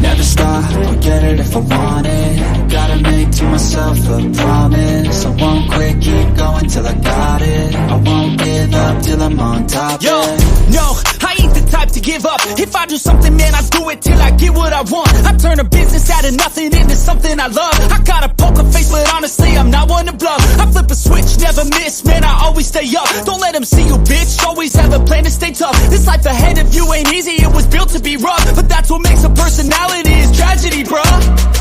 Never stop, I'll get it if I want it. Gotta make to myself a promise. I won't quit, keep going till I got it. I won't give up till I'm on top. Yo, no, I ain't the type to give up. If I do something, man, I do it till I get what I want. I turn a business out of nothing into something I love. I got a poker face, but honestly, I'm not one to bluff. I flip a switch, never miss, man, I always stay up. Don't let them see you, bitch, always have a plan to stay tough. This life ahead of you ain't easy, it was built to be rough. But that's what makes a personality, is tragedy, bruh.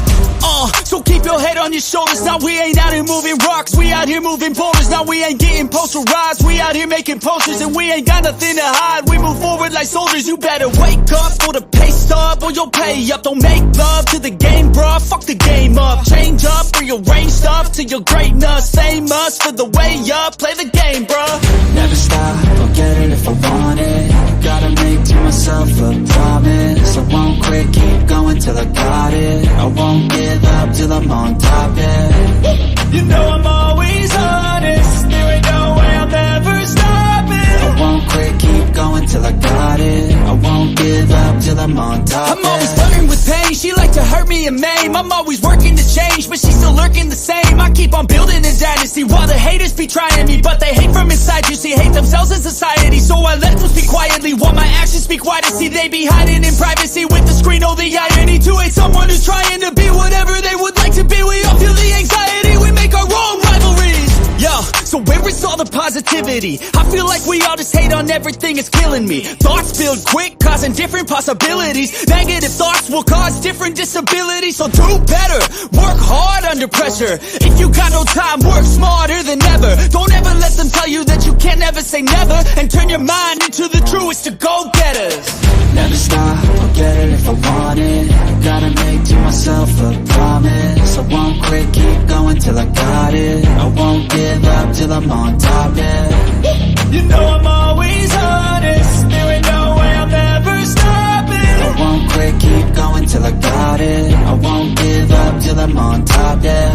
So keep your head on your shoulders. Now we ain't out here moving rocks, we out here moving boulders. Now we ain't getting posterized, we out here making posters. And we ain't got nothing to hide, we move forward like soldiers. You better wake up for the pay stub, or you'll pay up. Don't make love to the game, bruh, fuck the game up. Change up, rearrange stuff to your greatness. Same us for the way up, play the game, bruh. Never stop, I'll get it if I want it. Gotta make to myself a promise. I won't quit, keep going till I got it. I won't give up till I'm on top, yeah. You know I'm always honest, there ain't no way I'll ever stop it. I won't quit, keep going till I got it. I won't give up till I'm on top, I'm always flirting with pain, she like to hurt me and maim. I'm always working to change, but she's still lurking the same. I keep on building a dynasty while the haters be trying me. But they hate from inside, you see, hate themselves in society. So I let them speak quietly while my actions speak wider. See, they be hiding in privacy with the screen. Oh, the irony to hate someone who's trying to be whatever they would like to be. We all feel the anxiety, we make our own rivalries. Yo, so where is all the positivity? I feel like we all just hate on everything, it's killing me. Thoughts build quick, causing different possibilities. Negative thoughts will cause different disabilities. So do better, work hard under pressure. If you got no time, work smarter than ever. Don't ever let them tell you that you can't never say never. And turn your mind into the truest to go-getters. Never stop, I'll get it if I want it. Gotta make to myself a promise. I won't quit, keep going till I got it. I won't give up till I'm on top, yeah. You know I'm always honest, there ain't no way I'll ever stop it. I won't quit, keep going till I got it. I won't give up till I'm on top, yeah.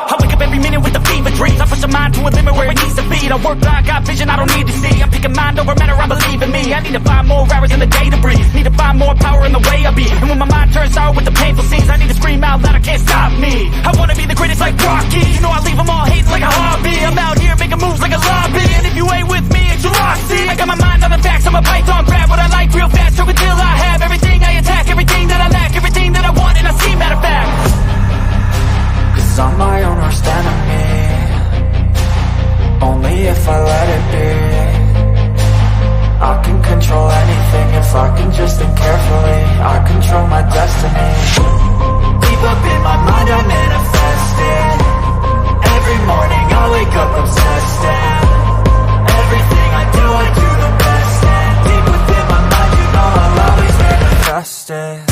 I wake up every minute with a fever dreams. I push my mind to a limit where it needs to be. I work blind, got vision I don't need to see. I'm picking mind over matter, I believe in me. I need to find more hours in the day to breathe. Need to find more power in the way I be. And when my mind turns sour with the painful scenes, I need to scream out loud, I can't stop me. I wanna be the greatest like Rocky. You know I leave them all hating like a hobby. I'm out here making moves like a lobby. And if you ain't with me, it's your loss, see. I got my mind on the facts, I'm a python. Grab what I like real fast, stroke until I have everything I attack. Everything that I lack, everything that I want, and I see, matter of fact. Cause I'm my own worst enemy. Only if I let it be. I can control anything if I can just think carefully. I control my destiny. Deep up in my mind I manifest it. Every morning I wake up obsessed, and everything I do the best. And deep within my mind, you know I'll always manifest it.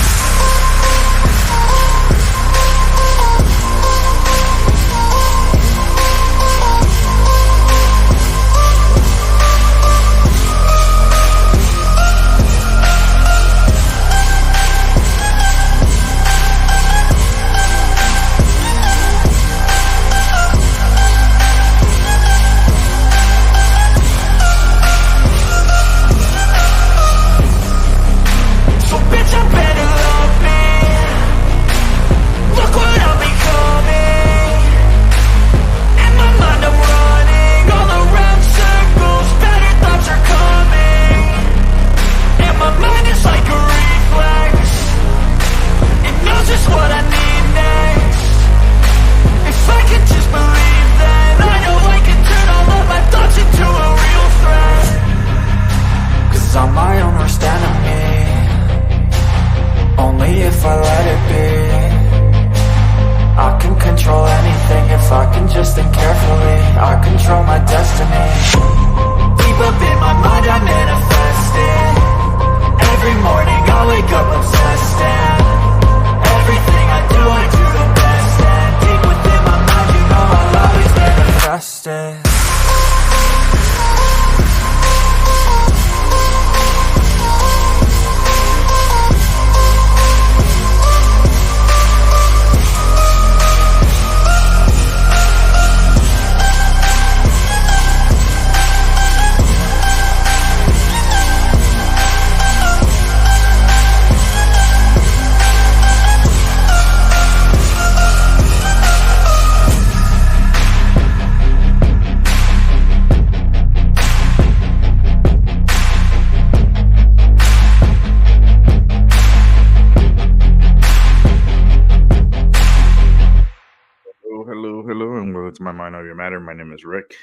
My Mind Over Your Matter. My name is Rick.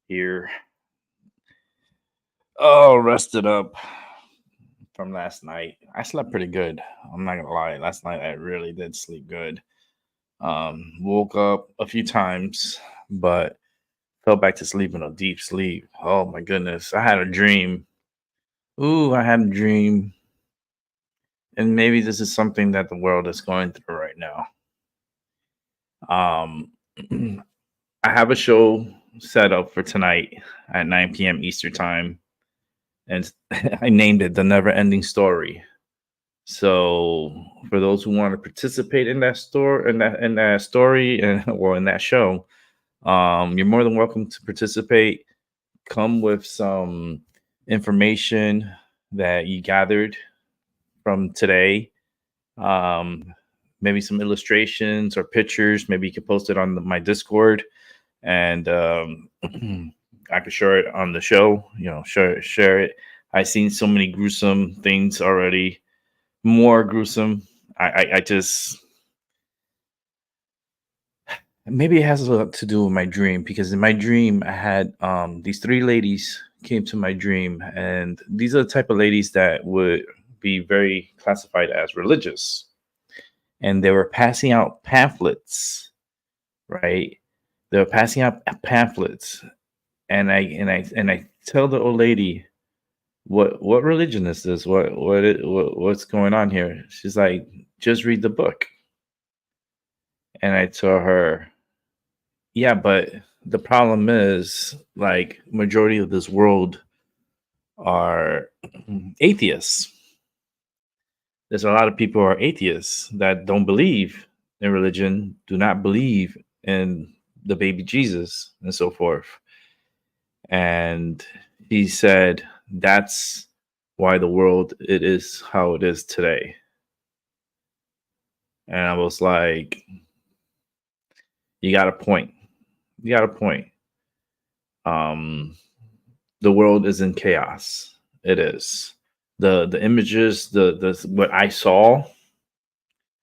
Here. Oh, rested up from last night. I slept pretty good. I'm not gonna lie. Last night I really did sleep good. Woke up a few times, but fell back to sleep in a deep sleep. Oh my goodness. I had a dream. Ooh, I had a dream. And maybe this is something that the world is going through right now. Um I have a show set up for tonight at 9 p.m. Eastern time, and I named it The Never Ending Story. So for those who want to participate in that story, in that story, and or in that show, you're more than welcome to participate. Come with some information that you gathered from today. Um, Maybe some illustrations or pictures. Maybe you can post it on my Discord, and I could share it on the show. Share it. I've seen so many gruesome things already. More gruesome. I just maybe it has a lot to do with my dream, because in my dream I had these three ladies came to my dream, and these are the type of ladies that would be very classified as religious, and they were passing out pamphlets, right? They were passing out pamphlets, and I tell the old lady, what religion is this? What's going on here? She's like, just read the book. And I told her, yeah, but the problem is, like, majority of this world are atheists. There's a lot of people who are atheists that don't believe in religion, do not believe in the baby Jesus, and so forth. And he said, that's why the world it is how it is today. And I was like, you got a point. You got a point. The world is in chaos. It is. The images, the what I saw,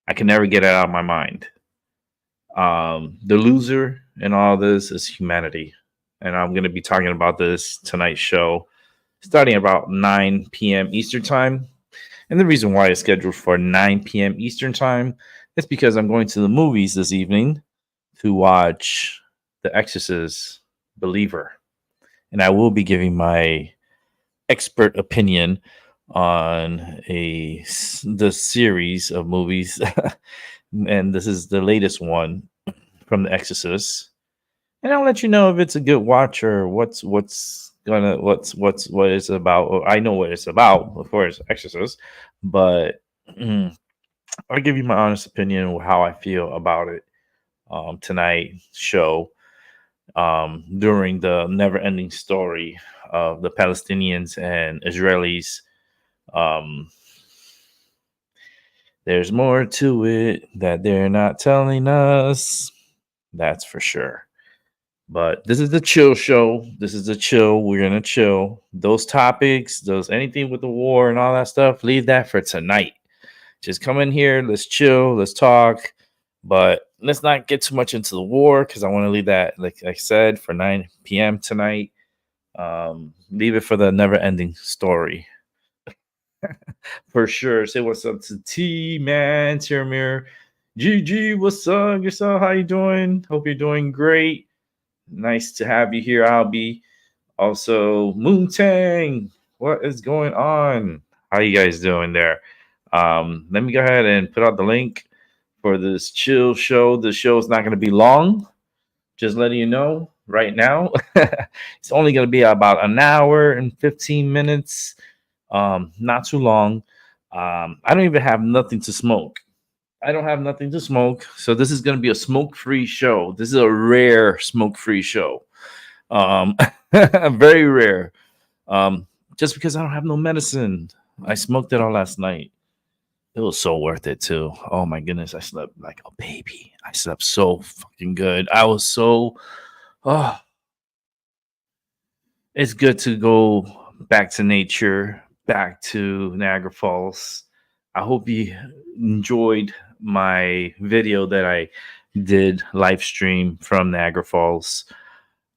I can never get it out of my mind. The loser in all this is humanity. And I'm going to be talking about this tonight's show starting about 9 p.m. Eastern time. And the reason why it's scheduled for 9 p.m. Eastern time is because I'm going to the movies this evening to watch The Exorcist Believer. And I will be giving my expert opinion on the series of movies. And this is the latest one from The Exorcist. And I'll let you know if it's a good watch or what it's about. Or I know what it's about, of course, Exorcist, but I'll give you my honest opinion of how I feel about it tonight's show, during the never-ending story of the Palestinians and Israelis. There's more to it that they're not telling us. That's for sure. But this is the chill show. This is the chill. We're gonna chill. Those topics, anything with the war and all that stuff, leave that for tonight. Just come in here. Let's chill. Let's talk. But let's not get too much into the war, because I want to leave that, like I said, for 9 p.m. tonight. Leave it for the never-ending story. For sure. Say what's up to T-Man, Tiramir. GG, what's up? Yourself, how you doing? Hope you're doing great. Nice to have you here, Albie. Also, Moontang, what is going on? How you guys doing there? Let me go ahead and put out the link for this chill show. The show is not going to be long. Just letting you know right now. It's only going to be about an hour and 15 minutes. Not too long. I don't even have nothing to smoke. I don't have nothing to smoke, so this is going to be a smoke-free show. This is a rare smoke-free show. Very rare. Just because I don't have no medicine. I smoked it all last night. It was so worth it too. Oh my goodness, I slept like a baby. I slept so fucking good. I was so it's good to go back to nature, back to Niagara Falls. I hope you enjoyed my video that I did live stream from Niagara Falls.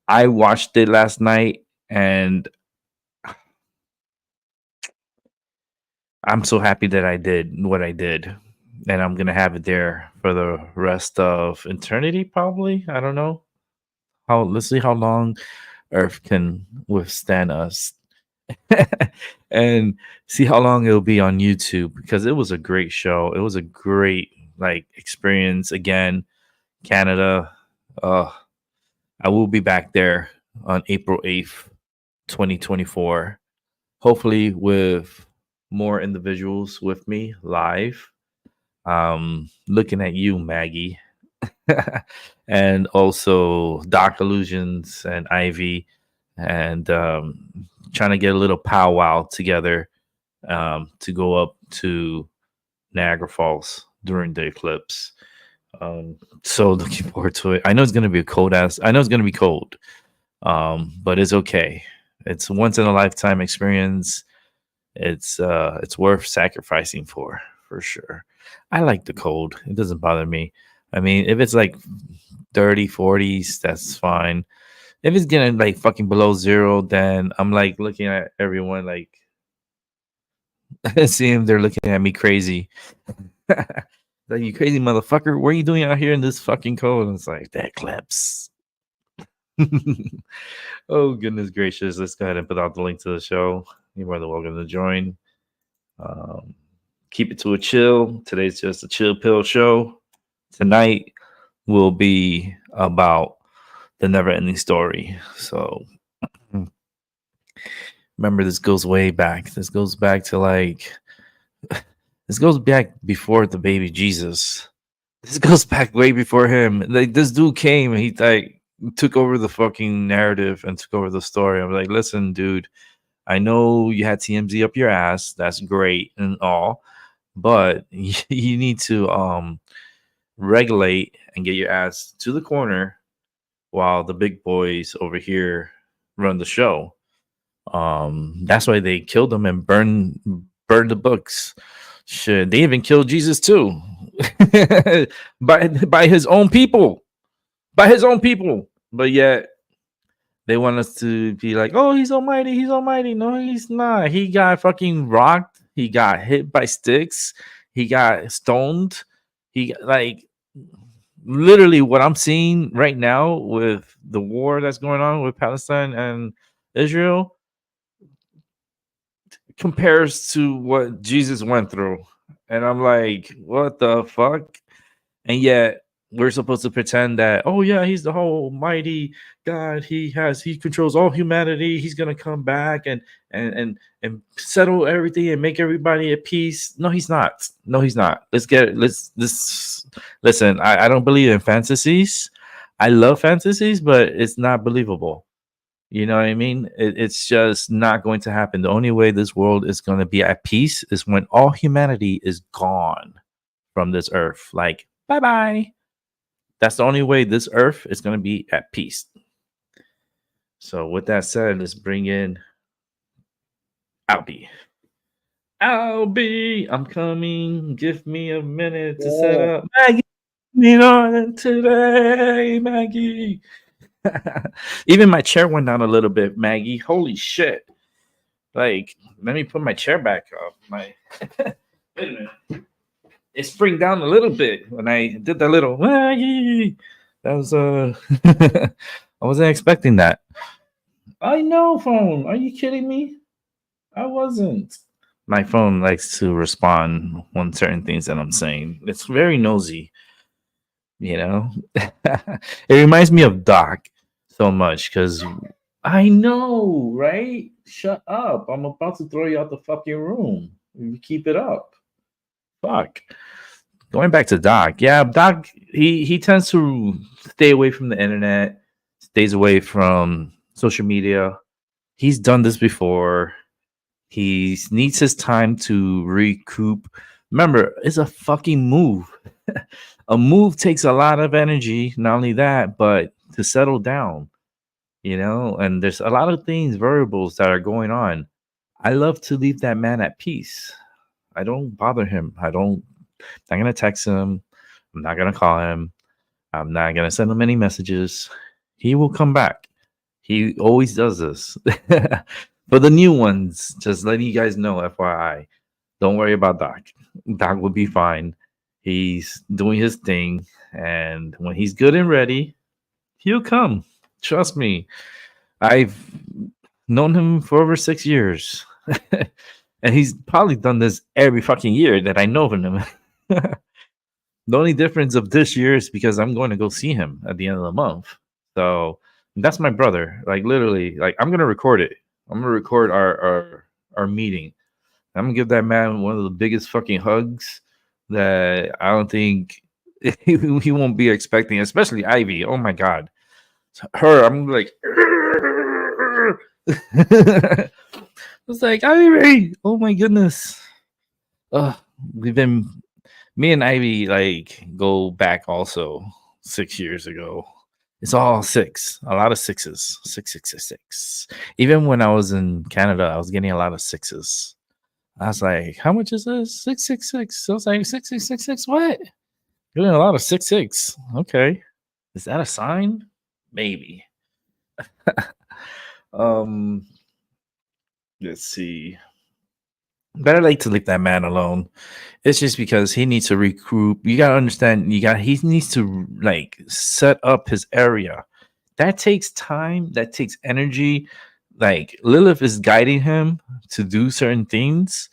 I watched it last night, and I'm so happy that I did what I did. And I'm gonna have it there for the rest of eternity, probably. I don't know. Let's see how long Earth can withstand us. And see how long it'll be on YouTube, because it was a great show. It was a great experience. Again, Canada. I will be back there on April 8th, 2024. Hopefully with more individuals with me live. Looking at you, Maggie. And also Doc Illusions and Ivy, and trying to get a little powwow together to go up to Niagara Falls during the eclipse. So looking forward to it. I know it's gonna be I know it's gonna be cold, but it's okay. It's once in a lifetime experience. It's worth sacrificing for sure. I like the cold. It doesn't bother me. I mean, if it's like 30, 40s, that's fine. If it's getting like fucking below zero, then I'm like looking at everyone like seeing they're looking at me crazy. Like, you crazy motherfucker, what are you doing out here in this fucking cold? And it's like, that clips. Oh, goodness gracious. Let's go ahead and put out the link to the show. You're more than welcome to join. Keep it to a chill. Today's just a chill pill show. Tonight will be about the never ending story. So remember, this goes way back. This goes back to this goes back before the baby Jesus. This goes back way before him. Like, this dude came and he took over the fucking narrative and took over the story. I'm like, listen, dude, I know you had TMZ up your ass. That's great and all, but you need to regulate and get your ass to the corner while the big boys over here run the show. That's why they killed him and burned the books. Shit, they even killed Jesus too. by his own people. By his own people. But yet they want us to be like, oh, he's almighty, he's almighty. No, he's not. He got fucking rocked. He got hit by sticks. He got stoned. He literally what I'm seeing right now with the war that's going on with Palestine and Israel compares to what Jesus went through. And I'm like, what the fuck? And yet we're supposed to pretend that, oh yeah, he's the whole mighty God. He controls all humanity. He's gonna come back and settle everything and make everybody at peace. No, he's not. No, he's not. Listen, I don't believe in fantasies. I love fantasies, but it's not believable. You know what I mean? It's just not going to happen. The only way this world is going to be at peace is when all humanity is gone from this earth. Like, bye-bye. That's the only way this earth is going to be at peace. So with that said, let's bring in Albie. Albie, I'm coming. Give me a minute to set up. Maggie, today, Maggie. Even my chair went down a little bit, Maggie. Holy shit. Like, let me put my chair back up. Wait a minute. It spring down a little bit when I did that little Maggie. That was I wasn't expecting that. I know, phone. Are you kidding me? I wasn't. My phone likes to respond on certain things that I'm saying. It's very nosy. You know, it reminds me of Doc so much because I know, right? Shut up. I'm about to throw you out the fucking room. You keep it up. Fuck. Going back to Doc. Yeah, Doc, he tends to stay away from the internet, stays away from social media. He's done this before. He needs his time to recoup. Remember, it's a fucking move. A move takes a lot of energy, not only that, but to settle down, you know, and there's a lot of things, variables that are going on. I love to leave that man at peace. I don't bother him. I'm not going to text him. I'm not going to call him. I'm not gonna send him any messages. He will come back. He always does this. For the new ones, just letting you guys know, FYI, don't worry about Doc. Doc will be fine. He's doing his thing, and when he's good and ready, he'll come. Trust me. I've known him for over 6 years. And he's probably done this every fucking year that I know him. The only difference of this year is because I'm going to go see him at the end of the month. So that's my brother. Like literally, like I'm gonna record it. I'm gonna record our meeting. I'm gonna give that man one of the biggest fucking hugs that I don't think he won't be expecting, especially Ivy. Oh my god. Her, I'm like it's like Ivy. Oh my goodness. We've been me and Ivy like go back also 6 years ago. It's all six, a lot of sixes, 6. Even when I was in Canada, I was getting a lot of sixes. I was like, how much is this? 666. I was like, 6666. What? Getting a lot of 66. Okay. Is that a sign? Maybe. um let's see. But I like to leave that man alone. It's just because he needs to recruit. You gotta understand. He needs to like set up his area. That takes time. That takes energy. Like Lilith is guiding him to do certain things,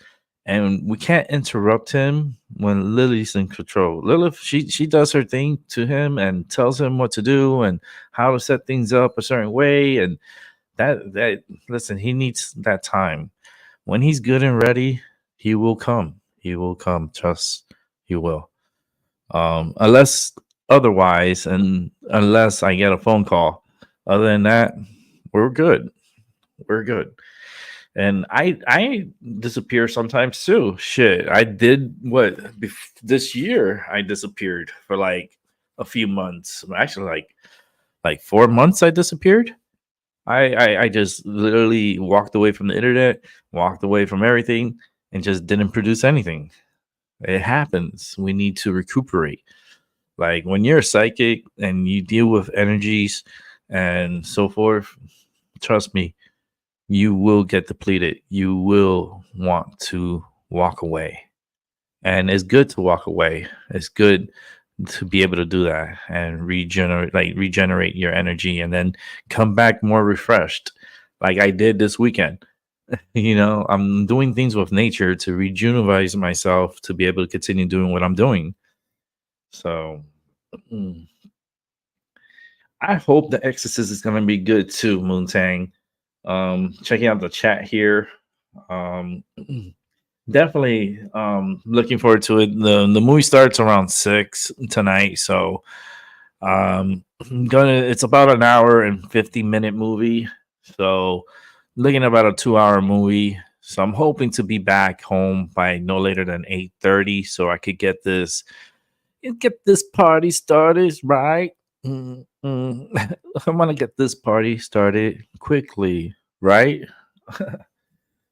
and we can't interrupt him when Lily's in control. Lilith, she does her thing to him and tells him what to do and how to set things up a certain way. And that listen, he needs that time. When he's good and ready, he will come. He will come. Trust he will. Unless otherwise, and unless I get a phone call. Other than that, we're good. We're good. And I disappear sometimes too. Shit, I did what this year? I disappeared for like a few months. Actually, like 4 months. I disappeared. I just literally walked away from the internet, walked away from everything, and just didn't produce anything. It happens. We need to recuperate. Like when you're a psychic and you deal with energies and so forth, trust me, you will get depleted. You will want to walk away. And it's good to walk away. It's good to be able to do that and regenerate your energy and then come back more refreshed like I did this weekend. I'm doing things with nature to rejuvenate myself to be able to continue doing what I'm doing. So I hope the exorcist is going to be good too, Moontang. Checking out the chat here. Definitely looking forward to it. The movie starts around 6 tonight, so it's about an hour and 50-minute movie, so looking at about a 2-hour movie. So I'm hoping to be back home by no later than 8:30 so I could get this party started, right? I want to get this party started quickly, right?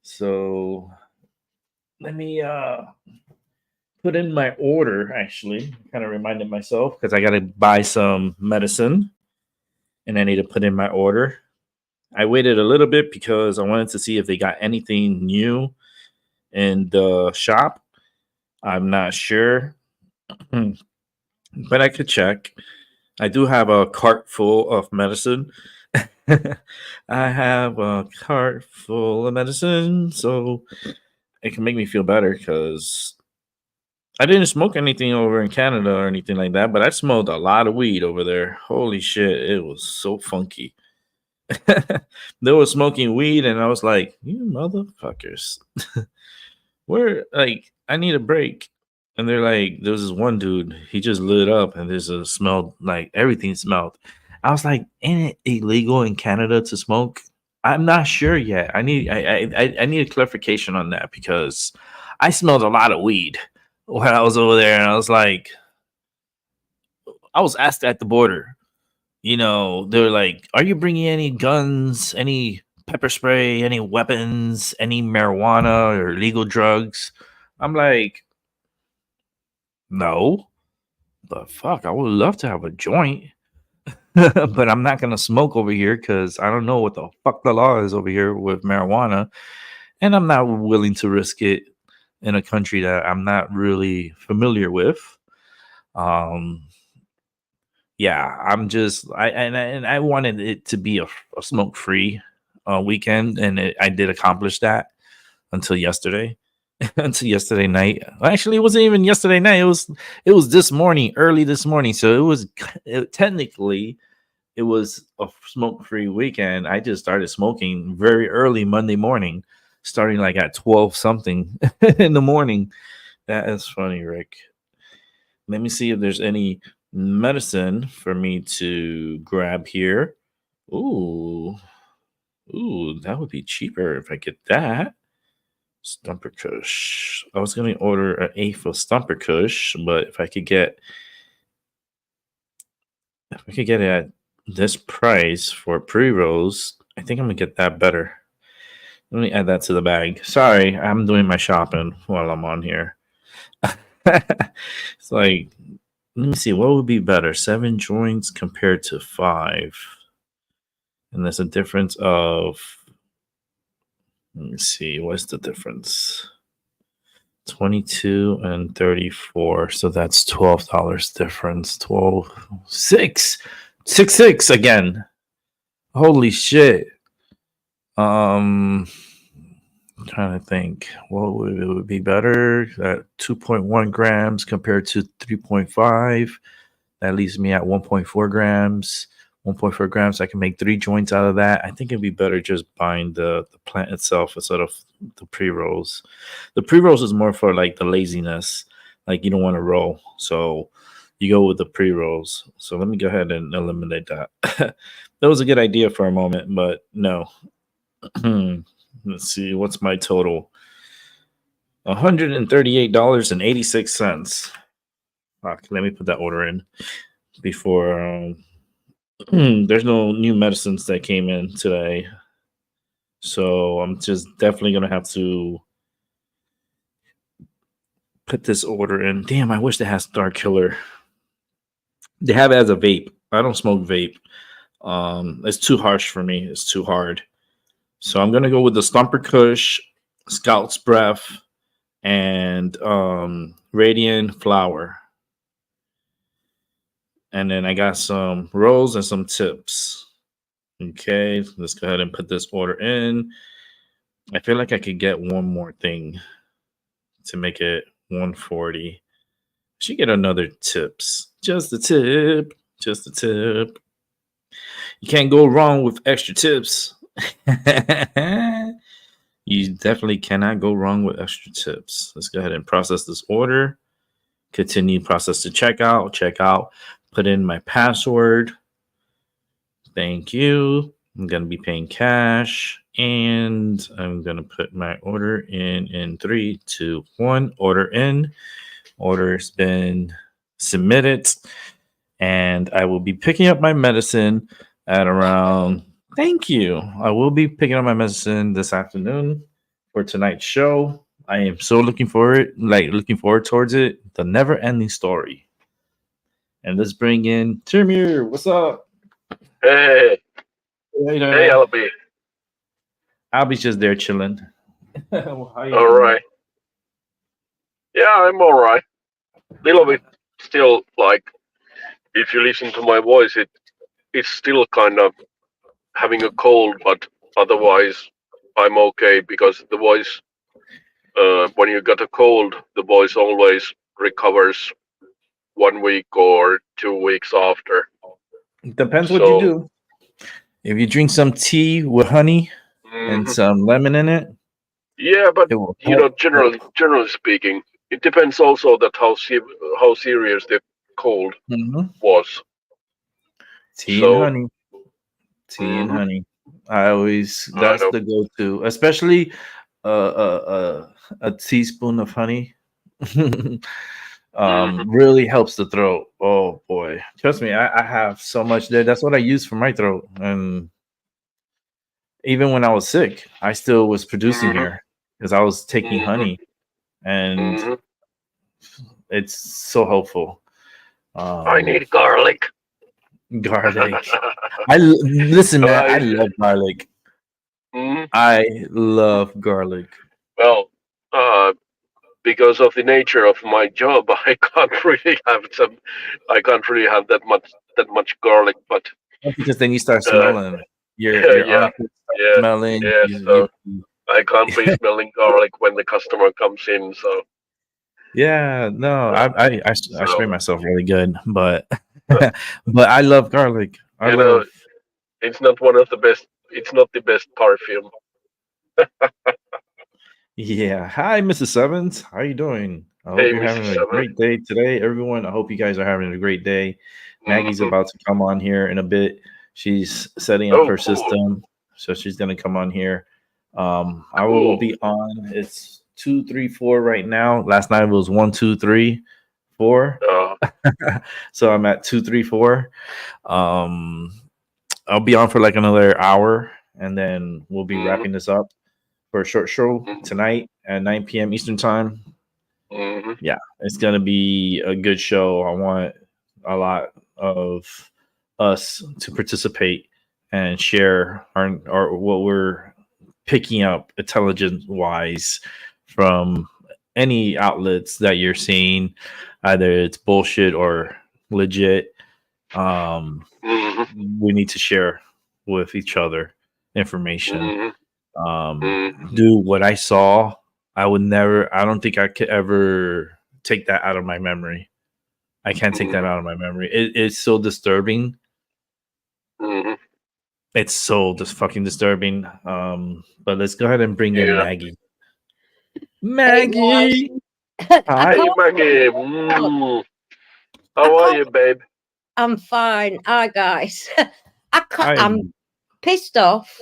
So let me put in my order. Actually, kind of reminded myself because I got to buy some medicine and I need to put in my order. I waited a little bit because I wanted to see if they got anything new in the shop. I'm not sure, but I could check. I do have a cart full of medicine. I have a cart full of medicine, so it can make me feel better because I didn't smoke anything over in Canada or anything like that, but I smoked a lot of weed over there. Holy shit, it was so funky. They were smoking weed, and I was like, "You motherfuckers, where? Like, I need a break." And they're like, "There was this one dude. He just lit up, and there's a smell like everything smelled." I was like, "Ain't it illegal in Canada to smoke?" I'm not sure yet. I need a clarification on that because I smelled a lot of weed when I was over there, and I was like, I was asked at the border. They're like, "Are you bringing any guns, any pepper spray, any weapons, any marijuana or illegal drugs?" I'm like, "No." But fuck, I would love to have a joint. But I'm not gonna smoke over here because I don't know what the fuck the law is over here with marijuana, and I'm not willing to risk it in a country that I'm not really familiar with. Um, yeah, I wanted it to be a smoke free weekend, and I did accomplish that until yesterday. Until yesterday night. Actually, it wasn't even yesterday night. It was this morning, early this morning. So technically it was a smoke free weekend. I just started smoking very early Monday morning, starting like at 12 something in the morning. That is funny, Rick. Let me see if there's any medicine for me to grab here. Ooh, that would be cheaper if I get that. Stumper Kush. I was going to order an eighth of Stumper Kush, but if I could get it at this price for pre-rolls, I think I'm gonna get that better. Let me add that to the bag. Sorry, I'm doing my shopping while I'm on here. It's like, let me see, what would be better? 7 joints compared to 5. And there's a difference of, let me see, what's the difference? 22 and 34. So that's $12 difference. 12, 6, 6, 6 again. Holy shit. I'm trying to think what would be better at 2.1 grams compared to 3.5. That leaves me at 1.4 grams. 1.4 grams, I can make 3 joints out of that. I think it'd be better just buying the plant itself instead of the pre-rolls. The pre-rolls is more for like the laziness, like you don't want to roll, so you go with the pre-rolls. So let me go ahead and eliminate that. That was a good idea for a moment, but no. Let's see, what's my total? $138.86. Fuck, let me put that order in before there's no new medicines that came in today. So I'm just definitely gonna have to put this order in. Damn, I wish they had Star Killer. They have it as a vape. I don't smoke vape. It's too harsh for me. It's too hard. So I'm gonna go with the Stumper Kush, Scout's Breath, and Radiant Flower. And then I got some rolls and some tips. Okay, let's go ahead and put this order in. I feel like I could get one more thing to make it 140. Should get another tips. Just a tip. Just a tip. You can't go wrong with extra tips. You definitely cannot go wrong with extra tips. Let's go ahead and process this order. Continue process to checkout. Checkout. Put in my password. Thank you. I'm going to be paying cash. And I'm going to put my order in 3, 2, 1. Order in. Order's been submitted. And I will be picking up my medicine at around... Thank you. I will be picking up my medicine this afternoon for tonight's show. I am so looking forward towards it. The never-ending story. And let's bring in Timur. What's up? Hey. Hey, Albie. Albie's just there chilling. All right. Yeah, I'm all right. Little bit still, like, if you listen to my voice, it's still kind of having a cold, but otherwise I'm okay because the voice, when you got a cold, the voice always recovers 1 week or 2 weeks after. Depends what you do. If you drink some tea with honey and some lemon in it. Yeah, but generally speaking, it depends also that how serious the cold was. Tea and honey. Tea and honey. That's the go-to, especially a teaspoon of honey. Really helps the throat. Oh boy, trust me, I have so much there. That's what I use for my throat. And even when I was sick, I still was producing here because I was taking honey, and it's so helpful. I Um, need garlic. garlic. Listen, man. I love garlic. Mhm. I love garlic. Well, uh, because of the nature of my job, I can't really have some. I can't really have that much garlic. But Because then you start uh, smelling. Your yeah, armpits start yeah, smelling. yeah. So You I can't be smelling garlic when the customer comes in. So, yeah, no, uh, I spray so myself really good, but uh, but I love garlic. I you know, love. it's not one of the best. It's not the best perfume. Yeah. Hi, Mrs. Evans. How you doing? I hope Hey, you're Mrs. having a Seven. great day today, everyone. I hope you guys are having a great day. Maggie's Mm-hmm. about to come on here in a bit. She's setting up Oh, her cool, system, so she's gonna come on here. I will cool. be on. It's 2, 3, 4 right now. Last night it was 1, 2, 3, 4. Uh, So I'm at 2, 3, 4. Um, I'll be on for like another hour, and then we'll be mm-hmm, wrapping this up for a short show tonight at 9 p.m. Eastern time. mm-hmm, Yeah, it's gonna be a good show. I want a lot of us to participate and share our what we're picking up intelligence wise from any outlets that you're seeing, either it's bullshit or legit. Um, mm-hmm, we need to share with each other information. mm-hmm, mm-hmm, Dude, what I saw, I don't think I could ever take that out of my memory. I can't take that mm-hmm, out of my memory. It's so disturbing. mm-hmm. It's so just fucking disturbing. But let's go ahead and bring in Yeah. Maggie. Hey guys, Maggie, I hi. Hey, can't. Maggie. I How are can't. you, babe? I'm fine. Hi guys. I can't. Hi. I'm pissed off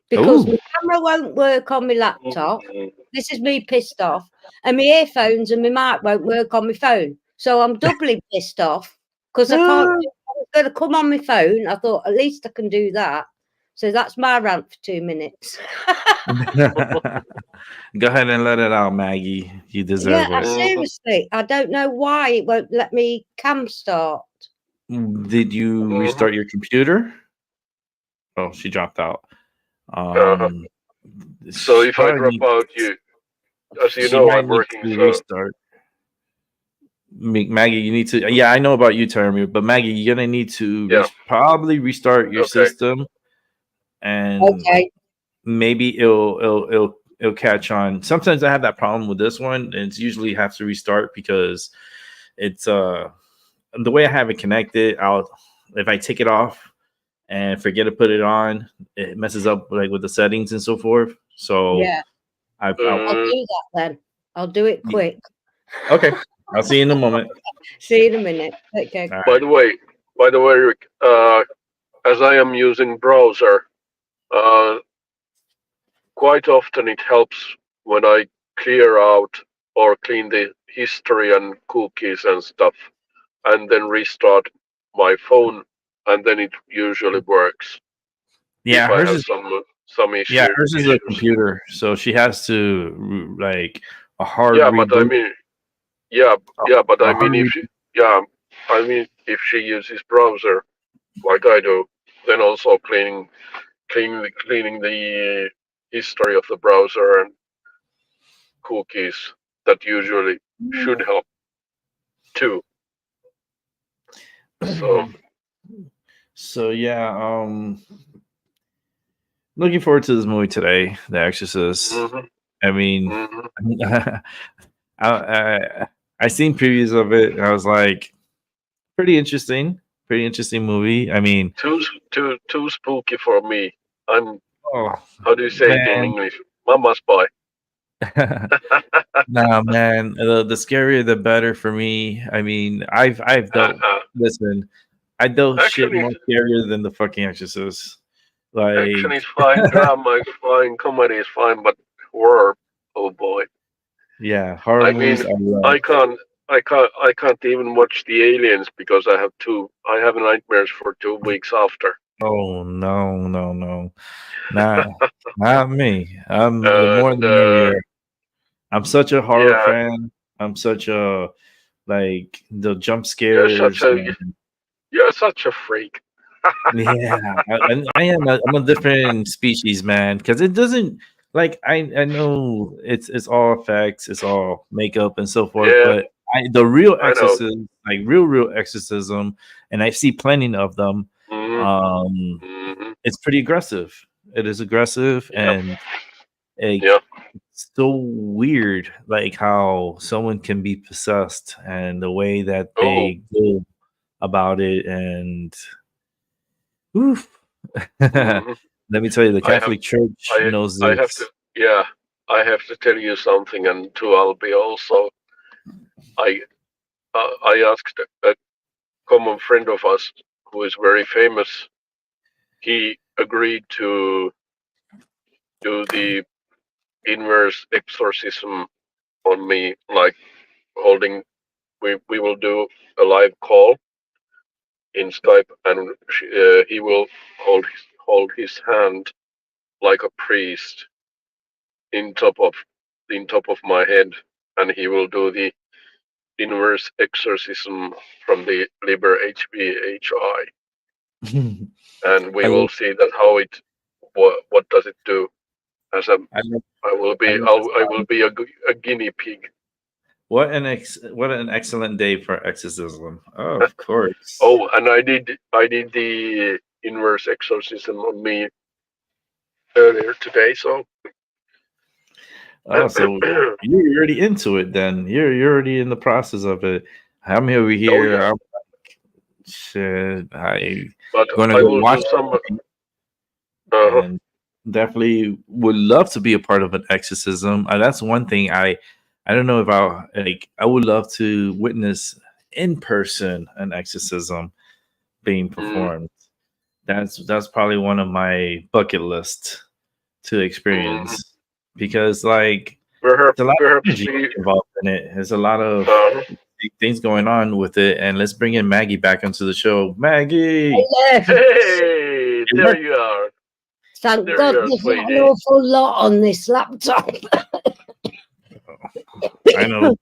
because Oh, my camera won't work on my laptop. Mhm. This is me pissed off, and my earphones and my mic won't work on my phone. So I'm doubly pissed off because I can't. I was going to come on my phone. I thought at least I can do that. So that's my rant for 2 minutes. go ahead and let it out, Maggie. You Yeah, deserve I it. Mhm. seriously, I don't know why it won't let me cam start. Did you Mhm. restart your computer? Oh, she dropped out. Uh-huh. Um, So she if I probably drop need, out, as you she know, might I'm need working. to So restart. Maggie, you need to. Yeah, I know about you, Terry, but Maggie, you're gonna need to yeah. probably restart your Okay. system, and Okay. maybe it'll catch on. Sometimes I have that problem with this one, and it's usually have to restart because it's the way I have it connected. I'll if I take it off and forget to put it on, it messes up like with the settings and so forth. So Yeah. I I'll Uh, do that then. I'll do it quick. okay. I'll see you in a moment. See you in a minute. Take care. All by right. the way, Rick, as I am using browser, uh, quite often it helps when I clear out or clean the history and cookies and stuff, and then restart my phone, and then it usually works Yeah, if I hers have is some hers is a issues. computer, so she has to like a hard Yeah, but I reboot. mean, yeah, A, yeah, but a I hard mean, re- if she uses browser like I do, then also cleaning the history of the browser and cookies, that usually should help too. So, So yeah, looking forward to this movie today, The Exorcist. hmm I mean, hmm I seen previews of it. And I was like, pretty interesting movie. I mean, too spooky for me. I'm oh How do you say it in man, English? Mama's boy. nah, man, the scarier the better for me. I mean, I've dealt. Uh, Listen, I dealt shit action is more scarier than the fucking Exorcist. action Like, is fine, drama is fine, comedy is fine, but horror, oh boy. yeah, horror I movies mean, I love. I can't, I can't even watch the aliens because I have nightmares for 2 weeks after. Oh no, no, no, not not me. I'm the more And the merrier. I'm such a horror yeah, fan. I'm such a like the jump You're scares. you're such a freak. Yeah, I'm a different species, man. Because it doesn't like I know it's all effects, it's all makeup and so forth. Yeah, But the real I know. exorcism, like real exorcism, and I see plenty of them. Hmm. Um, Hmm. it's pretty aggressive. It is aggressive, Yeah, and like yeah. it's so weird, like how someone can be possessed and the way that Oh, they go about it, and oof. Let hmm. me tell you, the I have, Catholic Church I, knows I have to. this. Yeah, I have to tell you something, and to Albi also. I, I asked a common friend of us who is very famous. He agreed to do the inverse exorcism on me, like holding. We will do a live call in Skype, and he will hold his hand like a priest in top of my head, and he will do the inverse exorcism from the liver HVHI, and we I will love, see that how it what does it do. As a I love, I I love will be a guinea pig. what an excellent day for exorcism. Oh, of course. Oh, and I did the inverse exorcism on me earlier today. So Oh, so oh you're already into it then. You're already in the process of it. I'm over here. yeah, I'm shit. I but gonna I go will watch do some. it Uh, and definitely would love to be a part of an exorcism. That's one thing I don't know if I would love to witness in person an exorcism being mm, performed. That's probably one of my bucket lists to mm, experience because like perhaps there's a lot of perhaps energy we. involved in it. There's a lot of Uh, things going on with it, and let's bring in Maggie back onto the show. Maggie, Hello. hey, it there worked. you are. Thank There God you are, there's not an sweetie. awful lot on this laptop. I know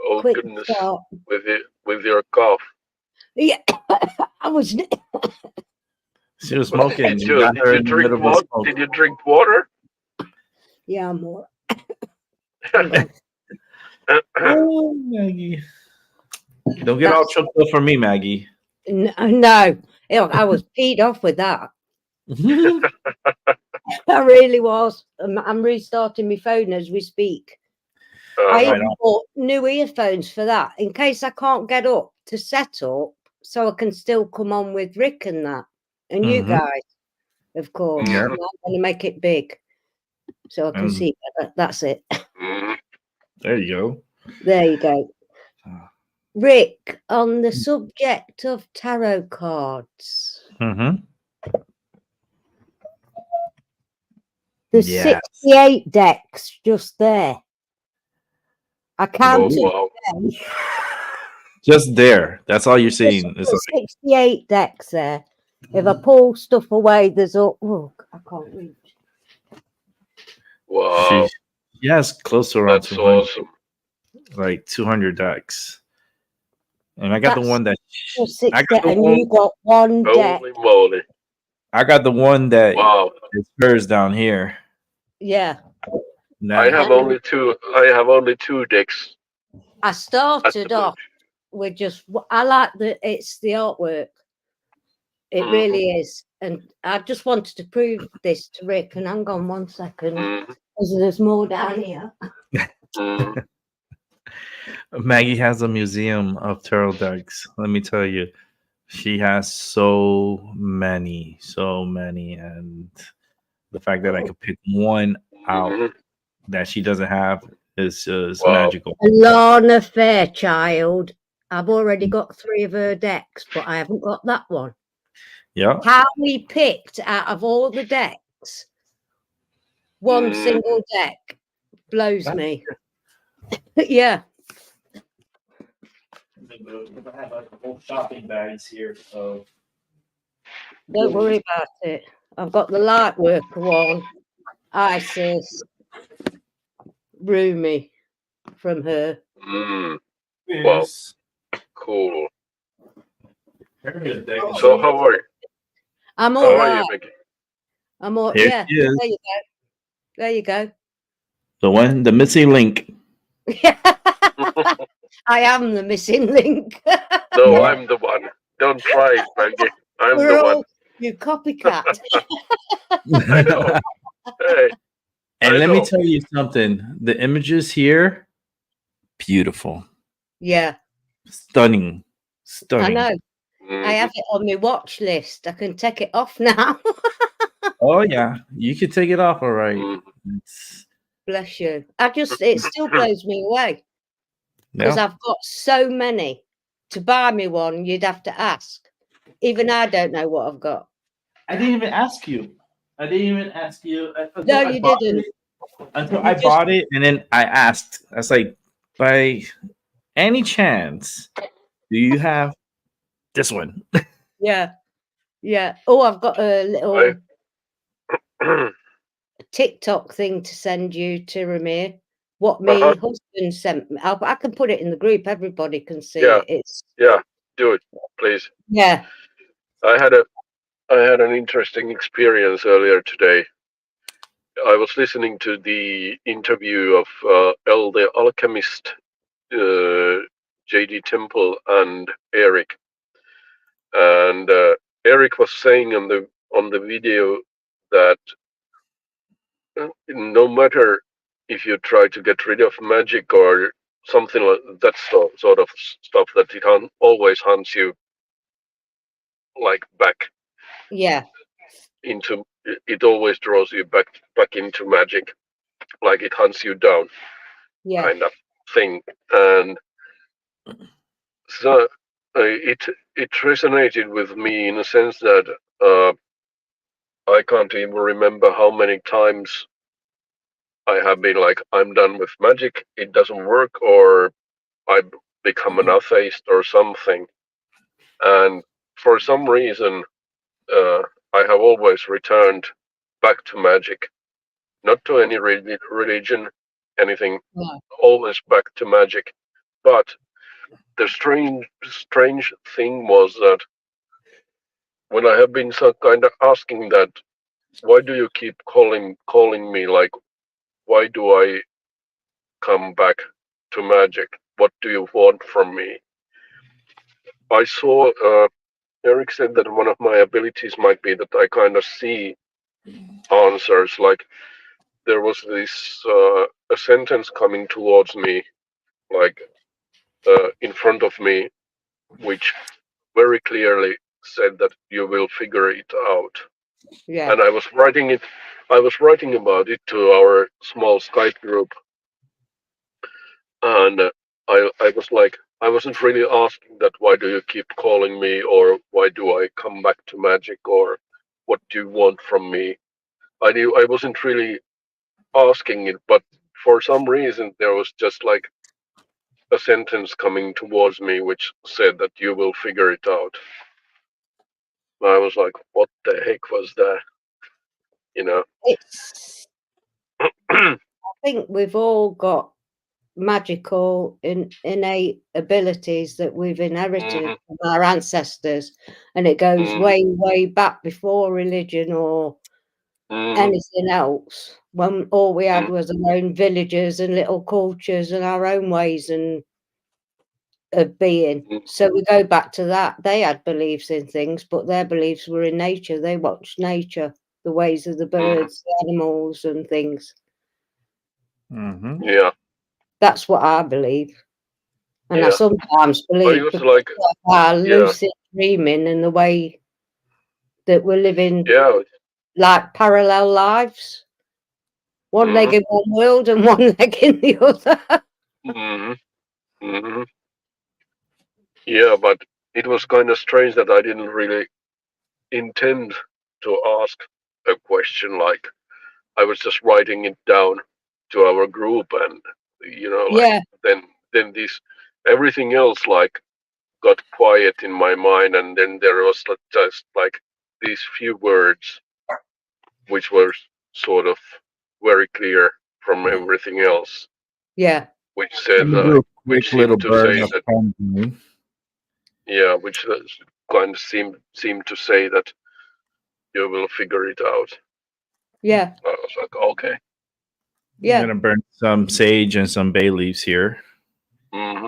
Oh Quick goodness, start. with your cough. Yeah, I was. she was smoking. You got Did her you in the drink middle of a what? smoke. Did you drink water? Yeah, I'm all. Hang on. Oh, Maggie. Don't get all That's choked up for me, Maggie. no. I was peed off with that. I really was. I'm restarting my phone as we speak. I Uh-huh. Right even on. bought new earphones for that in case I can't get up to set up, so I can still come on with Rick and that, and you Mhm. guys, of course. Yeah. I'm going to make it big so I can Um, see better. That's it. Mhm. there you go. There you go. Rick, on the subject of tarot cards, Mm-hmm. there's Yes. 68 decks just there. I Oh counted wow. them. Just there. That's all you're seeing. It's There's like 68 decks there. If I pull stuff away, there's all. Oh, I can't reach. she Wow. she has close to around That's 200, awesome. like 200 decks. And I got the That's one that just I 60, got the and one you got one deck. Holy moly. I got the one that Wow. is hers down here. Yeah. I That have And only two decks I at the started off moment. with just. I like it's the artwork. It Mhm. really is. And I just wanted to prove this to Rick. And hang on 1 second, Mhm. because there's more down here. Mhm. Maggie has a museum of tarot decks. Let me tell you, she has so many, and the fact that I could pick one out Mhm. that she doesn't have is just Wow. magical. Lana Fairchild. I've already got 3 of her decks, but I haven't got that one. Yeah. How we picked out of all the decks one Mhm. single deck blows me. Yeah. I have like whole shopping bags here. So Don't worry about it. I've got the light worker one, Isis, Rumi from her. Mm. Wow. Cool. So how are you? I'm How all are you, right. Mickey? I'm all Here yeah. she is. There you go. There you go. The missing link. I am the missing link. No, Yeah. I'm the one. Don't try it, Maggie. I'm We're the all one. you copycat. I know. Hey, And I let me know. tell you something. The images here, beautiful, Yeah, stunning, I stunning. know. I Mhm. have it on my watch list. I can take it off now. Oh yeah, you can take it off. All right. Mhm. It's, Bless you. It still blows me away because yeah. I've got so many. To buy me one, you'd have to ask. Even I don't know what I've got. I didn't even ask you. I didn't even ask you No, you didn't. Until You I just bought it, and then I asked. I was like, by any chance, do you have this one? yeah, yeah. Oh, I've got a little TikTok thing to send you to Ramir. What me husband sent me. I can put it in the group. Everybody can see Yeah. it. It's Yeah, do it, please. yeah, I had an interesting experience earlier today. I was listening to the interview of El the Alchemist, J.D. Temple, and Eric. And Eric was saying on the video that no matter if you try to get rid of magic or something like that sort of stuff, that it always hunts you like back yeah, into. It always draws you back into magic, like it hunts you down, yeah, kind of thing. And so it resonated with me in a sense that I can't even remember how many times I have been like, I'm done with magic, it doesn't work, or I become an atheist or something. And for some reason, I have always returned back to magic, not to any religion, anything, yeah, always back to magic. But the strange thing was that when I have been so kind of asking that, why do you keep calling me? Like, why do I come back to magic? What do you want from me? I saw Eric said that one of my abilities might be that I kind of see answers. Like there was this a sentence coming towards me, like in front of me, which very clearly said that you will figure it out. yeah, And I was writing it. I was writing about it to our small Skype group, and I was like, I wasn't really asking that. Why do you keep calling me, or why do I come back to magic, or what do you want from me? I wasn't really asking it, but for some reason there was just like a sentence coming towards me which said that you will figure it out. I was like, what the heck was that? You know? it's. I think we've all got magical innate abilities that we've inherited Mhm, from our ancestors, and it goes mhm, way back before religion or mhm, anything else, when all we had mhm, was our own villages and little cultures and our own ways and of being. mhm, So we go back to that. They had beliefs in things, but their beliefs were in nature. They watched nature, the ways of the mhm. birds, the animals and things. Mm-hmm. Yeah, That's what I believe. And I yeah. sometimes But it believe was because like, of our yeah, lucid dreaming and the way that we're living yeah. like parallel lives. One leg Mhm, in one world and one leg in the other. mhm, mhm. Yeah, but it was kind of strange that I didn't really intend to ask a question. Like I was just writing it down to our group, and like Yeah, then this everything else like got quiet in my mind, and then there was just like these few words which were sort of very clear from everything else. yeah. which said Let me do a which quick seemed little to burn say of that Kangen. yeah, which kind of seemed to say that you will figure it out. Yeah, I was like, okay. I'm yeah, gonna burn some sage and some bay leaves here. Hmm.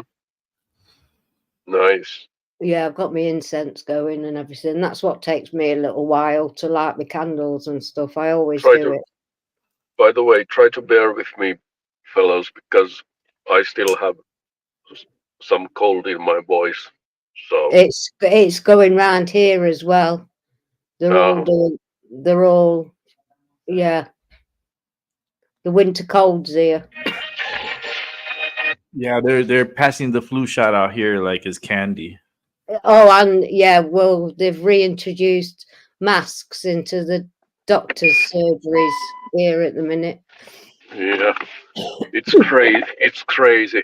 Nice. yeah. I've got my incense going and everything. That's what takes me a little while to light my candles and stuff. I always Try do to, it. by the way, try to bear with me, fellows, because I still have some cold in my voice. So, It's going round here as well. They're all uh, doing. They're all, yeah. The winter cold's here. Yeah, they're passing the flu shot out here like it's candy. Oh, and yeah, well, they've reintroduced masks into the doctor's surgeries here at the minute. yeah, it's crazy. It's crazy.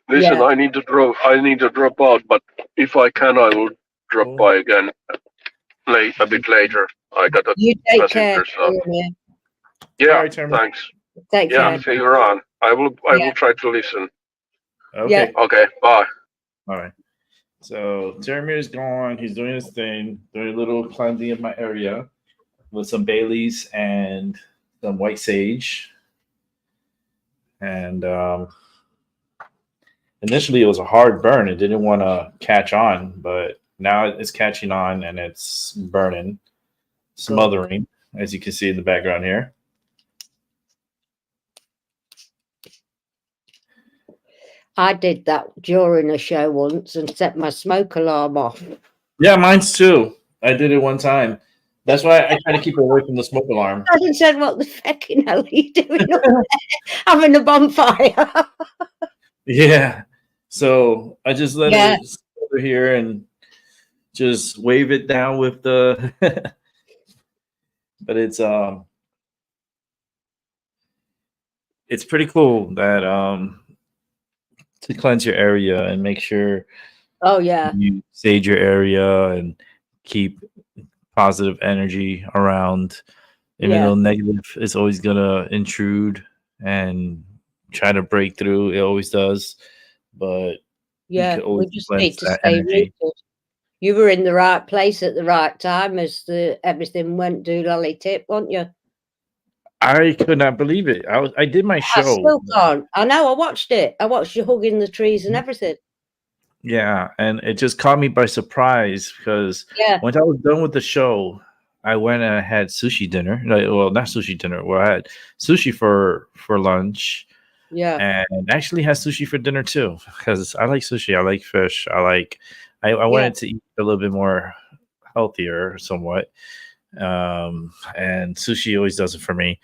Listen, Yeah. I need to drop out, but if I can, I will drop by again a bit later. I got a You take care. passenger, so Jeremy. All yeah. right, Termin. Thanks. Take Yeah, care. see you around. I will Yeah. try to listen. Okay. Okay, bye. All right. So Teramir's gone. He's doing his thing, doing a little cleansing of my area with some Baileys and some white sage. And initially, it was a hard burn. It didn't want to catch on, but now it's catching on and it's burning, smothering, as you can see in the background here. I did that during a show once and set my smoke alarm off. Yeah, mine's too. I did it one time. That's why I try to keep away from the smoke alarm. I said, "What the fucking hell are you doing up there? Having a bonfire?" Yeah. So I just let Yeah. it sit over here and just wave it down with the but it's pretty cool that to cleanse your area and make sure Oh yeah, you sage your area and keep positive energy around, even Yeah. though negative is always gonna intrude and try to break through. It always does, but yeah. can We always just cleanse need to that stay energy. rooted. You were in the right place at the right time as everything went doolally tip, weren't you? I could not believe it. I did my I show. still can't. I know. I watched it. I watched you hugging the trees and everything. Yeah, and it just caught me by surprise because Yeah. once I was done with the show, I went and had sushi dinner. Well, not sushi dinner. Well, I had sushi for lunch, Yeah. and actually had sushi for dinner too because I like sushi. I like fish. I wanted to eat a little bit more healthier, somewhat. And sushi always does it for me.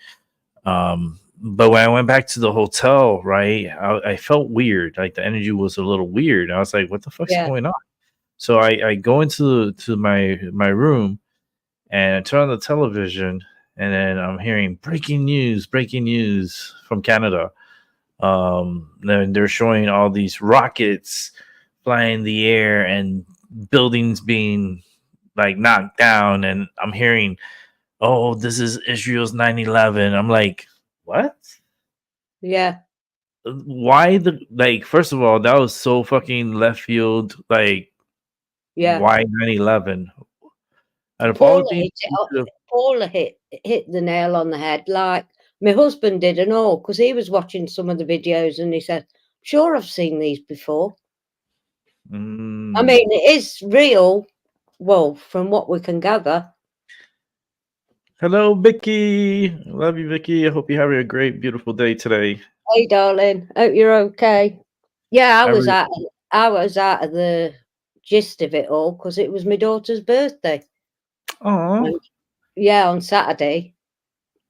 But when I went back to the hotel, right, I felt weird. Like the energy was a little weird. I was like, "What the fuck's Yeah. going on?" So I go into my room and I turn on the television, and then I'm hearing breaking news from Canada. Then they're showing all these rockets flying in the air and buildings being like knocked down, and I'm hearing, "Oh, this is Israel's 9/11." I'm like, "What? Yeah. Why first of all, that was so fucking left field. Like, Yeah. why 9/11? Out of all Paula things, hit the nail on the head, like my husband did and all, because he was watching some of the videos and he said, "Sure, I've seen these before." I mean, it is real. Well, from what we can gather. Hello, Vicky. Love you, Vicky. I hope you're having a great, beautiful day today. Hey, darling. Hope you're okay. Yeah, I was Every- out of the gist of it all because it was my daughter's birthday. Oh, Yeah, on Saturday.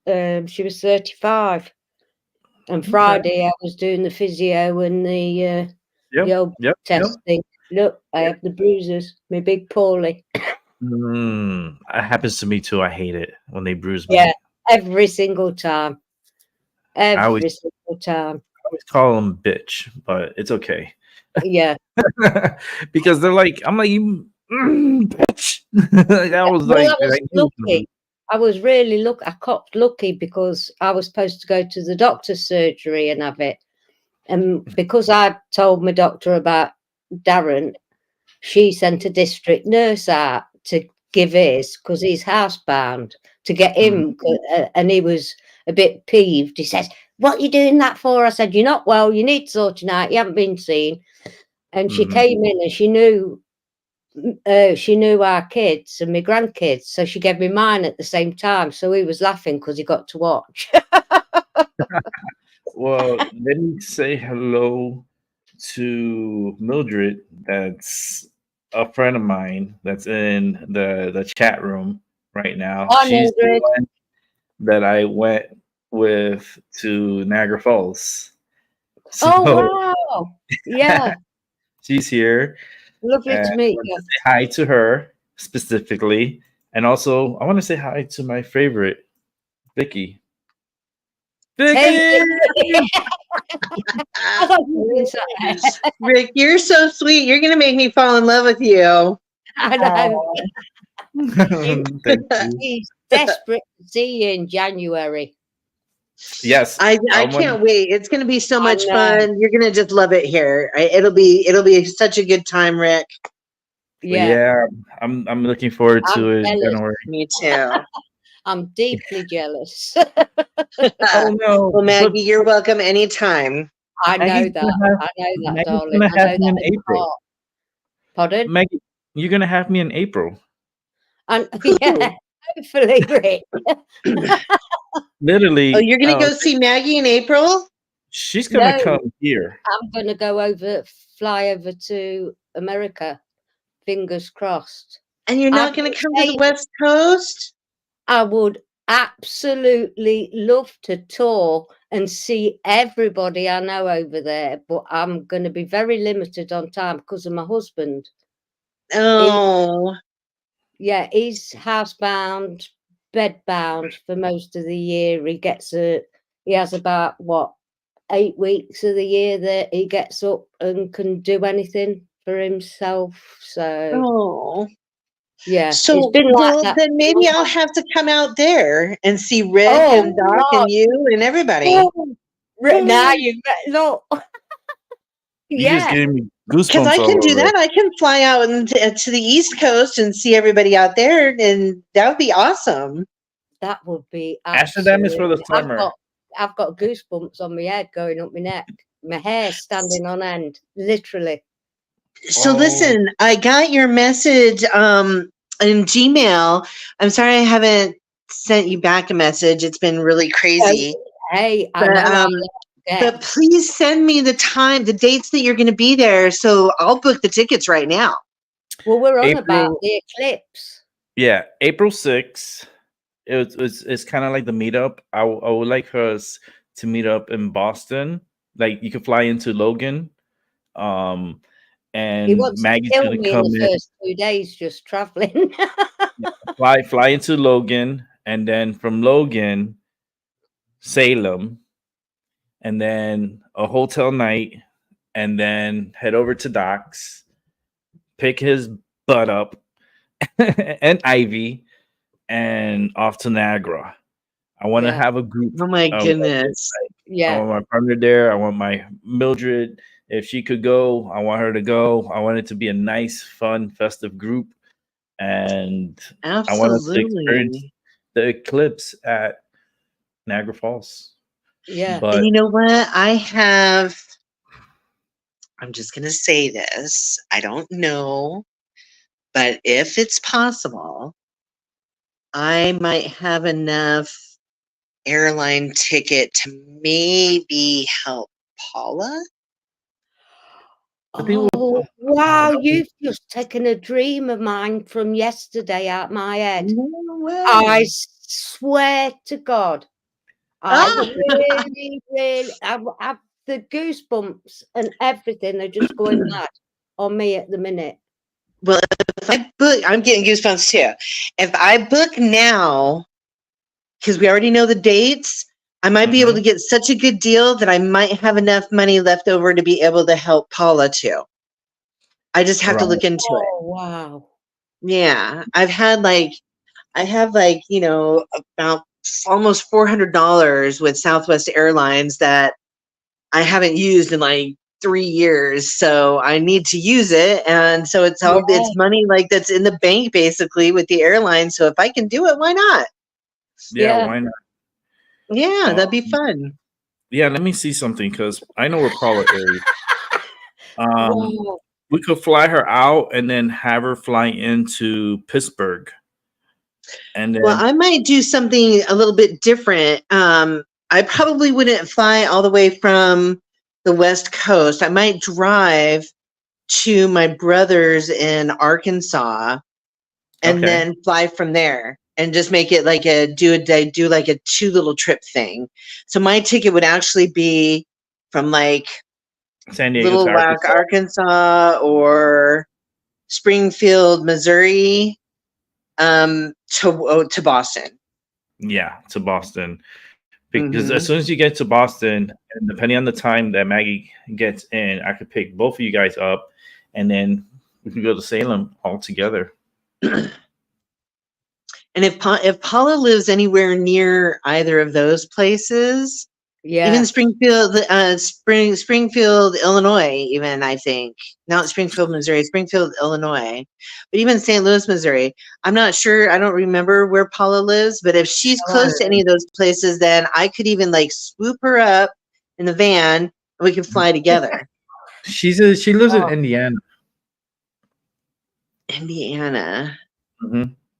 She was 35. And Friday I was doing the physio and the yep. testing. Look, I have the bruises. My big Paulie. It happens to me too. I hate it when they bruise me. Yeah, every single time. always- Every single time. I always call them bitch, but it's okay. Yeah. Because they're like, I'm like, bitch. I was Well, like, I was lucky. I was really lucky. I got lucky because I was supposed to go to the doctor's surgery and have it. And because I told my doctor about Darren, she sent a district nurse out to give his, because he's housebound, to get him. And he was a bit peeved. He says, "What are you doing that for?" I said, "You're not well. You need sorting out. You haven't been seen." And she came in and she knew our kids and my grandkids, so she gave me mine at the same time. So he was laughing because he got to watch. Well, let me say hello to Mildred. That's a friend of mine that's in the chat room right now. Hi, She's the Mildred. one that I went with to Niagara Falls. So Oh wow! Yeah, she's here. lovely And to I meet want you. to say hi to her specifically. And also I want to say hi to my favorite, Vicky. Hey, Vicky! I thought you were gonna say- Rick, you're so sweet. You're gonna make me fall in love with you. I know. Thank you. He's desperate to see you in January. Yes. I want- can't wait. It's gonna be so I much know. fun. You're gonna just love it here. It'll be such a good time, Rick. Yeah, I'm looking forward to I'm it in jealous. January. Me too. I'm deeply jealous. Oh no. Well, Maggie, you're welcome anytime. I know Maggie's that. gonna have- I know that, Maggie's darling. gonna I know have me that in in my April. heart. Pardon? Maggie, you're gonna have me in April. And yeah, hopefully, Rick. Literally. Oh, you're gonna go see Maggie in April? She's gonna No. come here. I'm going to fly over to America. Fingers crossed. And you're not I'm gonna come to the saying- West Coast? I would absolutely love to tour and see everybody I know over there, but I'm going to be very limited on time because of my husband. Oh, Yeah, he's housebound, bedbound for most of the year. He has about 8 weeks of the year that he gets up and can do anything for himself. So oh. yeah, So it's been like well, that. then maybe I'll have to come out there and see Rick Oh, and Doc God. and you and everybody. Now you look. You just Yeah, gave me goosebumps. Because I can all do over. that. I can fly out to the East Coast and see everybody out there, and that would be awesome. that would be. Amsterdam is for the absolutely- summer. I've got goosebumps on my head going up my neck. My hair standing on end, literally. So Oh. listen, I got your message in Gmail. I'm sorry I haven't sent you back a message. It's been really crazy. Hey, I But, know. I But please send me the dates that you're going to be there, so I'll book the tickets right now. Well, we're on about April- the eclipse. Yeah, April 6th. It's kind of like the meetup. I would like us to meet up in Boston. Like you can fly into Logan, He and wants Maggie's to kill gonna me in come the in. first 2 days just traveling. Fly into Logan, and then from Logan, Salem, and then a hotel night, and then head over to Doc's, pick his butt up, and Ivy, and off to Niagara. I want to Yeah. have a group. Oh my of- goodness. I Yeah, want my partner there. I want my Mildred. If she could go, I want her to go. I want it to be a nice, fun, festive group. And I want us to experience Absolutely. the eclipse at Niagara Falls. yeah. But And you know what? I'm just going to say this. I don't know, but if it's possible, I might have enough airline ticket to maybe help Paula. I think Oh, wow, you've just taken a dream of mine from yesterday out my head. I swear to God, I Ah. really, I've the goosebumps and everything are just going mad on me at the minute. Well, if I book, I'm getting goosebumps too. If I book now, because we already know the dates, I might be able to get such a good deal that I might have enough money left over to be able to help Paula too. I just have to Right. look into it. Oh, wow. Yeah, I have about almost $400 with Southwest Airlines that I haven't used in like 3 years, so I need to use it. And so it's all it's money like that's in the bank basically with the airline. So if I can do it, why not? Yeah, why not? Yeah, that'd be fun. Yeah, let me see something because I know where Paula is. We could fly her out and then have her fly into Pittsburgh. And then, Well, I might do something a little bit different. I probably wouldn't fly all the way from the West Coast. I might drive to my brother's in Arkansas and then fly from there and just make it like do like a 2 little trip thing. So my ticket would actually be from like San Diego Little Rock, Arkansas, or Springfield, Missouri, to Boston. Yeah, to Boston. Because as soon as you get to Boston, and depending on the time that Maggie gets in, I could pick both of you guys up, and then we can go to Salem all together. And if Paula lives anywhere near either of those places, even Springfield, Springfield, Illinois, even I think not Springfield, Missouri, Springfield, Illinois, but even St. Louis, Missouri. I'm not sure. I don't remember where Paula lives, but if she's close to any of those places, then I could even like swoop her up in the van and we could fly together. She lives in Indiana. Indiana.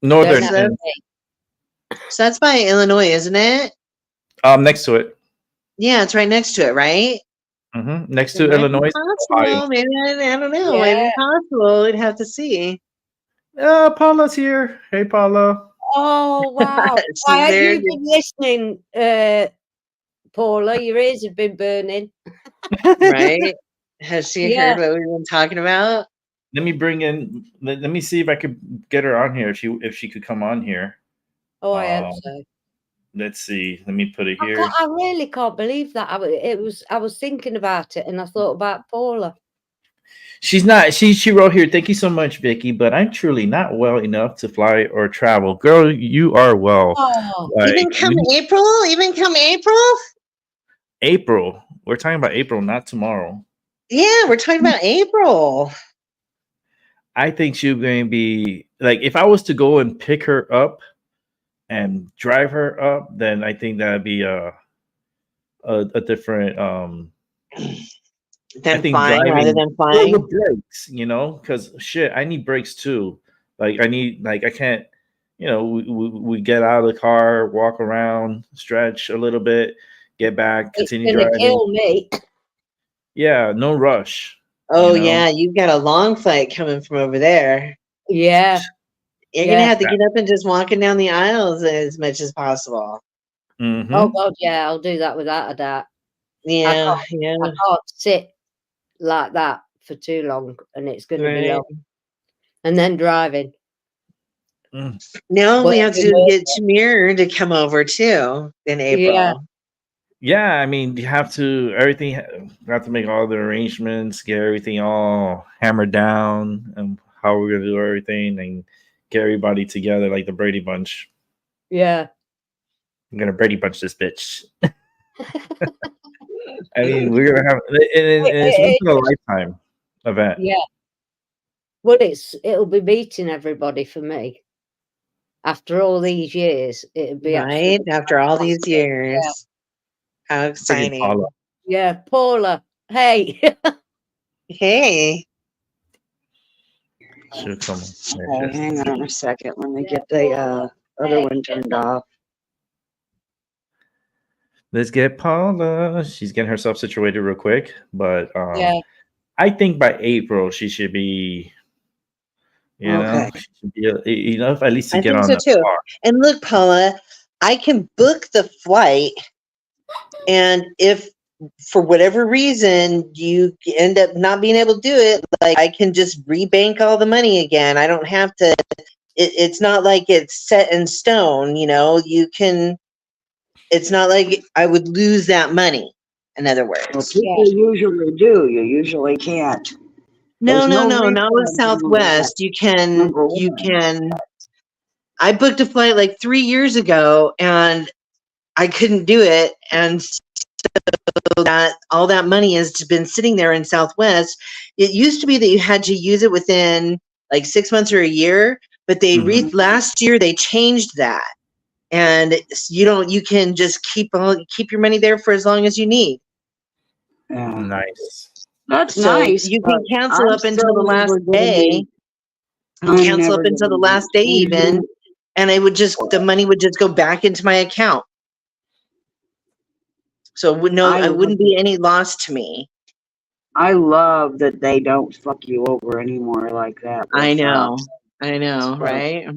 Northern. So that's by Illinois, isn't it? Next to it. Yeah, it's right next to it, right? Next to Illinois. Ohio. Maybe I don't know. Maybe possible. We'd have to see. Paula's here. Hey, Paula. Oh wow! Why have you been listening, Paula? Your ears have been burning. Right? Has she heard what we've been talking about? Let me bring in. Let me see if I could get her on here. If she could come on here. Oh, I hope so. Let's see. Let me put it here. I really can't believe that. I was thinking about it, and I thought about Paula. She's not. She wrote here. Thank you so much, Vicky. But I'm truly not well enough to fly or travel. Girl, you are well. Oh, even come April. April. We're talking about April, not tomorrow. Yeah, we're talking about April. I think she's going to be like, if I was to go and pick her up and drive her up, then I think that'd be a different than flying rather than flying. Breaks, because shit, I need breaks too. Like I can't, we get out of the car, walk around, stretch a little bit, get back, continue driving. Kill me. Yeah, no rush. Oh yeah, you've got a long flight coming from over there. Yeah. You're gonna have to get up and just walking down the aisles as much as possible. Oh God, yeah, I'll do that without a doubt. Yeah, I can't sit like that for too long, and it's going to be long. And then driving. Now we have to get Shamir to come over too in April. Yeah, I mean, you have to make all the arrangements, get everything all hammered down, and how we're gonna do everything, and get everybody together like the Brady Bunch. Yeah. I'm gonna Brady Bunch this bitch. I mean, we're gonna have it's a lifetime event. Yeah. Well, it'll be meeting everybody for me. After all these years, it'll be right after all these years. Yeah. How exciting! Paula. Yeah, Paula. Hey. Hey. Hang on a second. Let me get the other one turned off. Let's get Paula. She's getting herself situated real quick, but I think by April she should be, she should be enough at least to get on the car. And look, Paula, I can book the flight, and if for whatever reason you end up not being able to do it, like I can just rebank all the money again. I don't have to. It's not like it's set in stone. You can. It's not like I would lose that money. In other words, well, people usually do. You usually can't. No, not with Southwest. You can. I booked a flight like 3 years ago, and I couldn't do it, and that all that money has been sitting there in Southwest. It used to be that you had to use it within like 6 months or a year, but they last year they changed that, and you can just keep your money there for as long as you need. Yeah. Nice. That's So nice. you can but cancel I'm up until still the last never gonna day. be- I'm Cancel never up until the gonna last day be- even, and the money would just go back into my account. So I it wouldn't be any loss to me. I love that they don't fuck you over anymore like that. I with, know, but right?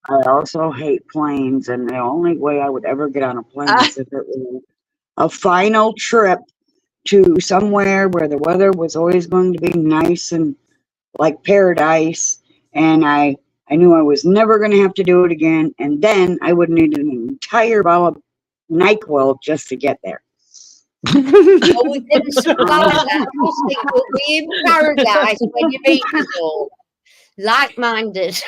I also hate planes, and the only way I would ever get on a plane is if it was a final trip to somewhere where the weather was always going to be nice and like paradise, and I knew I was never going to have to do it again, and then I would need an entire bottle of NyQuil just to get there. Oh, we didn't supply that. I just think we'll be in paradise when you meet us all. Like-minded.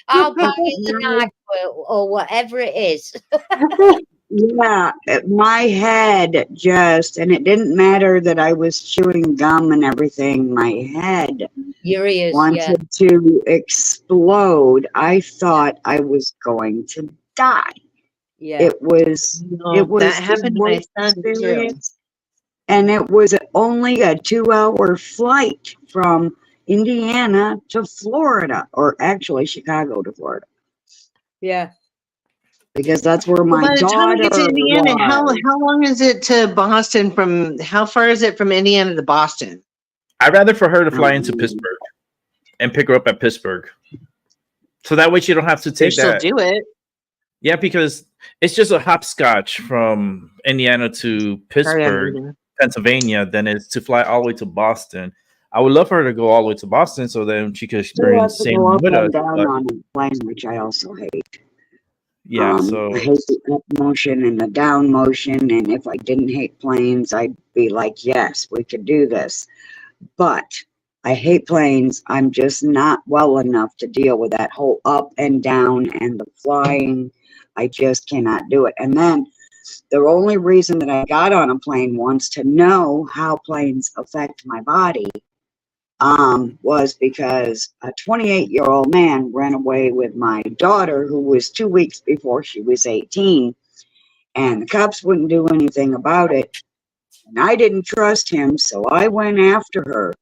I'll buy you the NyQuil or whatever it is. Yeah, my head just, and it didn't matter that I was chewing gum and everything, my head Your ears, wanted to explode. I thought I was going to die. yeah. It was That happened to my worst son too. experience. And it was only a 2-hour flight from Indiana to Florida, or actually Chicago to Florida, Yeah. because that's where my By the time we get to daughter Indiana, was. how long is it to Boston? How far is it from Indiana to Boston? I'd rather for her to fly into Pittsburgh and pick her up at Pittsburgh, so that way she don't have to They take still that. do it. Yeah, because it's just a hopscotch from Indiana to Pittsburgh, Pennsylvania, than it's to fly all the way to Boston. I would love for her to go all the way to Boston so then she could Still have experience to the go same up with and us. down But on a plane, which I also hate. yeah, so I hate the up motion and the down motion, and if I didn't hate planes, I'd be like, yes, we could do this. But I hate planes. I'm just not well enough to deal with that whole up and down and the flying. I just cannot do it. And then the only reason that I got on a plane once to know how planes affect my body was because a 28-year-old man ran away with my daughter, who was 2 weeks before she was 18, and the cops wouldn't do anything about it. And I didn't trust him, so I went after her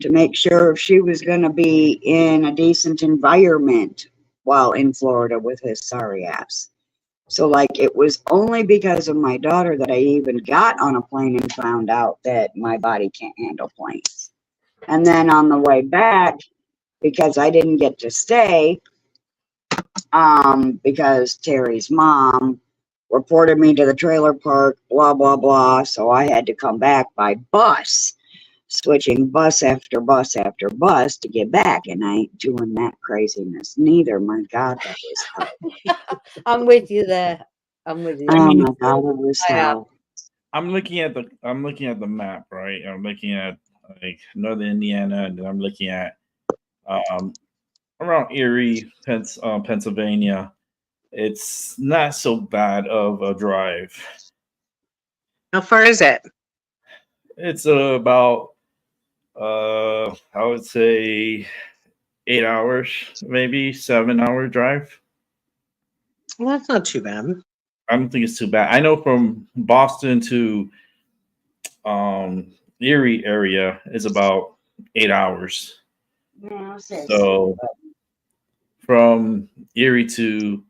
to make sure if she was going to be in a decent environment while in Florida with his sorry ass. So, like, it was only because of my daughter that I even got on a plane and found out that my body can't handle planes. And then on the way back, because I didn't get to stay, because Terry's mom reported me to the trailer park, blah, blah, blah. So I had to come back by bus, switching bus after bus after bus to get back. And I ain't doing that craziness neither. My God, that was hell. I'm with you there. I'm with you. Oh my God, it was I am. hell. I'm looking at the map, right? I'm looking at like northern Indiana, and then I'm looking at around Erie, Pennsylvania. It's not so bad of a drive. How far is it? It's about I would say 8 hours, maybe 7-hour drive. Well, that's not too bad. I don't think it's too bad. I know from Boston to Erie area is about 8 hours. So from Erie to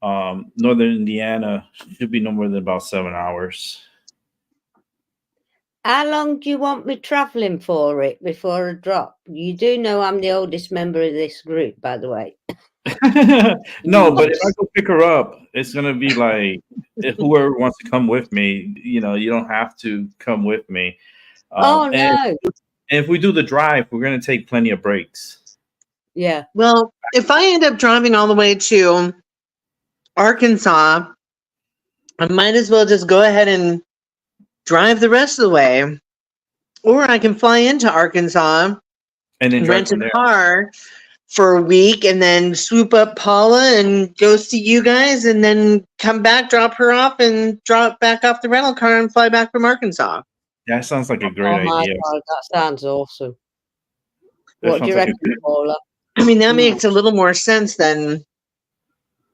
northern Indiana should be no more than about 7 hours. How long do you want me travelling for it before I drop? You do know I'm the oldest member of this group, by the way. No, but if I go pick her up, it's gonna be like whoever wants to come with me. You know, you don't have to come with me. Oh no! And if we do the drive, we're gonna take plenty of breaks. Yeah. Well, if I end up driving all the way to Arkansas, I might as well just go ahead and drive the rest of the way. Or I can fly into Arkansas, And then drive rent from a there. car, for a week and then swoop up Paula and go see you guys and then come back, drop her off and drop back off the rental car and fly back from Arkansas. That sounds like a great Oh my idea. God, that sounds awesome. That What do you sounds like reckon, Paula? I mean, that makes a little more sense than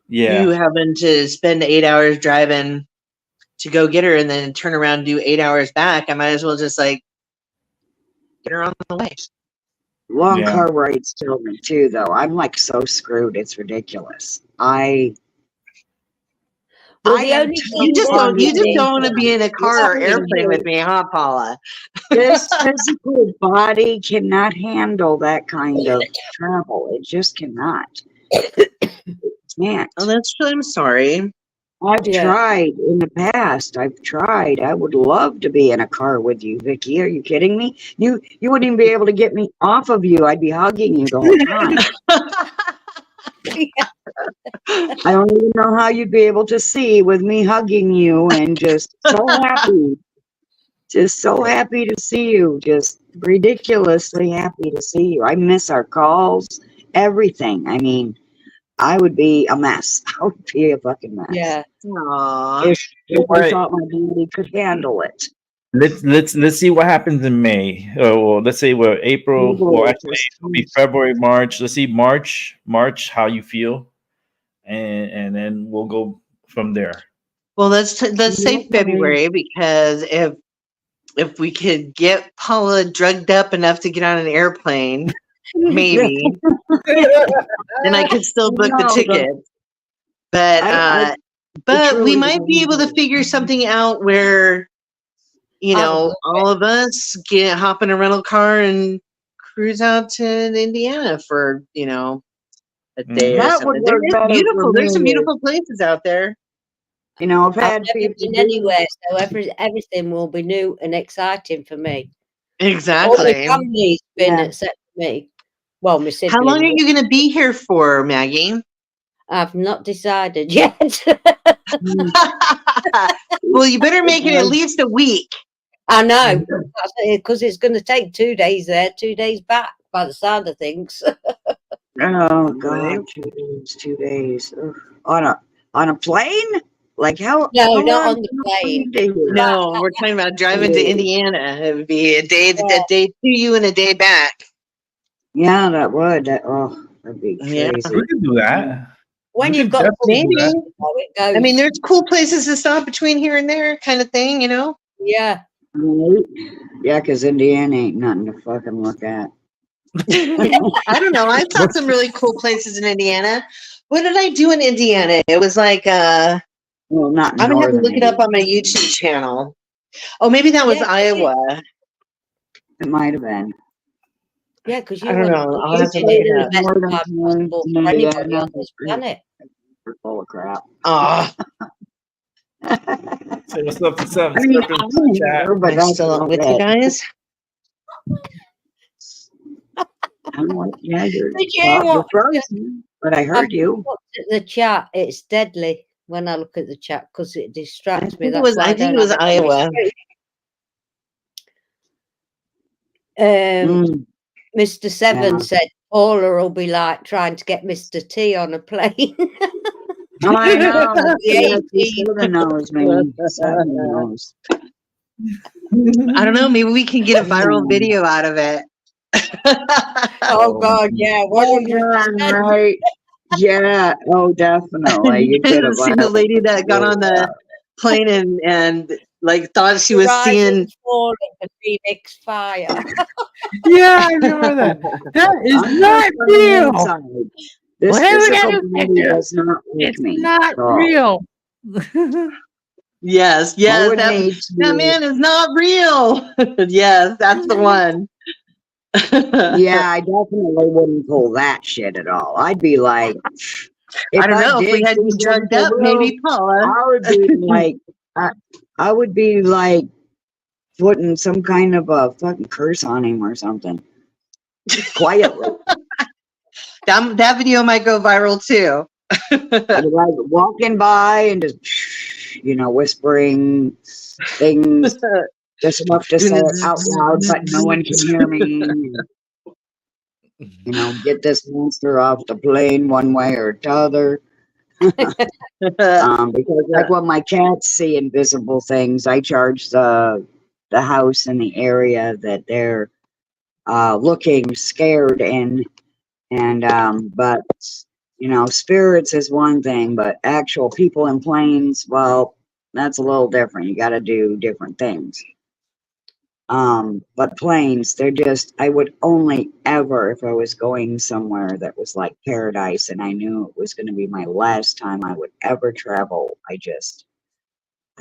yeah. you having to spend 8 hours driving to go get her and then turn around and do 8 hours back. I might as well just like get her on the way. Long Yeah. car rides kill me too, though. I'm like so screwed. It's ridiculous. Well, the only thing You just don't is- want to be in a car or airplane with me, huh, Paula? This physical body cannot handle that kind of travel. It just cannot. It can't. Oh, that's true. I'm sorry. I've Yeah. tried in the past. I've tried. I would love to be in a car with you, Vicky. Are you kidding me? You wouldn't even be able to get me off of you. I'd be hugging you the whole time. I don't even know how you'd be able to see with me hugging you and just so happy. Just so happy to see you. Just ridiculously happy to see you. I miss our calls, everything. I mean, I would be a mess. I would be a fucking mess. Yeah. Aw. If I Right. thought my body could handle it. Let's see what happens in May. Well, let's say we're April. Well, actually, it'll be February, March. Let's see March, how you feel, and then we'll go from there. Well, let's say February, because if we could get Paula drugged up enough to get on an airplane, maybe, then I could still book the No, ticket. But I but we truly might be able to believe figure something out where, you know, all of us hop in a rental car and cruise out to Indiana for, you know, a day or That would something. work They're better beautiful. for There's some me. beautiful places out there. You know, I've I've had never people been do- anywhere, so everything will be new and exciting for me. All my Exactly. family's been Yeah. except me. Well, my siblings. How long are you going to be here for, Maggie? I've not decided yet. Well, you better make it at least a week. I know, because it's going to take 2 days there, 2 days back, by the sound of things. Oh God, 2 days. Ugh. On a plane? Like how? No, how not long on the can a plane. be here? No, we're talking about driving to Indiana. It would be a day to you and a day back. Yeah, that would. That'd be Yeah. crazy. We can do that. When We you've can got definitely do Maybe. that. how it goes. I mean, there's cool places to stop between here and there, kind of thing, you know? yeah. Right? Yeah, because Indiana ain't nothing to fucking look at. I don't know. I saw some really cool places in Indiana. What did I do in Indiana? It was like, Well, not in I'm going to have to northern look it up on my Indiana. YouTube channel. Oh, maybe that was Yeah, Iowa. It might have been. Yeah, because you I don't want know. I'll have to look it up. the best Northern life possible Indiana, for anybody yeah, on this planet. We're full of crap. Oh, Say what's up to Sam. I mean, Step into the chat. but I'm that's still not up with it. you guys. I'm like, yeah, you're, Did you hear you're what- frozen, but I heard you. Looked at the chat, it's deadly when I look at the chat because it distracts me. I think it was Iowa. Mr. Seven Yeah. said Paula will be like trying to get Mr. T on a plane. Oh, I know. Yeah, Yeah, Seven knows, man. Seven knows. I don't know. Maybe we can get a viral video out of it. Oh God, yeah. Oh, yeah, right. Yeah. Oh, definitely. You could have seen the lady that got on the plane and like thought she was Rise seeing. and fall of the Phoenix fire. Yeah, I remember that. That is I'm not from the real. inside. This Whatever physical that body is, does not like It's me. not at all. real. Yes, I yes, would that hate to- man is not real. Yes, that's the one. Yeah, I definitely wouldn't pull that shit at all. I'd be like, I don't know if we did had you see drugged something up, real, maybe Paula. I would be like, I would be like putting some kind of a fucking curse on him or something. Quietly. That video might go viral too. I'd be like walking by and just, whispering things just enough to say it out loud, but no one can hear me. You know, get this monster off the plane one way or t'other. Because like when my cats see invisible things, I charge the house in the area that they're looking scared in. And but you know, spirits is one thing, but actual people in planes, well, that's a little different. You got to do different things. But planes, they're just, I would only ever, if I was going somewhere that was like paradise and I knew it was going to be my last time I would ever travel, I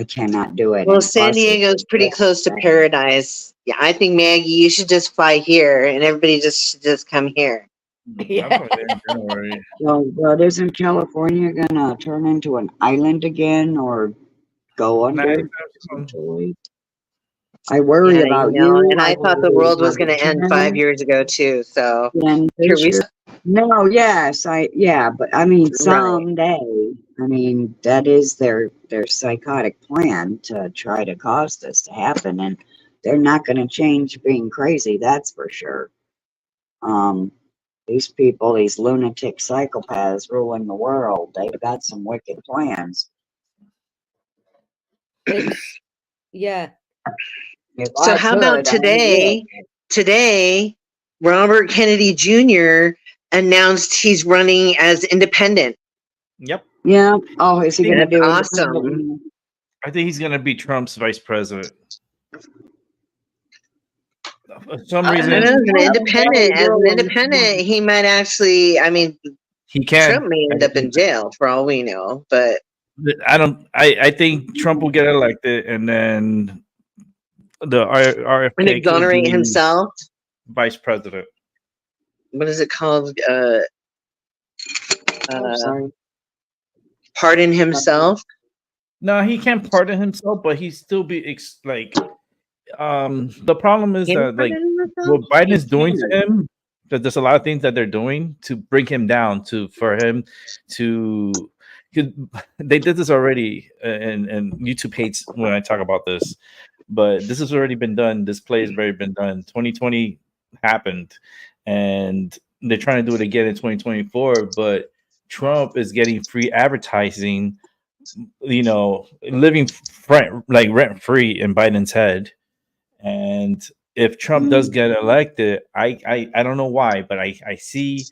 cannot do it. Well, And San plus it's Diego's pretty just close to bad. paradise. Yeah, I think Maggie, you should just fly here, and everybody should just come here. Yeah. I'm going there in January. Well, isn't California gonna turn into an island again or go Nah, under? anytime soon. Eventually? I worry Yeah, about you know, you. and I thought the worry world was about going to end 5 years ago too. So And here we no, yes, but I mean, Right. someday, I mean, that is their psychotic plan to try to cause this to happen, and they're not going to change being crazy. That's for sure. These people, these lunatic psychopaths ruling the world, they've got some wicked plans. It's, yeah. If So I how about could, I would. today, Robert Kennedy Jr. announced he's running as independent. Yep. Yeah. Oh, is he going to That's do it? awesome. I think he's going to be Trump's vice president. For some reason, As an independent, he might actually, I mean, he can. Trump may end up in jail for all we know, but I think Trump will get elected, and then the RFK and exonerate can be himself. vice president. What is it called? Sorry. Pardon himself. No, he can't pardon himself, but he still be like. The problem is that like what Biden is doing to him, that there's a lot of things that they're doing to bring him down, for him to. They did this already, and YouTube hates when I talk about this, but this has already been done. This play has already been done. 2020 happened, and they're trying to do it again in 2024. But Trump is getting free advertising, you know, living rent free in Biden's head. And if Trump does get elected, I don't know why, but I see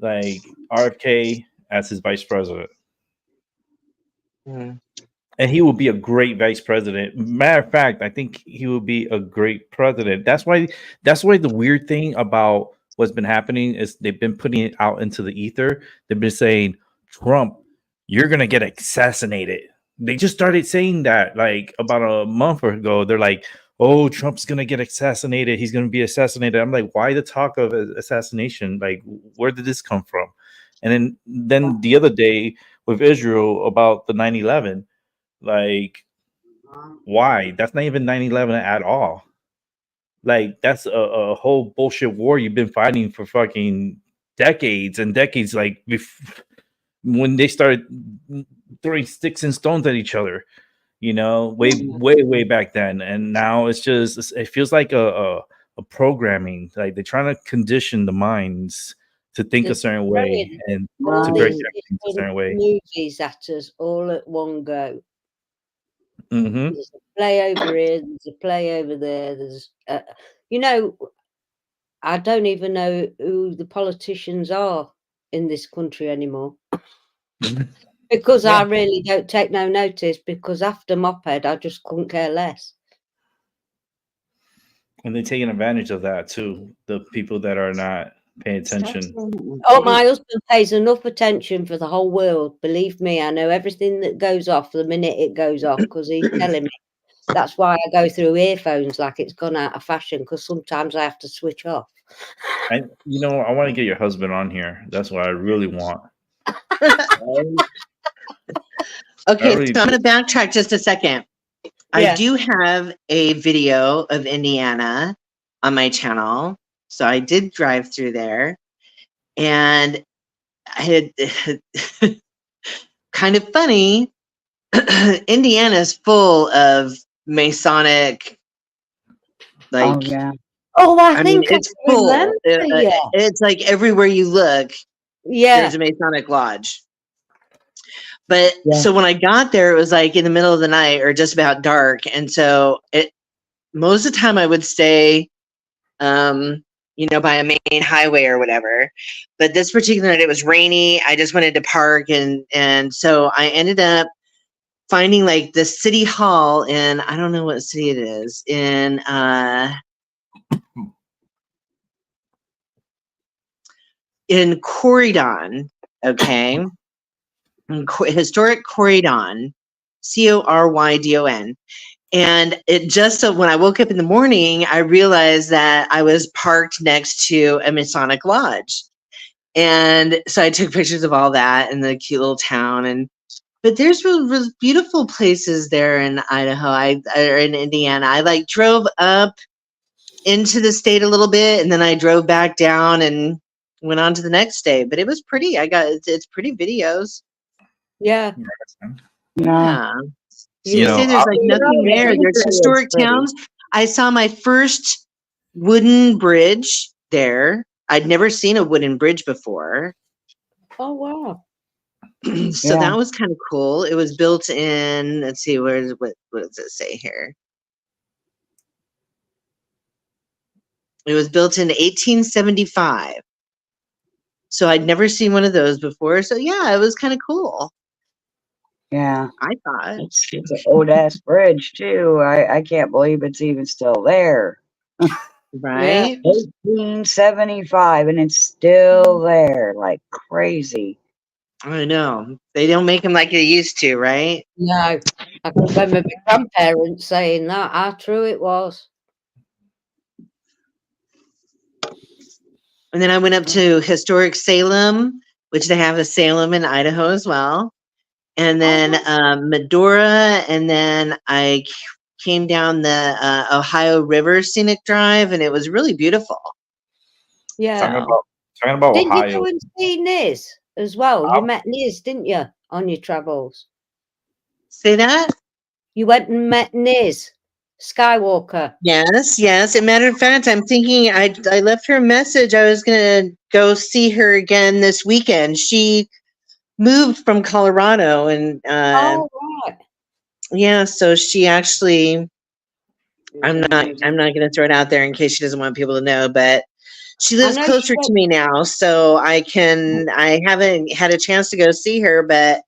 like RFK as his vice president. And he will be a great vice president. Matter of fact, I think he will be a great president. That's why the weird thing about what's been happening is they've been putting it out into the ether. They've been saying, Trump, you're gonna get assassinated. They just started saying that like about a month ago. They're like, oh, Trump's gonna get assassinated. He's gonna be assassinated. I'm like, why the talk of assassination? Like, where did this come from? And then the other day with Israel about the 9/11, like, why? That's not even 9/11 at all. Like, that's a whole bullshit war you've been fighting for fucking decades and decades. Like, when they started throwing sticks and stones at each other. You know, way back then, and now it feels like a programming. Like they're trying to condition the minds to think a certain way and to break things a certain way. Movies at us all at one go. Mm-hmm. There's a play over here. There's a play over there. There's, you know, I don't even know who the politicians are in this country anymore. Because I really don't take no notice, because after Moped, I just couldn't care less. And they're taking advantage of that too, the people that are not paying attention. Oh, my husband pays enough attention for the whole world. Believe me, I know everything that goes off the minute it goes off, because he's telling me. That's why I go through earphones like it's gone out of fashion, because sometimes I have to switch off. I want to get your husband on here. That's what I really want. Okay, Really so I'm going to backtrack just a second. Yeah. I do have a video of Indiana on my channel. So I did drive through there, and I had kind of funny. Indiana's full of Masonic, like, Oh, I I mean, think I it's full. remember. Yeah. It's like everywhere you look, Yeah. there's a Masonic lodge. But Yeah. so when I got there, it was like in the middle of the night or just about dark. And so most of the time I would stay, by a main highway or whatever. But this particular night, it was rainy. I just wanted to park. And so I ended up finding like the city hall in, I don't know what city it is, in Corydon, okay? Historic Corydon, Corydon. And it just so when I woke up in the morning, I realized that I was parked next to a Masonic lodge. And so I took pictures of all that in the cute little town. But there's really beautiful places there in Idaho, or in Indiana. I like drove up into the state a little bit, and then I drove back down and went on to the next state. But it was pretty. It's pretty videos. Yeah. Yeah. You know, say there's like nothing there. There's historic towns. I saw my first wooden bridge there. I'd never seen a wooden bridge before. Oh, wow. So that was kind of cool. It was built in, let's see, what does it say here? It was built in 1875. So I'd never seen one of those before. So yeah, it was kind of cool. Yeah. I thought. It's an old ass bridge too. I can't believe it's even still there. Right? 1875 and it's still there like crazy. I know. They don't make them like they used to, right? No. I can remember my grandparents saying that, how true it was. And then I went up to historic Salem, which they have a Salem in Idaho as well. And then Medora, and then I came down the Ohio River Scenic Drive, and it was really beautiful. Yeah. Talking about Didn't Ohio. you go and see Niz as well? Oh. You met Niz, didn't you, on your travels? Say that? You went and met Niz Skywalker. Yes. As a matter of fact, I'm thinking I left her a message. I was going to go see her again this weekend. She moved from Colorado, and Oh, right. yeah, so she actually, I'm not going to throw it out there in case she doesn't want people to know, but she lives closer to me now, so I haven't had a chance to go see her, but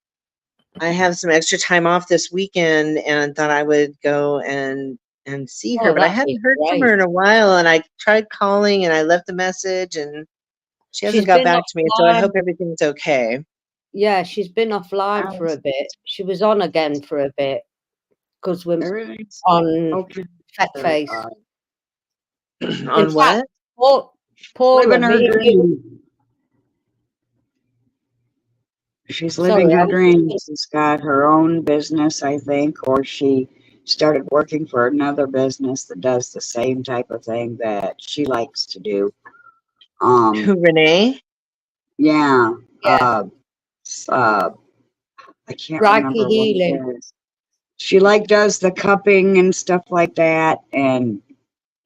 I have some extra time off this weekend and thought I would go and see her, but I hadn't heard from her in a while, and I tried calling and I left a message and she hasn't got back to me, so I hope everything's okay. Yeah, she's been offline for a bit. She was on again for a bit because we're on Fat Face. On what? Paul living her dream. She's living her dreams. She's got her own business, I think, or she started working for another business that does the same type of thing that she likes to do. Who, Renee? Yeah. I can't remember what it is. She does the cupping and stuff like that, and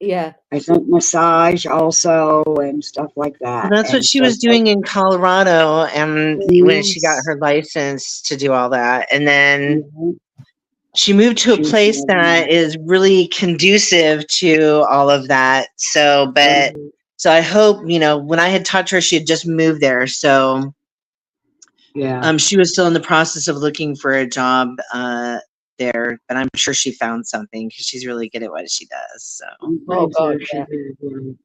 yeah, I think massage also and stuff like that. Well, that's what she was doing in Colorado, and when she got her license to do all that, and then she moved to a place that is really conducive to all of that. So, so I hope, when I had talked to her, she had just moved there, so. Yeah. She was still in the process of looking for a job there, but I'm sure she found something because she's really good at what she does. So,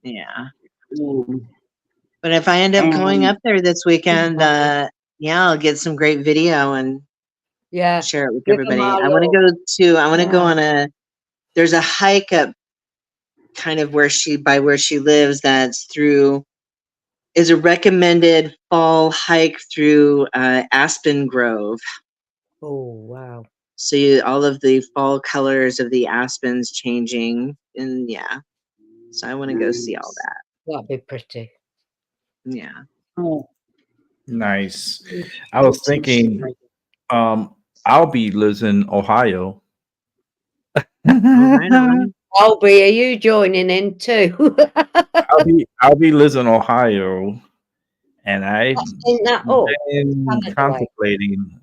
yeah. But if I end up going up there this weekend, I'll get some great video and share it with everybody. I want to go on there's a hike up kind of where she lives that's is a recommended fall hike through Aspen Grove. Oh, wow. So all of the fall colors of the aspens changing, and so I want to go see all that. That'd be pretty. Yeah. Oh. Nice. I was thinking, Albie lives in Ohio. Oh, Albie, are you joining in too? I'll be listening in Ohio, and I've Think that up. been Canada way. contemplating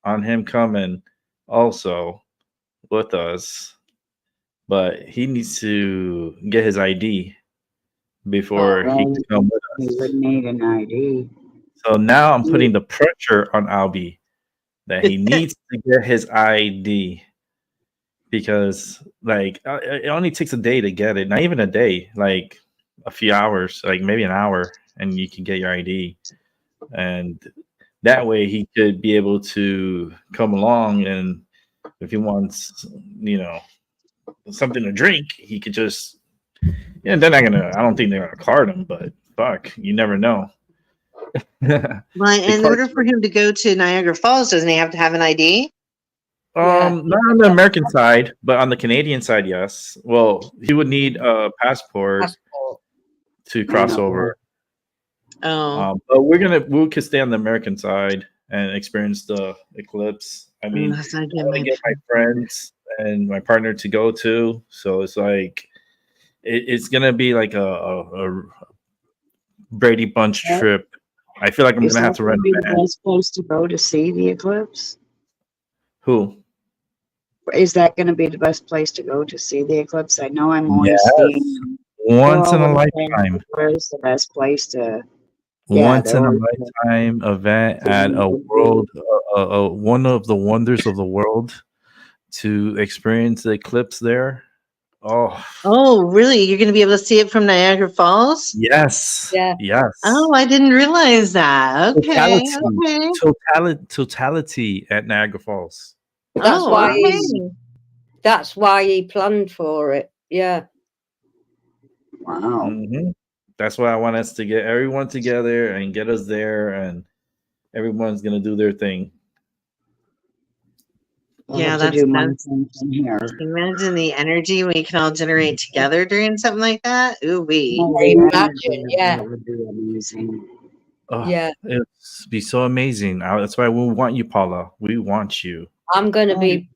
on him coming also with us, but he needs to get his ID before he can come with You us. would need an ID. So now I'm putting the pressure on Albie that he needs to get his ID because, like, it only takes a day to get it. Not even a day, like a few hours, like maybe an hour, and you can get your ID. And that way he could be able to come along, and if he wants, you know, something to drink, he could just, yeah, they're not gonna, I don't think they're gonna card him, but fuck, you never know. Well, in order for him to go to Niagara Falls, doesn't he have to have an ID? Yeah. Not on the American side, but on the Canadian side, yes. Well, he would need a passport Passport. to cross over. Oh, But we could stay on the American side and experience the eclipse. I mean, that's not I good. want to get my friends and my partner to go too. So it's like it's gonna be like a Brady Bunch trip. I feel like I'm Is gonna have that to rent be a the van. best place to go to see the eclipse? Who? Is that going to be the best place to go to see the eclipse? I know I'm always Yes. seeing Once in a all of them. lifetime. Where's the best place to? Yeah, Once in a they're lifetime event at a world, one of the wonders of the world, to experience the eclipse there. Oh, really? You're going to be able to see it from Niagara Falls? Yes. Yeah. Yes. Oh, I didn't realize that. Okay. Totality at Niagara Falls. That's Oh, why okay. that's why he planned for it. Yeah. wow. Mhm. That's why I want us to get everyone together and get us there, and everyone's gonna do their thing. I'll Yeah, have to that's- do my that's- thing from here. Imagine the energy we can all generate together during something like that. Ooh, wee. Imagine, yeah. That would be amazing. Oh, Yeah. it'd be so amazing. That's why we want you, Paula. We want you. I'm going to be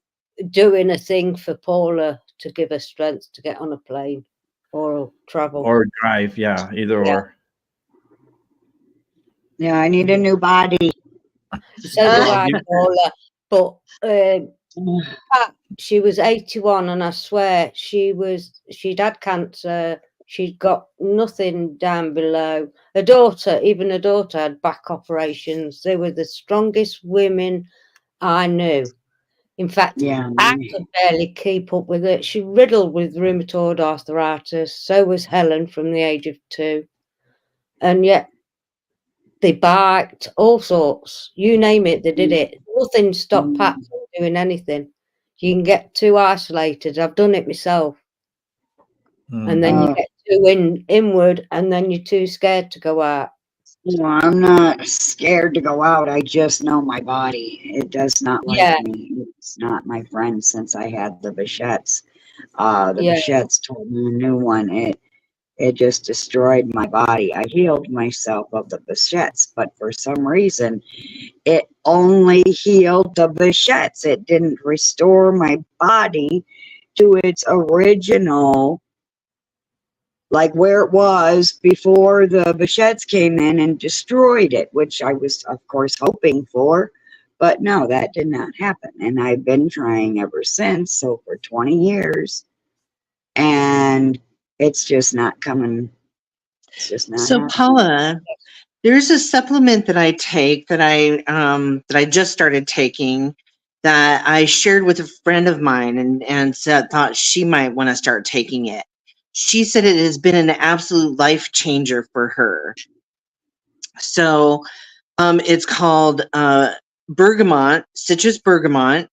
doing a thing for Paula to give her strength to get on a plane or travel. Or drive, yeah, either Yeah. or. Yeah, I need a new body. So do I, Paula. But she was 81, and I swear she'd had cancer. She'd got nothing down below. Her daughter had back operations. They were the strongest women I knew. In fact, Yeah. I could barely keep up with it. She riddled with rheumatoid arthritis. So was Helen from the age of 2. And yet they biked, all sorts. You name it, they did it. Nothing stopped Pat from doing anything. You can get too isolated. I've done it myself. And then you get too inward, and then you're too scared to go out. No, I'm not scared to go out. I just know my body. It does not like me. It's not my friend since I had the Bichettes. The Bichettes told me a new one. It just destroyed my body. I healed myself of the Bichettes, but for some reason, it only healed the Bichettes. It didn't restore my body to its original, like where it was before the Bichettes came in and destroyed it, which I was, of course, hoping for. But no, that did not happen. And I've been trying ever since, so for 20 years. And it's just not coming. It's just not So, happening. Paula, there's a supplement that I take that I just started taking that I shared with a friend of mine and thought she might want to start taking it. She said it has been an absolute life changer for her. So it's called bergamot, citrus bergamot,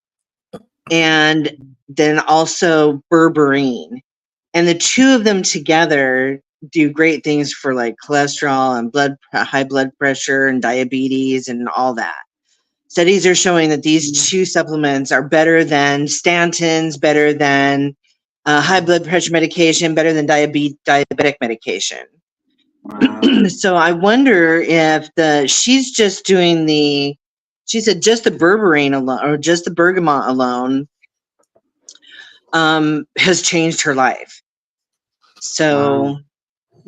and then also berberine. And the two of them together do great things for like cholesterol and high blood pressure and diabetes and all that. Studies are showing that these two supplements are better than statins, better than high blood pressure medication, better than diabetic medication. Wow. So I wonder if she's just doing she said just the berberine alone or just the bergamot alone has changed her life. So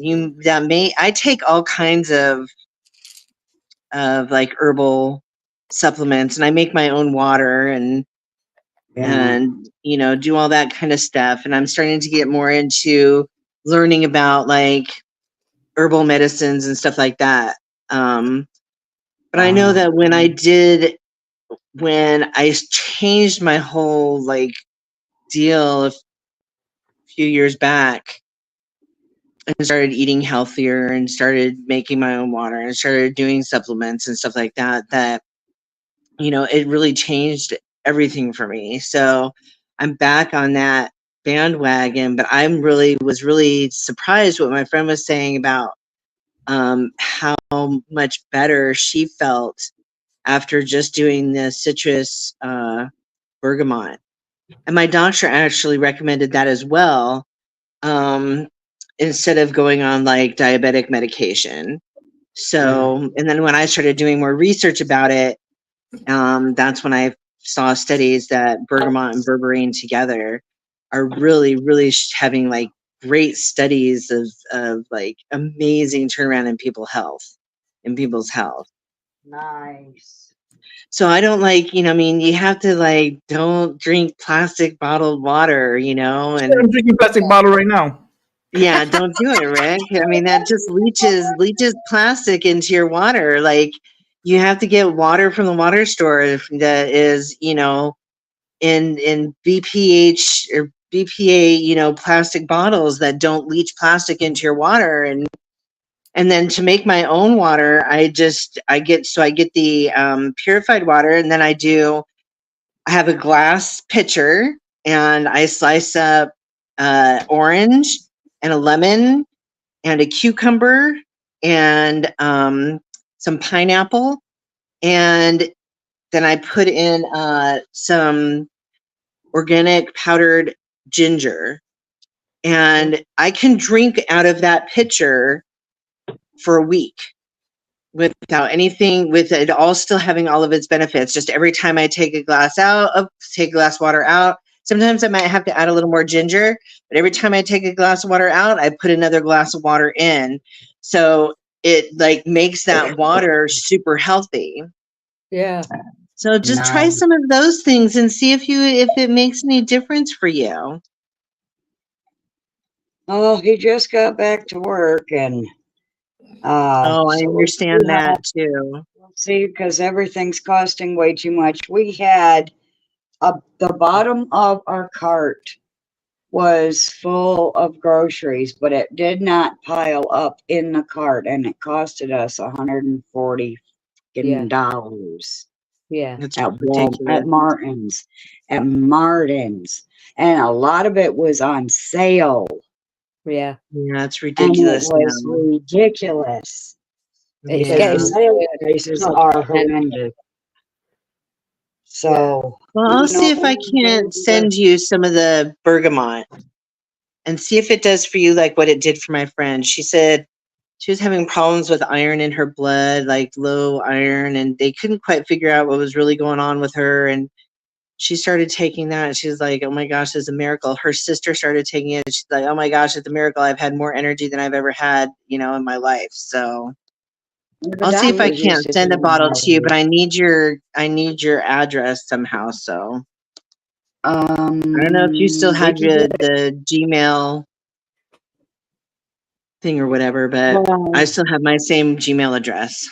I take all kinds of like herbal supplements, and I make my own water and you know, do all that kind of stuff. And I'm starting to get more into learning about like herbal medicines and stuff like that. But I know that when I changed my whole like deal a few years back and started eating healthier and started making my own water and started doing supplements and stuff like that, that, you know, it really changed everything for me. So I'm back on that bandwagon, but was really surprised what my friend was saying about how much better she felt after just doing the citrus bergamot. And my doctor actually recommended that as well, instead of going on like diabetic medication. So, and then when I started doing more research about it, that's when I saw studies that bergamot and berberine together are really, really having like great studies of like amazing turnaround in people's health. Nice. So I don't like, you know, I mean, you have to like, don't drink plastic bottled water, you know, and I'm drinking plastic bottle right now. yeah, don't do it, Rick. I mean, that just leaches plastic into your water. Like, you have to get water from the water store that is, you know, in BPH or BPA, you know, plastic bottles that don't leach plastic into your water. And then to make my own water, I get the purified water, and then I have a glass pitcher, and I slice up orange and a lemon and a cucumber and some pineapple, and then I put in some organic powdered ginger, and I can drink out of that pitcher for a week without anything, with it all still having all of its benefits. Just every time I take a glass of water out, sometimes I might have to add a little more ginger, but every time I take a glass of water out, I put another glass of water in. So it like makes that water super healthy. Yeah. So just try some of those things and see if it makes any difference for you. Oh, he just got back to work, and I understand that too. see, because everything's costing way too much. We had the bottom of our cart was full of groceries, but it did not pile up in the cart, and it costed us $140. Yeah. That's At ridiculous. Martin's, and a lot of it was on sale. Yeah. Yeah, it's And ridiculous. it was ridiculous. It's Yeah. getting Sale prices are horrendous. So, Well, I'll see if I can't send you some of the bergamot and see if it does for you like what it did for my friend. She said she was having problems with iron in her blood, like low iron, and they couldn't quite figure out what was really going on with her. And she started taking that, and she was like, oh my gosh, it's a miracle. Her sister started taking it, and she's like, oh my gosh, it's a miracle. I've had more energy than I've ever had, you know, in my life. So I'll see if I can't send a bottle to you, but I need your address somehow. So I don't know if you still have the Gmail thing or whatever, but I still have my same Gmail address.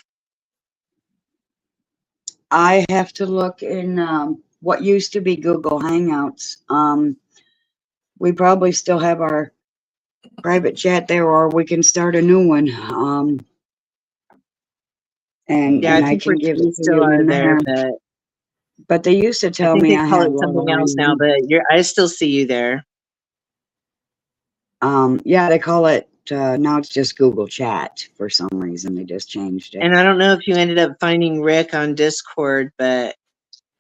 I have to look in what used to be Google Hangouts. We probably still have our private chat there, or we can start a new one. And Yeah, I can give it to still you are in there, there. But they used to tell I think me they I call had it something else now, but I still see you there. yeah, they call it now it's just Google Chat for some reason. They just changed it. And I don't know if you ended up finding Rick on Discord, but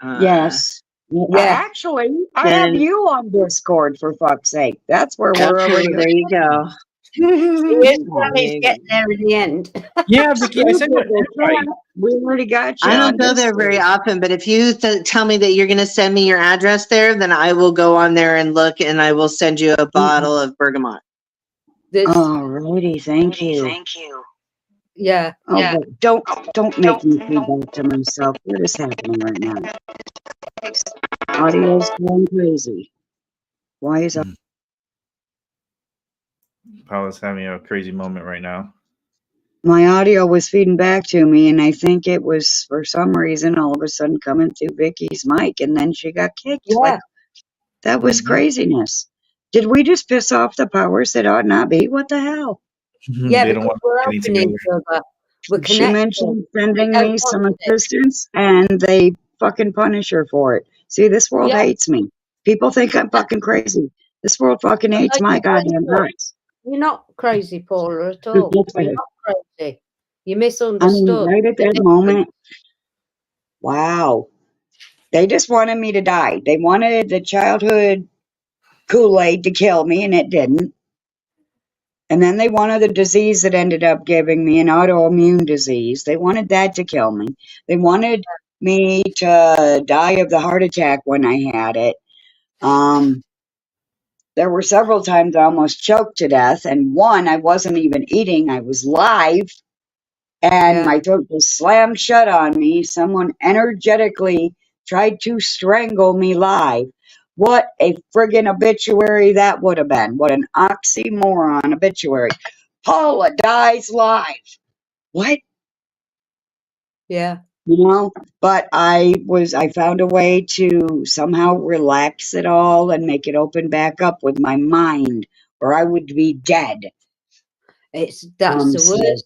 yes. Yeah, actually, I have you on Discord, for fuck's sake. That's where we're okay, already. there you go. He's getting there in the end. Yeah, Vicky, I sent you an invite. We already got you. I on don't go this there very list. often, but if you tell me that you're going to send me your address there, then I will go on there and look, and I will send you a bottle of bergamot. There's, Alrighty, thank you. yeah. Oh, but don't make me feel bad to myself. What is happening right now? Audio's going crazy. Why is that? Paula's having a crazy moment right now. My audio was feeding back to me, and I think it was for some reason all of a sudden coming through Vicky's mic, and then she got kicked. Yeah. Like, that was craziness. Did we just piss off the powers that ought not be? What the hell? Yeah, They don't because want we're anything helping each together. other. We're She connected. mentioned sending don't me some want it. assistance, and they fucking punish her for it. See, this world Yeah. hates me. People think I'm fucking crazy. This world fucking hates my goddamn guts. You're not crazy, Paula, at all. You're not crazy. You I mean, misunderstood. right at that moment, wow. They just wanted me to die. They wanted the childhood Kool-Aid to kill me, and it didn't. And then they wanted the disease that ended up giving me an autoimmune disease. They wanted that to kill me. They wanted me to die of the heart attack when I had it. There were several times I almost choked to death, and one, I wasn't even eating. I was live, and Yeah. my throat was slammed shut on me. Someone energetically tried to strangle me live. What a friggin' obituary that would have been. What an oxymoron obituary. Paula dies live. What? Yeah. You know, but I found a way to somehow relax it all and make it open back up with my mind, or I would be dead. That's the So- worst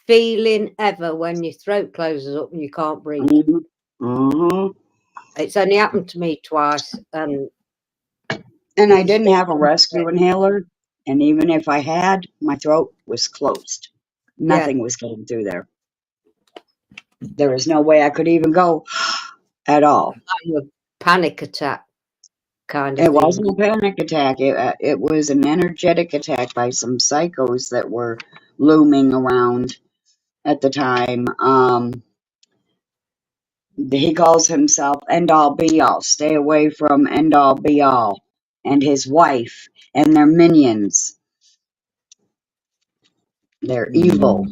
feeling ever when your throat closes up and you can't breathe. Mhm. It's only happened to me twice, and And I didn't have a rescue inhaler, and even if I had, my throat was closed. Nothing was getting through there. There was no way I could even go at all. a panic attack kind of It thing. wasn't a panic attack. It was an energetic attack by some psychos that were looming around at the time. He calls himself End All Be All. Stay away from End All Be All and his wife and their minions. They're evil.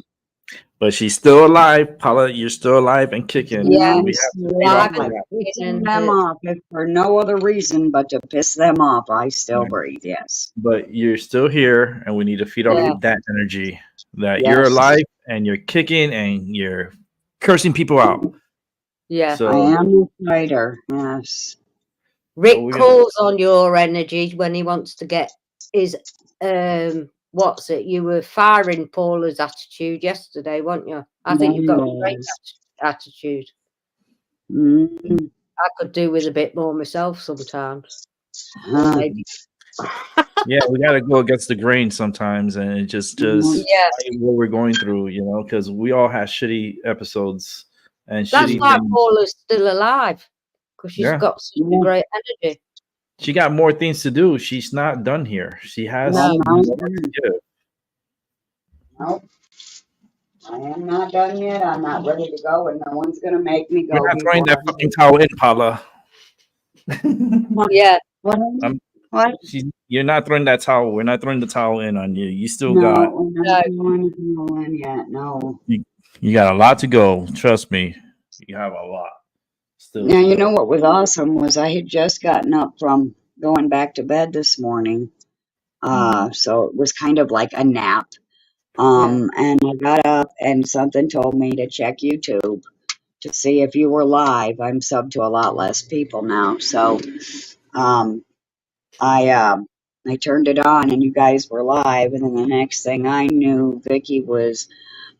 But she's still alive. Paula, you're still alive and kicking. Yeah. We have to Yeah, off I've of been that. Pissing them off, if for no other reason but to piss them off. I still Right. breathe, yes. But you're still here, and we need to feed off Yeah. that energy that you're Yes. alive and you're kicking and you're cursing people out. Yeah. So I am a fighter, yes. Rick we're gonna- calls on your energy when he wants to get his what's it? You were firing Paula's attitude yesterday, weren't you? I think you've got a great Yes. attitude. Mm, I could do with a bit more myself sometimes. huh. Maybe. yeah, we gotta go against the grain sometimes, and it just Yeah. fight what we're going through, because we all have shitty episodes and That's shitty why things. Paula's still alive, because she's Yeah. got such a Yeah. great energy. She got more things to do. She's not done here. She has No. more to give. Nope. I am not done yet. I'm not ready to go, and no one's gonna make me go. We're not throwing that before I fucking towel in, Paula. Yeah. What? I'm- What? You're not throwing that towel. We're not throwing the towel in on you. You still No, got we're not doing anything yet. No. you got a lot to go. Trust me, you have a lot. Still. Now, to you go. know what was awesome was I had just gotten up from going back to bed this morning. So it was kind of like a nap. And I got up and something told me to check YouTube to see if you were live. I'm subbed to a lot less people now. So I turned it on and you guys were live, and then the next thing I knew, Vicky was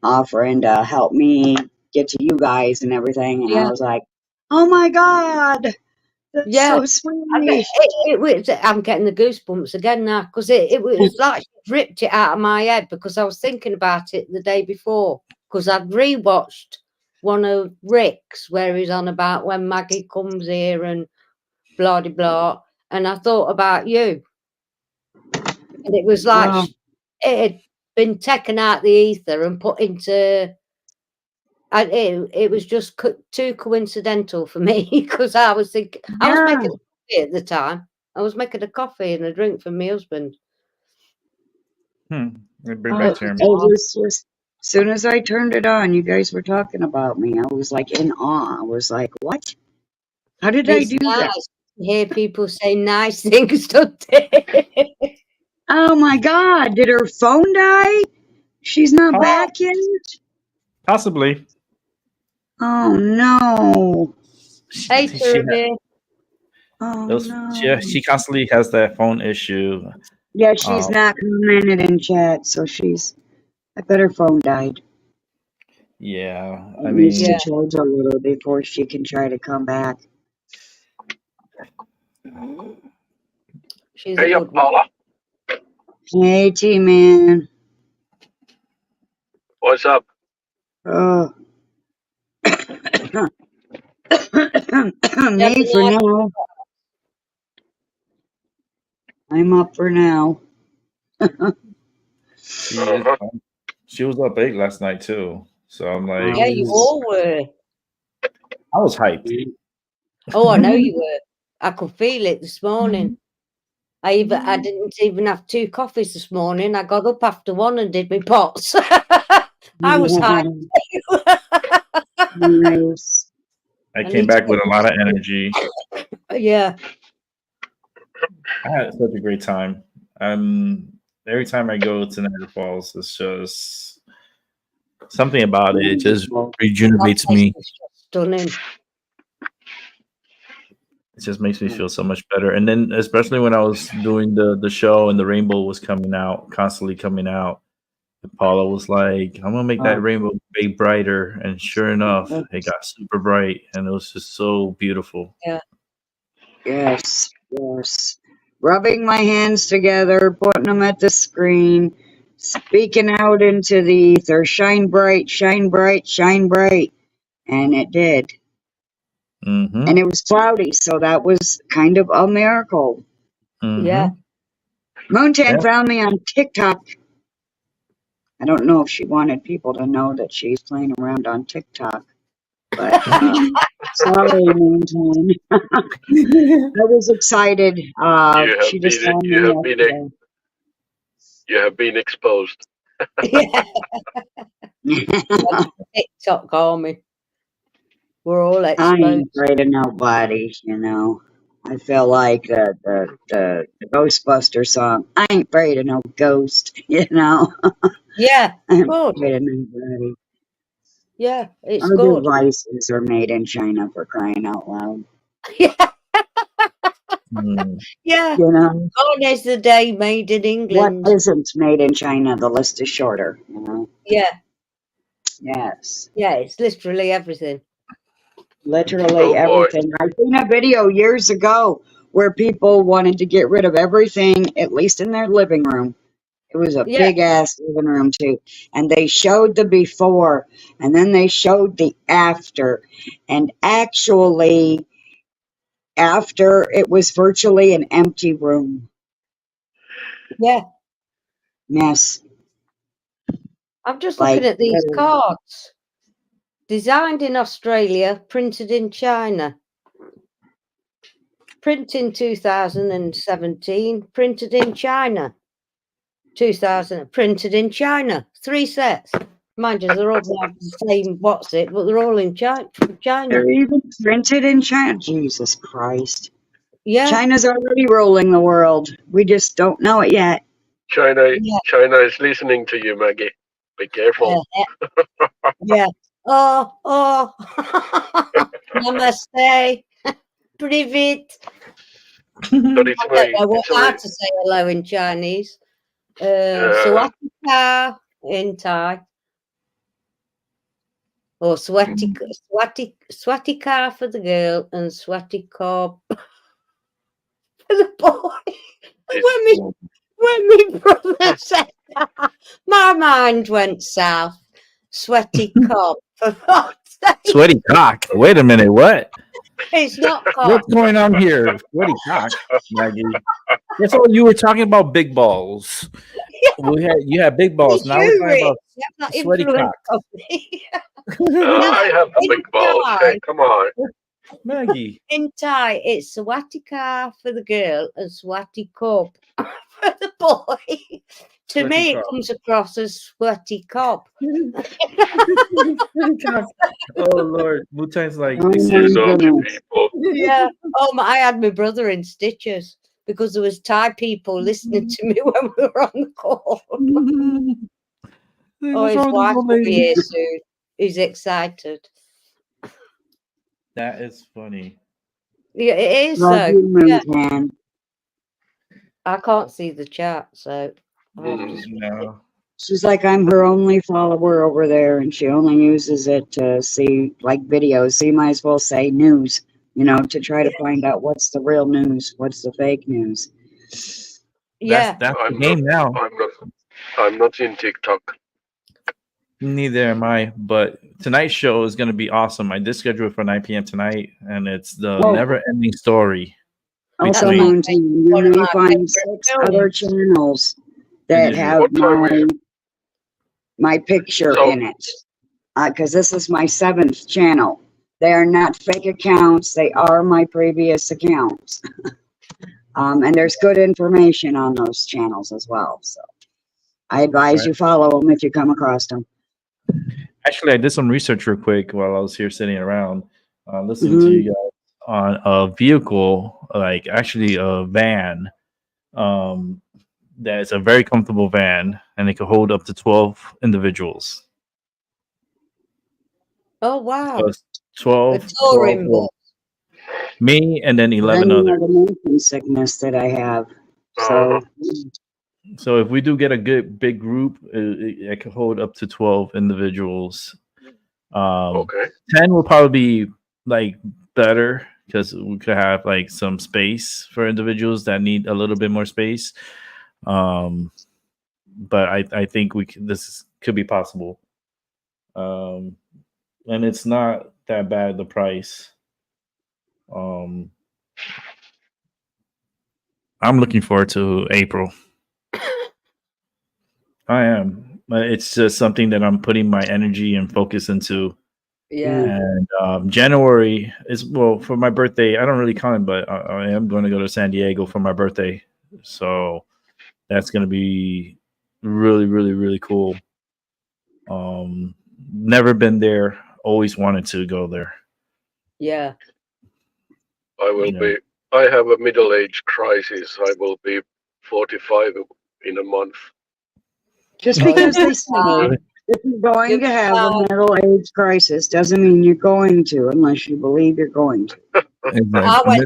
offering to help me get to you guys and everything, and I was like, "Oh my God, that's Yeah. so I sweet!" bet it was, I'm getting the goosebumps again now, because it was like she ripped it out of my head, because I was thinking about it the day before, because I'd rewatched one of Rick's where he's on about when Maggie comes here and blah de blah, and I thought about you, and it was like Oh. it had been taken out the ether and put into. It was just too coincidental for me because I was thinking I was making a coffee at the time. I was making a coffee and a drink for my husband. Let me bring Oh, back it Jeremy. was just, as soon as I turned it on, you guys were talking about me. I was like in awe. I was like, what? How did I It's do nice that? to hear people say nice things, don't they? Oh my God, did her phone die? She's not back yet? Possibly. Oh no. Hey, She, Kirby. Oh those, no. she constantly has that phone issue. Yeah, she's Um, not commented in chat, so I bet her phone died. yeah, I It needs mean, to charge a little before she can try to come back. She's Hey, a good one. Paula. Hey, T-Man. What's up? Oh. Me Never for mind. now. I'm up for now. she was up late last night too. So I'm like, Yeah, you all were. I was hyped. Oh, I know you were. I could feel it this morning. I didn't even have 2 coffees this morning. I got up after 1 and did my pots. I was hyped. Nice. I I came need to back with get a lot of energy. Yeah. I had such a great time. Every time I go to Niagara Falls, it's just something about it. It just rejuvenates me. It's just stunning. It just makes me feel so much better. And then, especially when I was doing the show and the rainbow was constantly coming out, and Paula was like, "I'm gonna make that rainbow way brighter." And sure enough, it got super bright, and it was just so beautiful. Yeah. Yes, yes. Rubbing my hands together, putting them at the screen, speaking out into the ether, shine bright, shine bright, shine bright. And it did. Mm-hmm. And it was cloudy, so that was kind of a miracle. Mm-hmm. Yeah. Moontan found me on TikTok. I don't know if she wanted people to know that she's playing around on TikTok. But sorry, Moontan. I was excited. She just found me yesterday. You have been exposed. TikTok army. We're all I exposed. ain't afraid of nobody, you know. I feel like the Ghostbuster song. I ain't afraid of no ghost, you know. Yeah. I ain't Good. afraid of nobody. Yeah, it's Our good. devices are made in China, for crying out loud. Yeah. Mm. Yeah. You know, Gone is the day made in England. what isn't made in China? The list is shorter. You know. Yeah. Yes. Yeah, it's literally everything. Literally Oh, boy. everything. I seen a video years ago where people wanted to get rid of everything, at least in their living room. It was a Yeah. big ass living room too. And they showed the before and then they showed the after. And actually, after, it was virtually an empty room. Yeah. Yes. I'm just Like, looking at these literally. cards. Designed in Australia, printed in China. Print in 2017, printed in China. 2000, printed in China. 3 sets. Mind you, they're all the same, but they're all in China. They're even printed in China. Jesus Christ. Yeah. China's already ruling the world. We just don't know it yet. China Yeah. is listening to you, Maggie. Be careful. Yeah. Oh. Namaste. Privet. But it's I don't know what very, how to say hello in Chinese. Swatika in Thai. Or swatika for the girl and swatika for the boy. When my brother said that, my mind went south. Sweaty cob. For God's sake. Sweaty cock. Wait a minute. What? It's not cob. What's going on here? Sweaty cock, Maggie. That's all you were talking about. Big balls. You had big balls. Did Now you, we're talking Rick? about That's not sweaty influence cock. me. I have the big balls. Hey, come on. Maggie. In Thai, it's Swatika for the girl and Swati Cup for the boy. To Sweaty me, it cock. comes across as sweaty cop. Oh Lord, Wu-Tang's like Oh, this my is These naughty goodness. people. Yeah. I had my brother in stitches because there was Thai people listening to me when we were on the call. Oh, his wife will be here soon. He's excited. That is funny. Yeah, it is Love so. you, Yeah, Mooncan. I can't see the chat, so I'll Mm. just No. She's like, I'm her only follower over there, and she only uses it to see like videos. So you might as well say news, to try to find out what's the real news, what's the fake news. yeah. That's the I'm game now. I'm not in TikTok. Neither am I, but tonight's show is going to be awesome. I did schedule it for 9 p.m. tonight, and it's the Oh. never-ending story. Also, Between- Mooncan, you one of may my find favorite 6 films. other channels that Is it? have What time is my picture So- in it. Because this is my 7th channel. They are not fake accounts. They are my previous accounts. And there's good information on those channels as well. So I advise Right. you follow them if you come across them. Actually, I did some research real quick while I was here sitting around, listening to you guys on a vehicle, like actually a van, that is a very comfortable van, and it can hold up to 12 individuals. Oh wow. So it's 12, A touring 12, bus. me, and then 11 Then you others. know the motion sickness that I have. So So if we do get a good big group, it can hold up to 12 individuals. Okay. 10 will probably be like better because we could have like some space for individuals that need a little bit more space. But I think this could be possible. And it's not that bad, the price. I'm looking forward to April. I am. It's just something that I'm putting my energy and focus into. Yeah. And January is, well, for my birthday. I don't really count it, but I am going to go to San Diego for my birthday. So that's going to be really, really, really cool. Never been there. Always wanted to go there. Yeah. I will Yeah. be. I have a middle-age crisis. I will be 45 in a month. just Oh, because you'll they be say fine. if you're going You'll to be have a fine. middle age crisis doesn't mean you're going to unless you believe you're going to. I went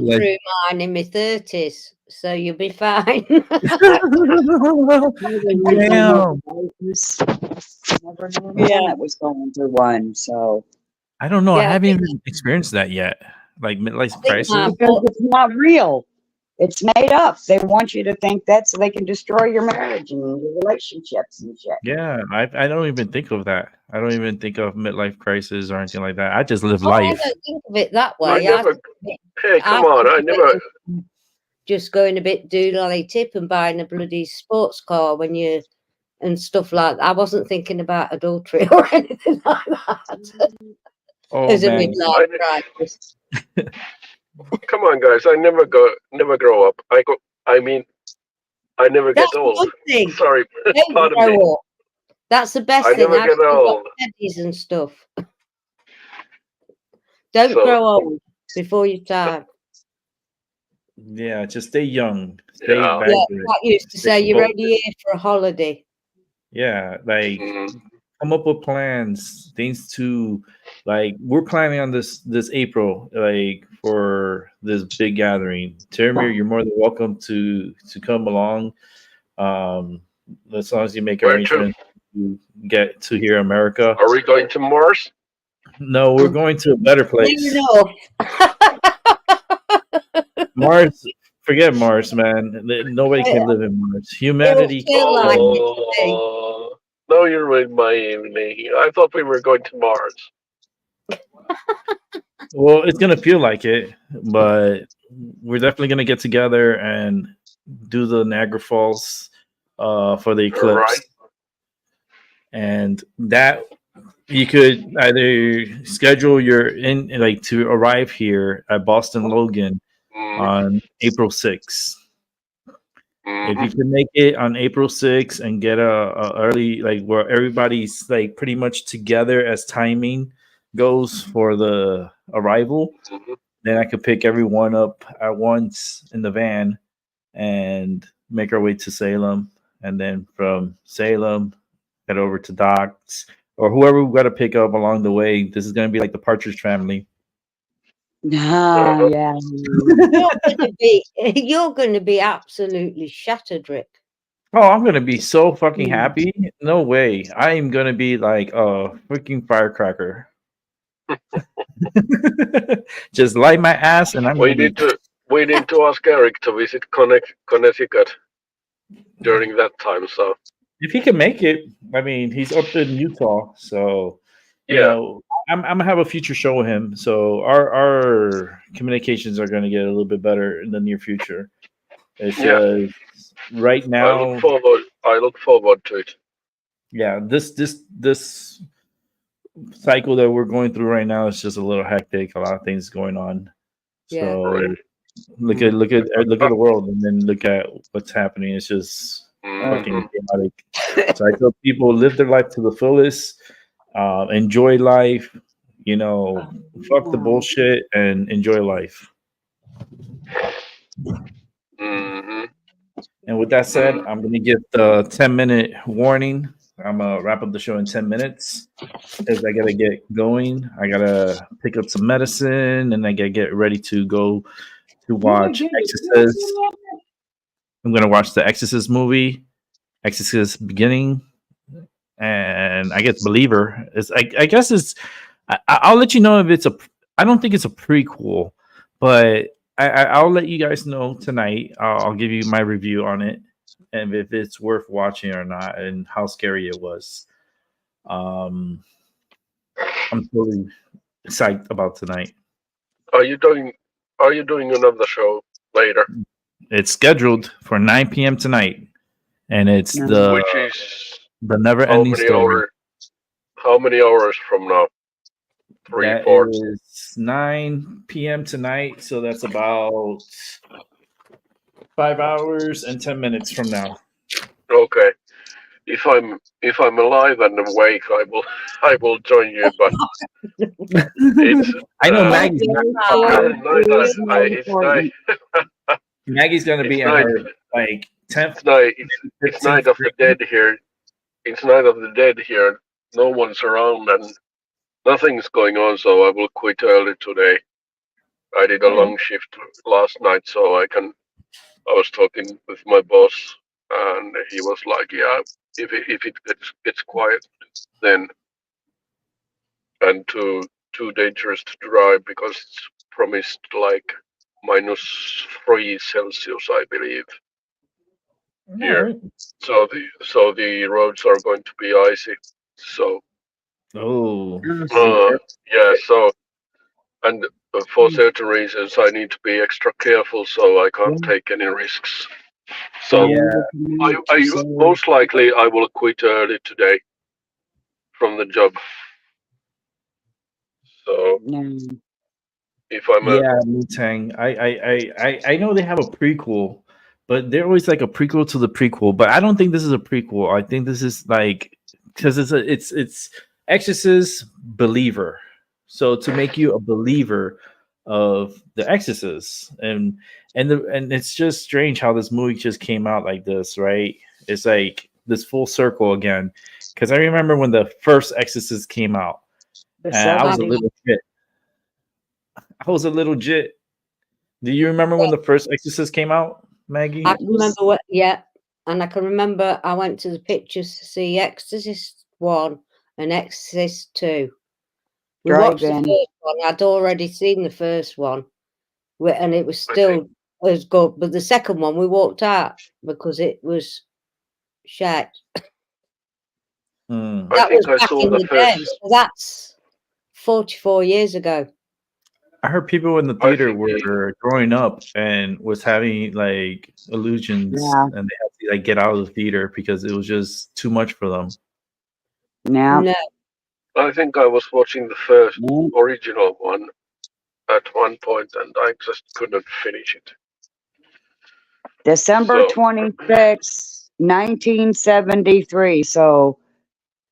Midlife. through mine in my 30s, so you'll be fine. Damn. Never knew a man that was going through one. So I don't know. I Yeah, I haven't even experienced that yet. Like midlife think crisis. my- because it's not real. It's made up. They want you to think that so they can destroy your marriage and your relationships and shit. Yeah, I don't even think of that. I don't even think of midlife crisis or anything like that. I just live Oh, I life. don't think of it that I way. never. Hey, come on! I never. Just going a bit doodly tip and buying a bloody sports car when you and stuff like that. I wasn't thinking about adultery or anything like that. Oh As a man, midlife crisis. Come on, guys! I never grow up. I mean, I never get That's a old. good thing. Sorry, Don't pardon me. grow up. That's the best I thing. never I've get still got old. teddies and stuff. Don't So- grow old before your time. yeah, just stay young, stay Yeah. Yeah, vibrant. like you used to say, you're Well- only here for a holiday. Yeah, like Mm, come up with plans, things to like. We're planning on this April, like for this big gathering. Termir, you're more than welcome to come along. As long as you make Where to? arrangements to get to here, America. Are we going to Mars? No, we're going to a better place. You know. Mars, forget Mars, man. Nobody can live in Mars. Humanity. Feel like it. Oh, no, you ruined my evening. I thought we were going to Mars. Well, it's gonna feel like it, but we're definitely gonna get together and do the Niagara Falls for the eclipse. Right. And that you could either schedule your in like to arrive here at Boston Logan on April 6th. If you can make it on April 6th and get a early, like where everybody's like pretty much together as timing goes for the arrival, then I could pick everyone up at once in the van and make our way to Salem, and then from Salem head over to Doc's or whoever we got to pick up along the way. This is going to be like the Partridge Family. Ah, yeah. You're going to be absolutely shattered, Rick. Oh, I'm going to be so fucking happy. No way. I am going to be like a freaking firecracker. Just light my ass and We need to ask Eric to visit Connecticut during that time. So if he can make it, I mean, he's up in Utah, so you know, I'm gonna have a future show with him. So our communications are gonna get a little bit better in the near future. It's just right now. I look forward to it. Yeah, this cycle that we're going through right now is just a little hectic. A lot of things going on. So look at the world, and then look at what's happening. It's just fucking chaotic. So I tell people live their life to the fullest, enjoy life. You know, fuck the bullshit and enjoy life. And with that said, I'm gonna give the 10-minute warning. I'm gonna wrap up the show in 10 minutes because I gotta get going. I gotta pick up some medicine and I gotta get ready to go to watch Exorcist. I'm gonna watch the Exorcist movie, Exorcist Beginning, and I guess Believer. I guess it's. I'll let you know if it's a. I don't think it's a prequel, but I'll let you guys know tonight. I'll give you my review on it and if it's worth watching or not, and how scary it was. I'm totally psyched about tonight. Are you doing another show later? It's scheduled for 9 p.m. tonight, and it's which is the never-ending story. How many hours from now? 3, 4. Is 9 p.m. tonight, so that's about 5 hours and 10 minutes from now. Okay. If I'm alive and awake, I will join you. But it's I know Maggie's Maggie's gonna be in her like 10th night. It's Night of the Dead here. It's Night of the Dead here. No one's around and nothing's going on, so I will quit early today. I did a long shift last night, so I was talking with my boss, and he was like, "Yeah, if it gets quiet, then and too dangerous to drive because it's promised like -3 Celsius, I believe, here. So the roads are going to be icy. So yeah. So and for certain reasons, I need to be extra careful, so I can't take any risks. So I most likely I will quit early today from the job. So if I'm Wu-Tang. I know they have a prequel, but they're always like a prequel to the prequel. But I don't think this is a prequel. I think this is like because it's Exorcist Believer. So to make you a believer of the Exorcist, and it's just strange how this movie just came out like this, right? It's like this full circle again. Because I remember when the first Exorcist came out, and I was a little jit. Do you remember when the first Exorcist came out, Maggie? I can remember and I can remember I went to the pictures to see Exorcist 1 and Exorcist 2. We watched the first one. I'd already seen the first one, and it was still as good. But the second one, we walked out because it was shit. That was back in the day. So that's 44 years ago. I heard people in the I theater think were growing up and was having like illusions, Yeah. and they had to like get out of the theater because it was just too much for them. Now, No. I think I was watching the first no, original one at one point, and I just couldn't finish it. December So 26, 1973. So,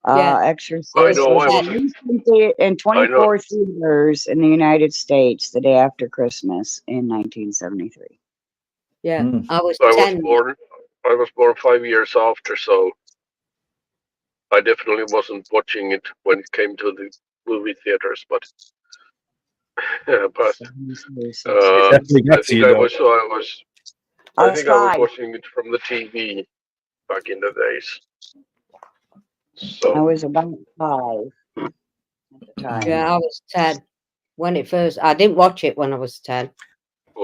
Yeah. Exorcist I was know I was. released in I know. 24 theaters in the United States the day after Christmas in 1973. Yeah. Mm. I was I was 10. born. I was born 5 years after, so I definitely wasn't watching it when it came to the movie theaters. But but 73, It uh, definitely I got to think you I though. was. So I was. I I was think I was 5. watching it from the TV back in the days. I So was about 5 at the time. Yeah, I was 10 when it first. I didn't watch it when I was 10.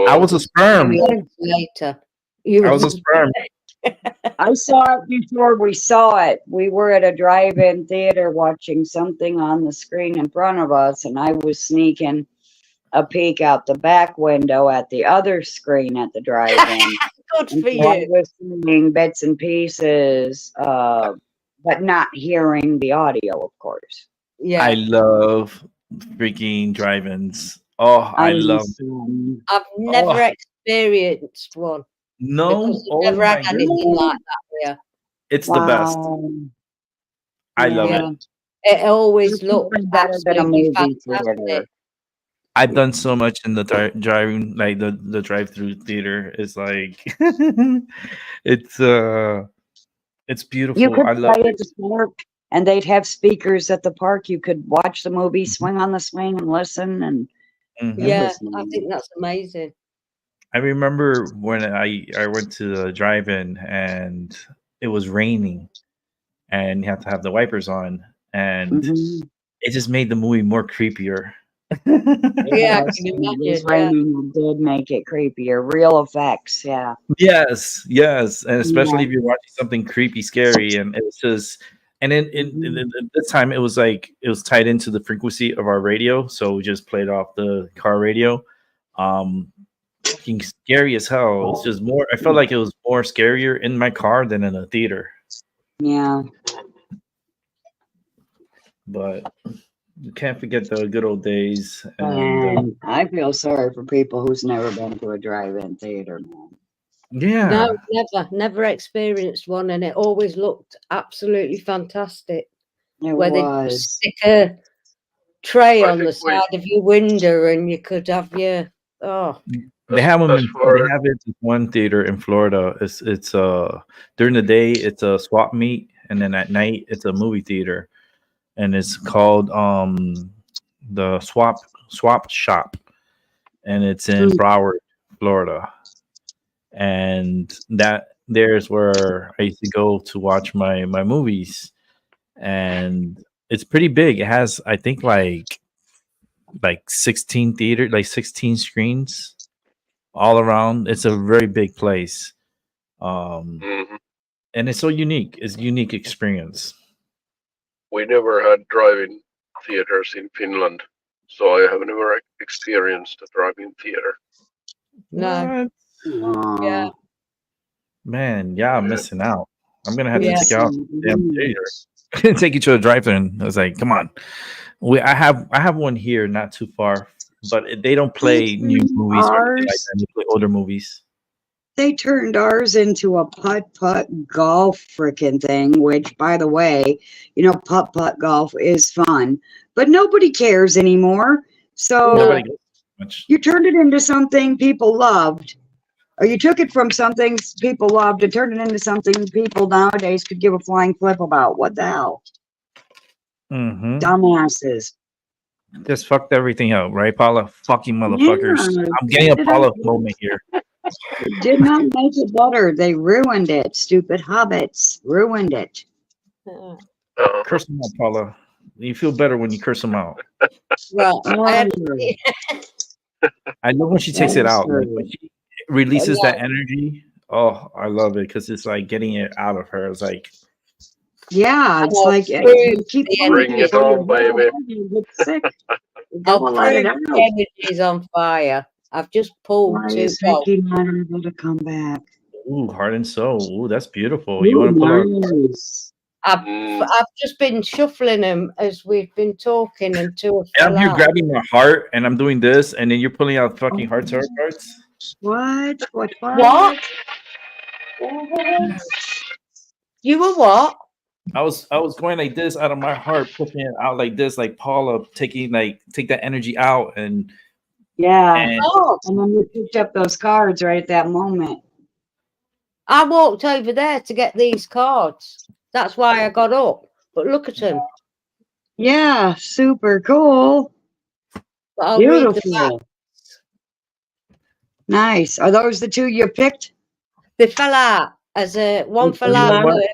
I was a sperm. Years later. You I was a sperm. I saw it before we saw it. We were at a drive-in theater watching something on the screen in front of us, and I was sneaking a peek out the back window at the other screen at the drive-in. Good And for so I you. was seeing bits and pieces, but not hearing the audio, of course. Yeah. I love freaking drive-ins. Oh, I love it. I've never Oh. experienced one No, because we've oh never had my anything goodness. like that here. It's the best. I love Yeah. it. It always It's looked even better than a absolutely movie fantastic. theater. I've done so much in the driving, like the drive-through theater. It's like it's beautiful. You could I love play it. at the park, and they'd have speakers at the park. You could watch the movie, swing on the swing, and listen. And Mhm. it Yeah, was I nice. think that's amazing. I remember when I went to the drive-in and it was raining, and you have to have the wipers on, and Mhm. it just made the movie more creepier. Yeah, I Yes, can it was imagine. Yeah. raining. It did make it creepier. Real effects, yeah. Yes, yes, and especially Yeah. if you're watching something creepy, scary, and it's just, and then at this time it was like it was tied into the frequency of our radio, so we just played off the car radio. Fucking scary as hell. It's just more. I felt like it was more scarier in my car than in a theater. Yeah. But you can't forget the good old days. And And I feel sorry for people who's never been to a drive-in theater, man. yeah, No, never experienced one, and it always looked absolutely fantastic. It Where they was. stick a tray I on the think we- side of your window, and you could have your they have them. as They far- have it in one theater in Florida. It's during the day it's a swap meet, and then at night it's a movie theater, and it's called the swap shop, and it's in Broward, Florida, and there's where I used to go to watch my movies, and it's pretty big. It has I think like 16 theater, like 16 screens all around. It's a very big place, Mhm. and it's so unique. It's a unique experience. We never had drive-in theaters in Finland, so I have never experienced a drive-in theater. no. What? Yeah. Man, yeah, I'm missing out. I'm gonna have Yeah. to take out the damn theater. Take you to a drive-in. I was like, come on. I have one here, not too far, but they don't play new movies or anything like Ours? that. They play older movies. They turned ours into a putt-putt golf frickin' thing, which, by the way, putt-putt golf is fun, but nobody cares anymore. So Nobody goes much. you turned it into something people loved, or you took it from something people loved and turned it into something people nowadays could give a flying flip about. What the hell? Mm-hmm. Dumbasses. Just fucked everything up, right, Paula? Fucking motherfuckers. Yeah, I'm getting a did Paula I- moment here. Did not make it better. They ruined it. Stupid hobbits ruined it. Uh, Curse them out, Paula. You feel better when you curse them out. Well, I had I love when she takes it out. Like, when she releases Yeah. that energy. Oh, I love it because it's like getting it out of her. It's like, Yeah, it's Oh, like screw you keep the going Bring it until on, your whole baby. body gets sick. Go let it out. The energy's on fire. I've just pulled Why 2 is bolts. Vicky not able to come back? Ooh, heart and soul. Ooh, that's beautiful. You want to pull out? Nice. I've just been shuffling them as we've been talking, and 2 have I'm fell here out. grabbing my heart and I'm doing this, and then you're pulling out fucking heart tarot cards. What? What? You were what? I was going like this out of my heart, pushing it out like this, like Paula take that energy out, and Yeah. Oh, And then you picked up those cards right at that moment. I walked over there to get these cards. That's why I got up. But look at them. Yeah, super cool. I'll read them back. Beautiful. Nice. Are those the 2 you picked? They fell out as one They fell fell out. out? What?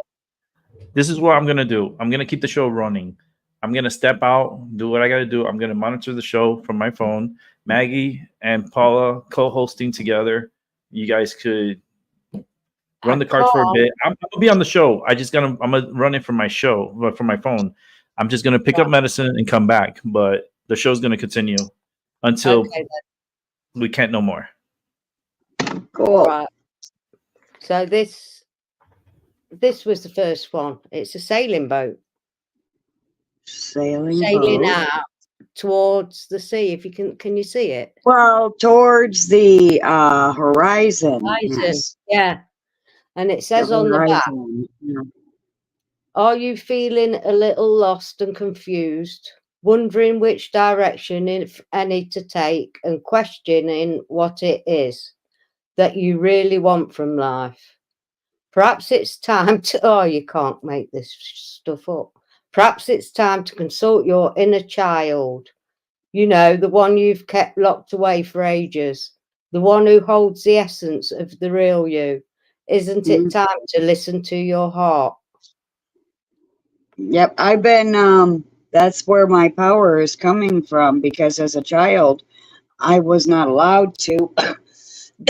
This is what I'm gonna do. I'm gonna keep the show running. I'm gonna step out, do what I gotta do. I'm gonna monitor the show from my phone. Maggie and Paula co-hosting together. You guys could run the cards for a bit. I'm gonna be on the show. I'm gonna run it from my show, but from my phone. I'm just gonna pick up medicine and come back. But the show's gonna continue until we can't no more. Cool. Right. So this was the first one. It's a sailing boat Sailing sailing boat. out towards the sea. If you can you see it? Well, towards the horizon. Horizon. Yes. Yeah. And it says on the back, horizon. Yeah. are you feeling a little lost and confused, wondering which direction, if any, to take, and questioning what it is that you really want from life? Perhaps it's time to, oh, you can't make this stuff up. Perhaps it's time to consult your inner child. You know, the one you've kept locked away for ages, the one who holds the essence of the real you. Isn't it time to listen to your heart? Yep, I've been, that's where my power is coming from, because as a child, I was not allowed to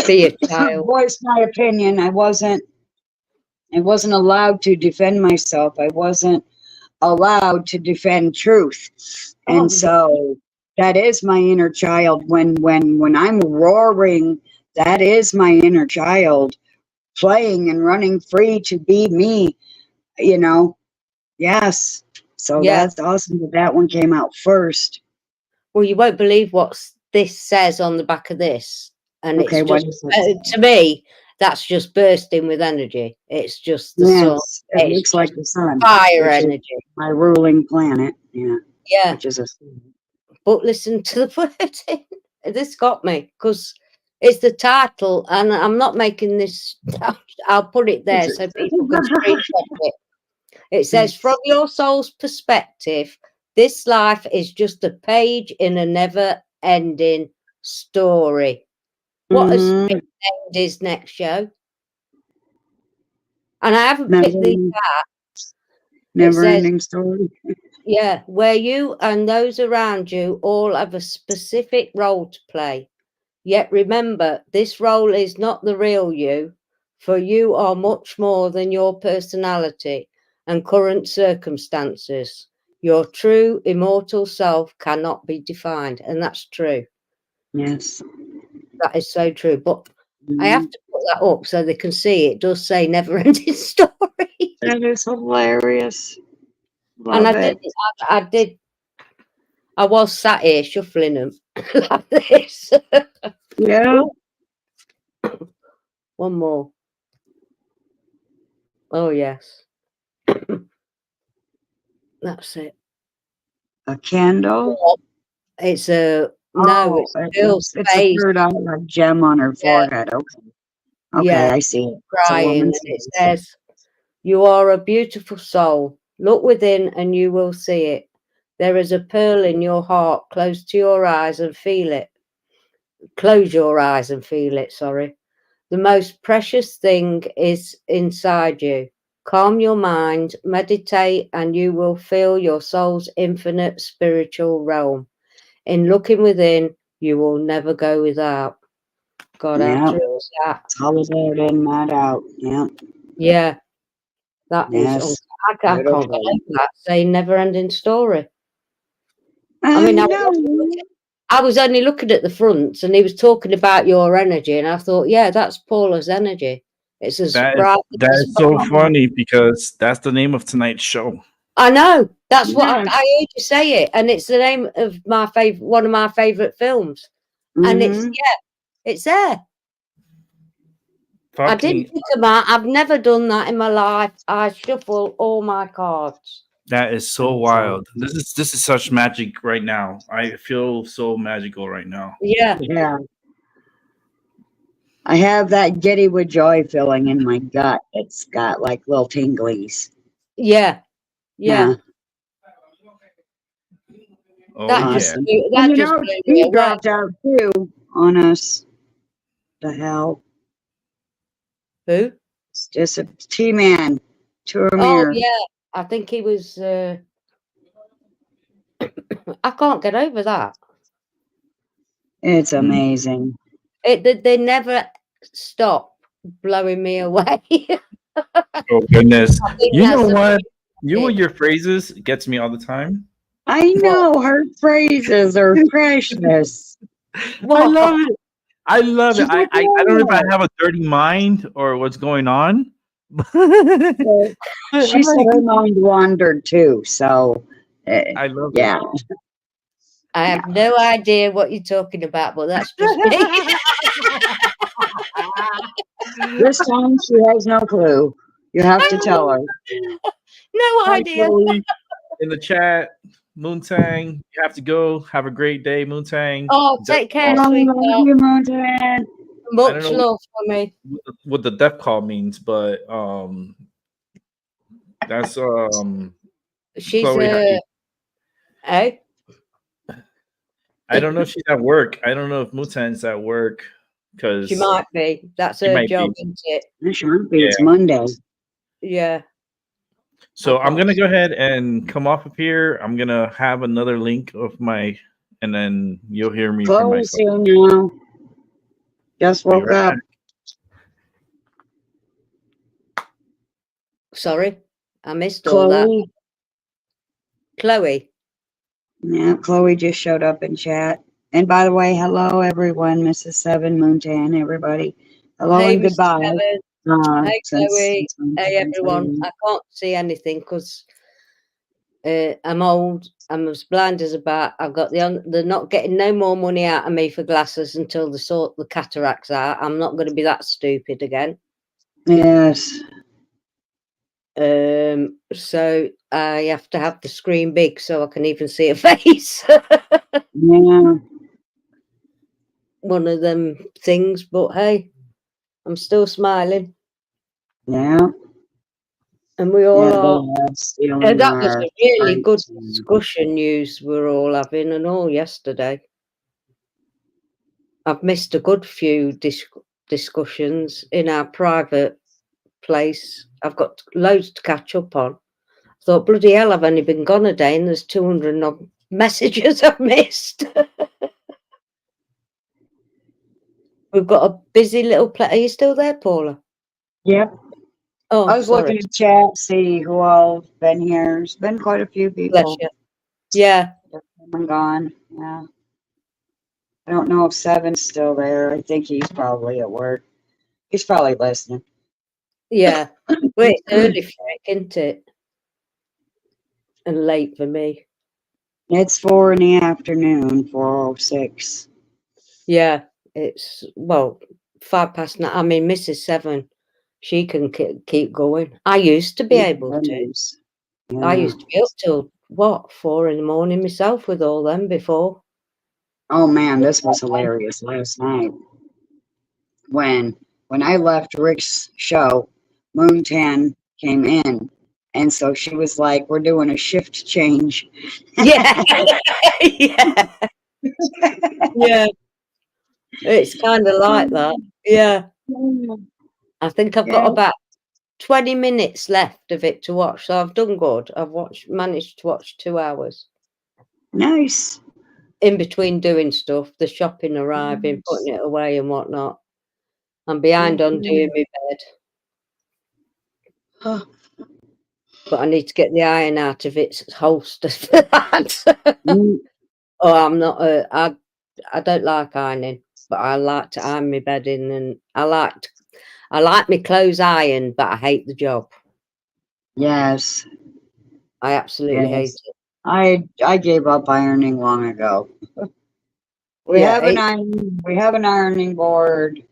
Be a child. voice my opinion. I wasn't allowed to defend myself. I wasn't allowed to defend truth. And Oh. so that is my inner child. When I'm roaring, that is my inner child playing and running free to be me, you know. Yes. So Yeah. that's awesome that one came out first. Well, you won't believe what this says on the back of this. And Okay, it's what just, is it? to me, that's just bursting with energy. It's just the sun. Yes, it It's looks like the sun. fire which is energy. my ruling planet. Yeah. Yeah. Which is a But listen to the wording. This got me because it's the title, and I'm not making this. I'll put it there so people can screenshot it. It says, from your soul's perspective, this life is just a page in a never-ending story. What has been named his next show? And I haven't picked these out. Never says- ending story. Yeah, where you and those around you all have a specific role to play. Yet remember, this role is not the real you, for you are much more than your personality and current circumstances. Your true immortal self cannot be defined. And that's true. Yes. That is so true. But I have to put that up so they can see it does say never ending story. That is hilarious. And Love I it. I was sat here shuffling them like this. Yeah. One more. Oh, yes. That's it. A candle. It's a, no, Oh, it's a girl's it's a face third eye, a gem on her forehead. Okay. Okay, Yeah. I see it. It's a crying. And woman's it face. says, you are a beautiful soul. Look within and you will see it. There is a pearl in your heart. Close to your eyes and feel it. Close your eyes and feel it, sorry. The most precious thing is inside you. Calm your mind, meditate, and you will feel your soul's infinite spiritual realm. In looking within, you will never go without. God, Yeah. how true is that? It's all about in, not out. Yeah. Yeah. That is, Yes. I can't Beautiful. believe that. Say never ending story. I mean, know. I was only looking at the fronts, and he was talking about your energy, and I thought, yeah, that's Paula's energy. It's as bright That as is so spark. funny because that's the name of tonight's show. I know. That's what Yeah. I heard you say it, and it's the name of my favorite, one of my favorite films, and it's Mhm. it's there. I didn't Fucking, pick them out. I've never done that in my life. I shuffle all my cards. that is so wild. This is such magic right now. I feel so magical right now. Yeah, Yeah. I have that giddy with joy feeling in my gut. It's got like little tinglies. yeah, yeah. Oh That yeah. just Awesome. that And you just know, blew me he away. dropped out too on us. The hell? Who? It's just a T-Man. Oh Turmir. yeah, I think he was. I can't get over that. It's amazing. They never stop blowing me away. Oh goodness. I think You know that's what? You it. with your phrases gets me all the time. I know her phrases are precious. I What? love it. I love it. She's like, I don't know if I "Yeah." have a dirty mind or what's going on. So she said her mind wandered too. So, I love it. yeah. I have no idea what you're talking about, but that's just me. This time she has no clue. You have to tell her. No Hi, idea. Chloe, in the chat. Moontang, you have to go. Have a great day, Moontang. Oh, take care, Love sweetheart. you, Mountain. Much know love for me. what the death call means, but that's She's Chloe. eh? I don't know if she's at work. I don't know if Mootang's at work because She might be. That's She her might job, be. isn't it? It should be. It's Yeah. Monday. Yeah. So I I'm gonna can't go ahead and come off of here. I'm gonna have another link of my, and then you'll hear me from Close myself. here now. Just Be woke right up. Sorry, I missed all that. Chloe. Chloe. Yeah, Chloe just showed up in chat. And by the way, hello everyone, Mrs. Seven, Moontan, everybody. Hello Hey, and Mr. goodbye. Seven. Hey, Chloe. Since Hey, everyone. I can't see anything because I'm old. I'm as blind as a bat. I've got they're not getting no more money out of me for glasses until they sort the cataracts out. I'm not going to be that stupid again. Yes. So I have to have the screen big so I can even see a face. Yeah. One of them things, but hey, I'm still smiling, Yeah. and we all are. And That was a really good discussion news we're all having and all yesterday. I've missed a good few discussions in our private place. I've got loads to catch up on. I thought, bloody hell, I've only been gone a day and there's 200 odd messages I've missed. We've got a busy little place. Are you still there, Paula? Yep. Oh, I was sorry. looking at chat, see who all been here. There's been quite a few Bless people. you. Yeah. I'm gone. Yeah. I don't know if Seven's still there. I think he's probably at work. He's probably listening. Yeah. Well, it's early for it, isn't it? And late for me. It's 4 in the afternoon, 4:06. Yeah. It's, well, 9:05. I mean, Mrs. Seven, she can keep going. I used to be able to. Yeah. I used to be up till, what, 4 in the morning myself with all them before. Oh man, this was hilarious last night. When I left Rick's show, Moontan came in, and so she was like, "We're doing a shift change." Yeah. Yeah. Yeah. It's kind of like that. Yeah. I think I've got about 20 minutes left of it to watch, so I've done good. I've managed to watch 2 hours Nice. in between doing stuff, the shopping arriving, putting it away and whatnot. I'm behind on doing my bed, but I need to get the iron out of its holster for that. Oh, I'm not. I don't like ironing, but I like to iron my bedding, and I like my clothes ironed, but I hate the job. Yes. I absolutely hate Yes. it. I gave up ironing long ago. We Yeah, have an ironing board,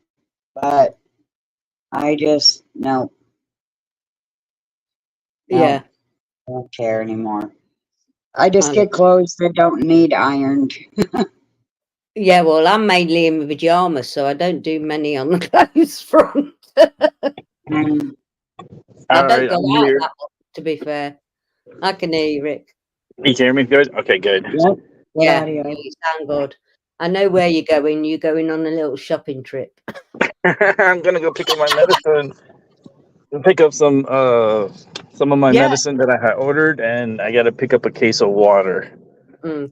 but I just no, yeah. I don't care anymore. I just I get clothes that don't need ironed. Yeah, well, I'm mainly in my pajamas, so I don't do many on the clothes front. And I All don't right, go I'm out here. that much, to be fair. I can hear you, Rick. You can hear me good? Okay, good. yep, good Yeah, audio. you sound good. I know where you're going. You're going on a little shopping trip. I'm gonna go pick up my medicine. Pick up some of my Yeah. medicine that I had ordered, and I gotta pick up a case of water. Mm.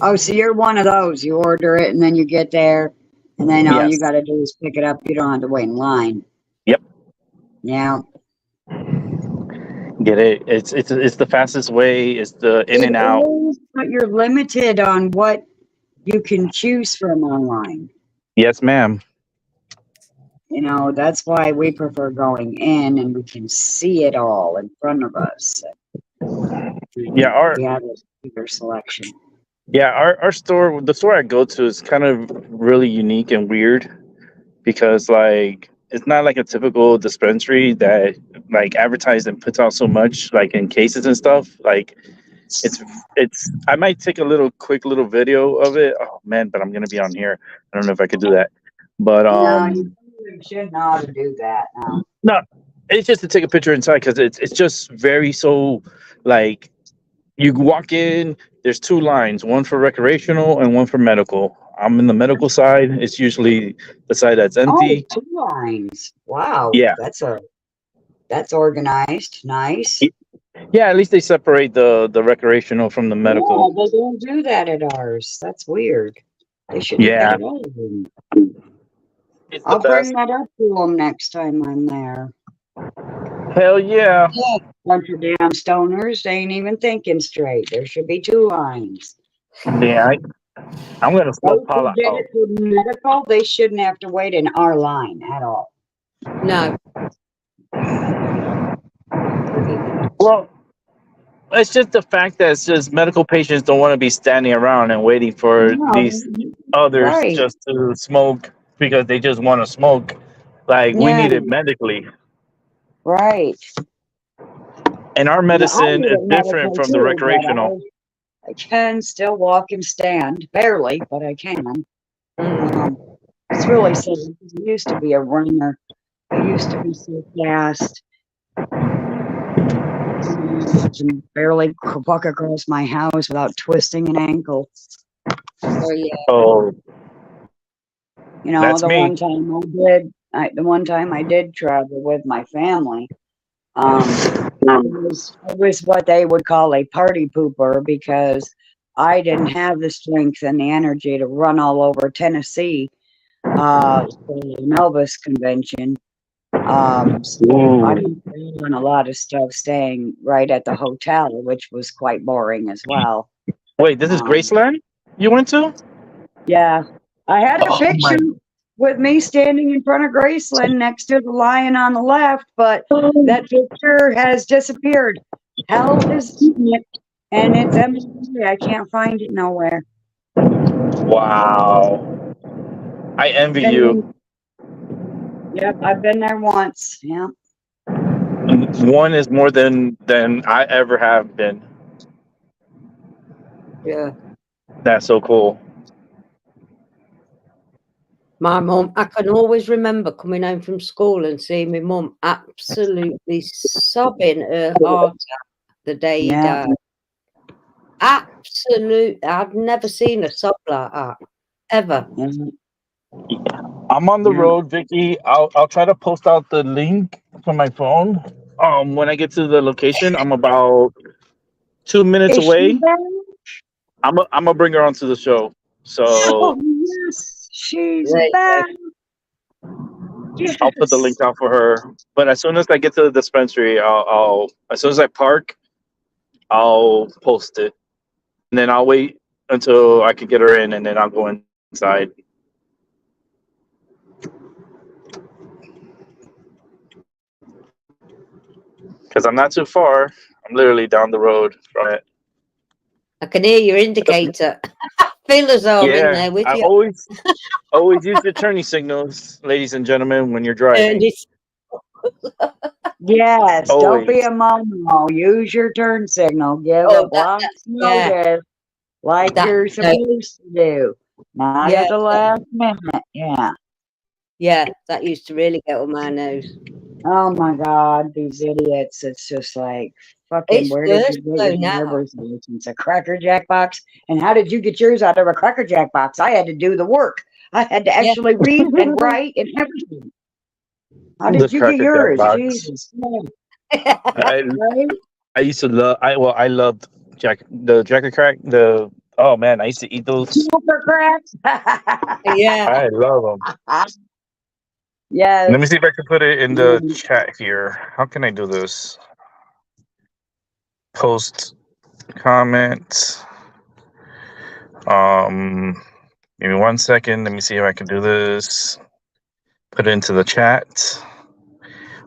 Oh, so you're one of those. You order it and then you get there, and then all you Yes. got to do is pick it up. You don't have to wait in line. Yep. Yeah. Get it? It's the fastest way. It's the in and out. It is, but you're limited on what you can choose from online. Yes, ma'am. You know, that's why we prefer going in and we can see it all in front of us. Yeah, We have a bigger selection. our store, the store I go to, is kind of really unique and weird because like it's not like a typical dispensary that like advertises and puts out so much like in cases and stuff. Like it's I might take a quick little video of it. Oh man, but I'm gonna be on here. I don't know if I could do that. But No, you should know how to do that now. no, it's just to take a picture inside because it's just very so like you walk in, there's two lines, one for recreational and one for medical. I'm in the medical side. It's usually the side that's Oh, empty. 2 lines. Wow. Yeah. That's organized. Nice. Yeah, at least they separate the recreational from the medical. Yeah, they don't do that at ours. That's weird. They should do Yeah. that at all of them. It's the I'll bring best. that up to them next time I'm there. Hell yeah. Bunch of damn stoners, they ain't even thinking straight. There should be 2 lines. Yeah, I'm gonna Those smoke who Paula did out. it for medical, they shouldn't have to wait in our line at all. No. Well, it's just the fact that it's just medical patients don't want to be standing around and waiting for No, these others right. just to smoke because they just want to smoke. Like we Yeah. need it medically, Right. and our I medicine need is it different medical from the too, but recreational. I can still walk and stand, barely, but I can. It's really sad because I used to be a runner. I used to be so fast. I can barely walk across my house without twisting an ankle. Oh, yeah. Oh, You know, That's the me. one time I did travel with my family. It was what they would call a party pooper because I didn't have the strength and the energy to run all over Tennessee for the Elvis convention. So I didn't plan a lot of stuff staying right at the hotel, which was quite boring as well. wait, this is Graceland you went to? Yeah, I had a Oh, picture with me standing in front of Graceland next to the lion on the left, but that picture has disappeared. Hell is eating it, and it's empty. I can't find it nowhere. Wow. I envy you. Yep, I've been there once. Yeah. One is more than I ever have been. Yeah. That's so cool. My mum, I can always remember coming home from school and seeing my mum absolutely sobbing her heart out the day he Yeah. died. Absolute. I've never seen her sob like that. Ever. Mhm. I'm on the Yeah. road, Vicky. I'll try to post out the link from my phone. When I get to the location, I'm about 2 minutes Is she away. back? I'm gonna bring her onto the show. So Oh, yes, she's Right, back. I'll put the link out for her. But as soon as I get to the dispensary, I'll as soon as I park, I'll post it. And then I'll wait until I could get her in, and then I'll go inside. Because I'm not too far. I'm literally down the road from it. I can hear your indicator. Feel as though I'm in Yeah, there with I you. always use your turning signals, ladies and gentlemen, when you're driving. Yes, don't be Always. a momo. Use your turn signal. Give Oh, a block yeah. notice like That- you're supposed to do. Not Yeah. at the last minute. Yeah. Yeah, that used to really get on my nose. Oh my God, these idiots. It's just like, fucking, It's where did worse you get though your now. driver's license? A Cracker Jack box? And how did you get yours out of a Cracker Jack box? I had to do the work. I had to Yeah. actually read and write and everything. How The did you get Cracker Jack yours? box. Jesus. I, Right? I used to love. I loved the Jacker Crack. Oh man, I used to eat those. Super cracks. Yeah. I love them. Yes. Let me see if I can put it in the Mm. chat here. How can I do this? Post comment. Give me 1 second. Let me see if I can do this. Put it into the chat.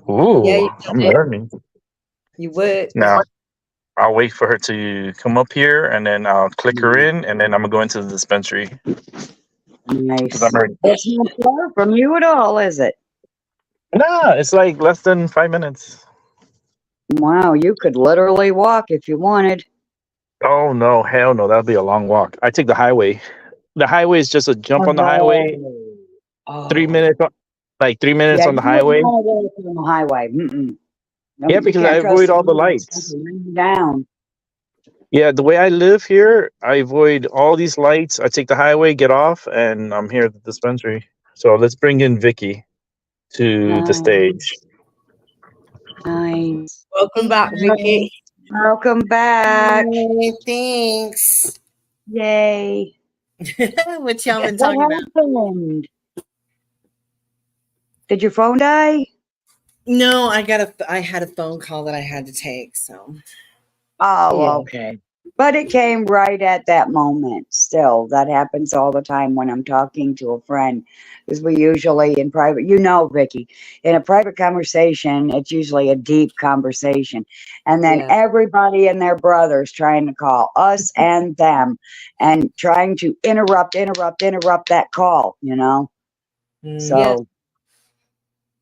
Ooh, Yeah, I'm learning. you work. Now, I'll wait for her to come up here, and then I'll click her Mm. in, and then I'm gonna go into the dispensary. Nice. 'Cause I'm ready. It's not far from you at all, is it? Nah, it's like less than 5 minutes. Wow, you could literally walk if you wanted. Oh no, hell no, that'll be a long walk. I take the highway. The highway is just a jump on the highway. Oh. 3 minutes, like 3 minutes Yeah, on the you wouldn't highway. wanna walk on the highway. Mm-mm. No, Yeah, you because can't I trust avoid all the roads. lights. They can run you down. Yeah, the way I live here, I avoid all these lights. I take the highway, get off, and I'm here at the dispensary. So let's bring in Vicky to the stage. Nice. Welcome back, Vicky. Welcome back. Hey, thanks. Yay. What y'all been What talking about? happened? Did your phone die? No, I had a phone call that I had to take. So Oh, Yeah. okay. But it came right at that moment. Still, that happens all the time when I'm talking to a friend, because we usually in private, Vicky, in a private conversation, it's usually a deep conversation, and then Yeah. everybody and their brothers trying to call us and them, and trying to interrupt that call. So Yes.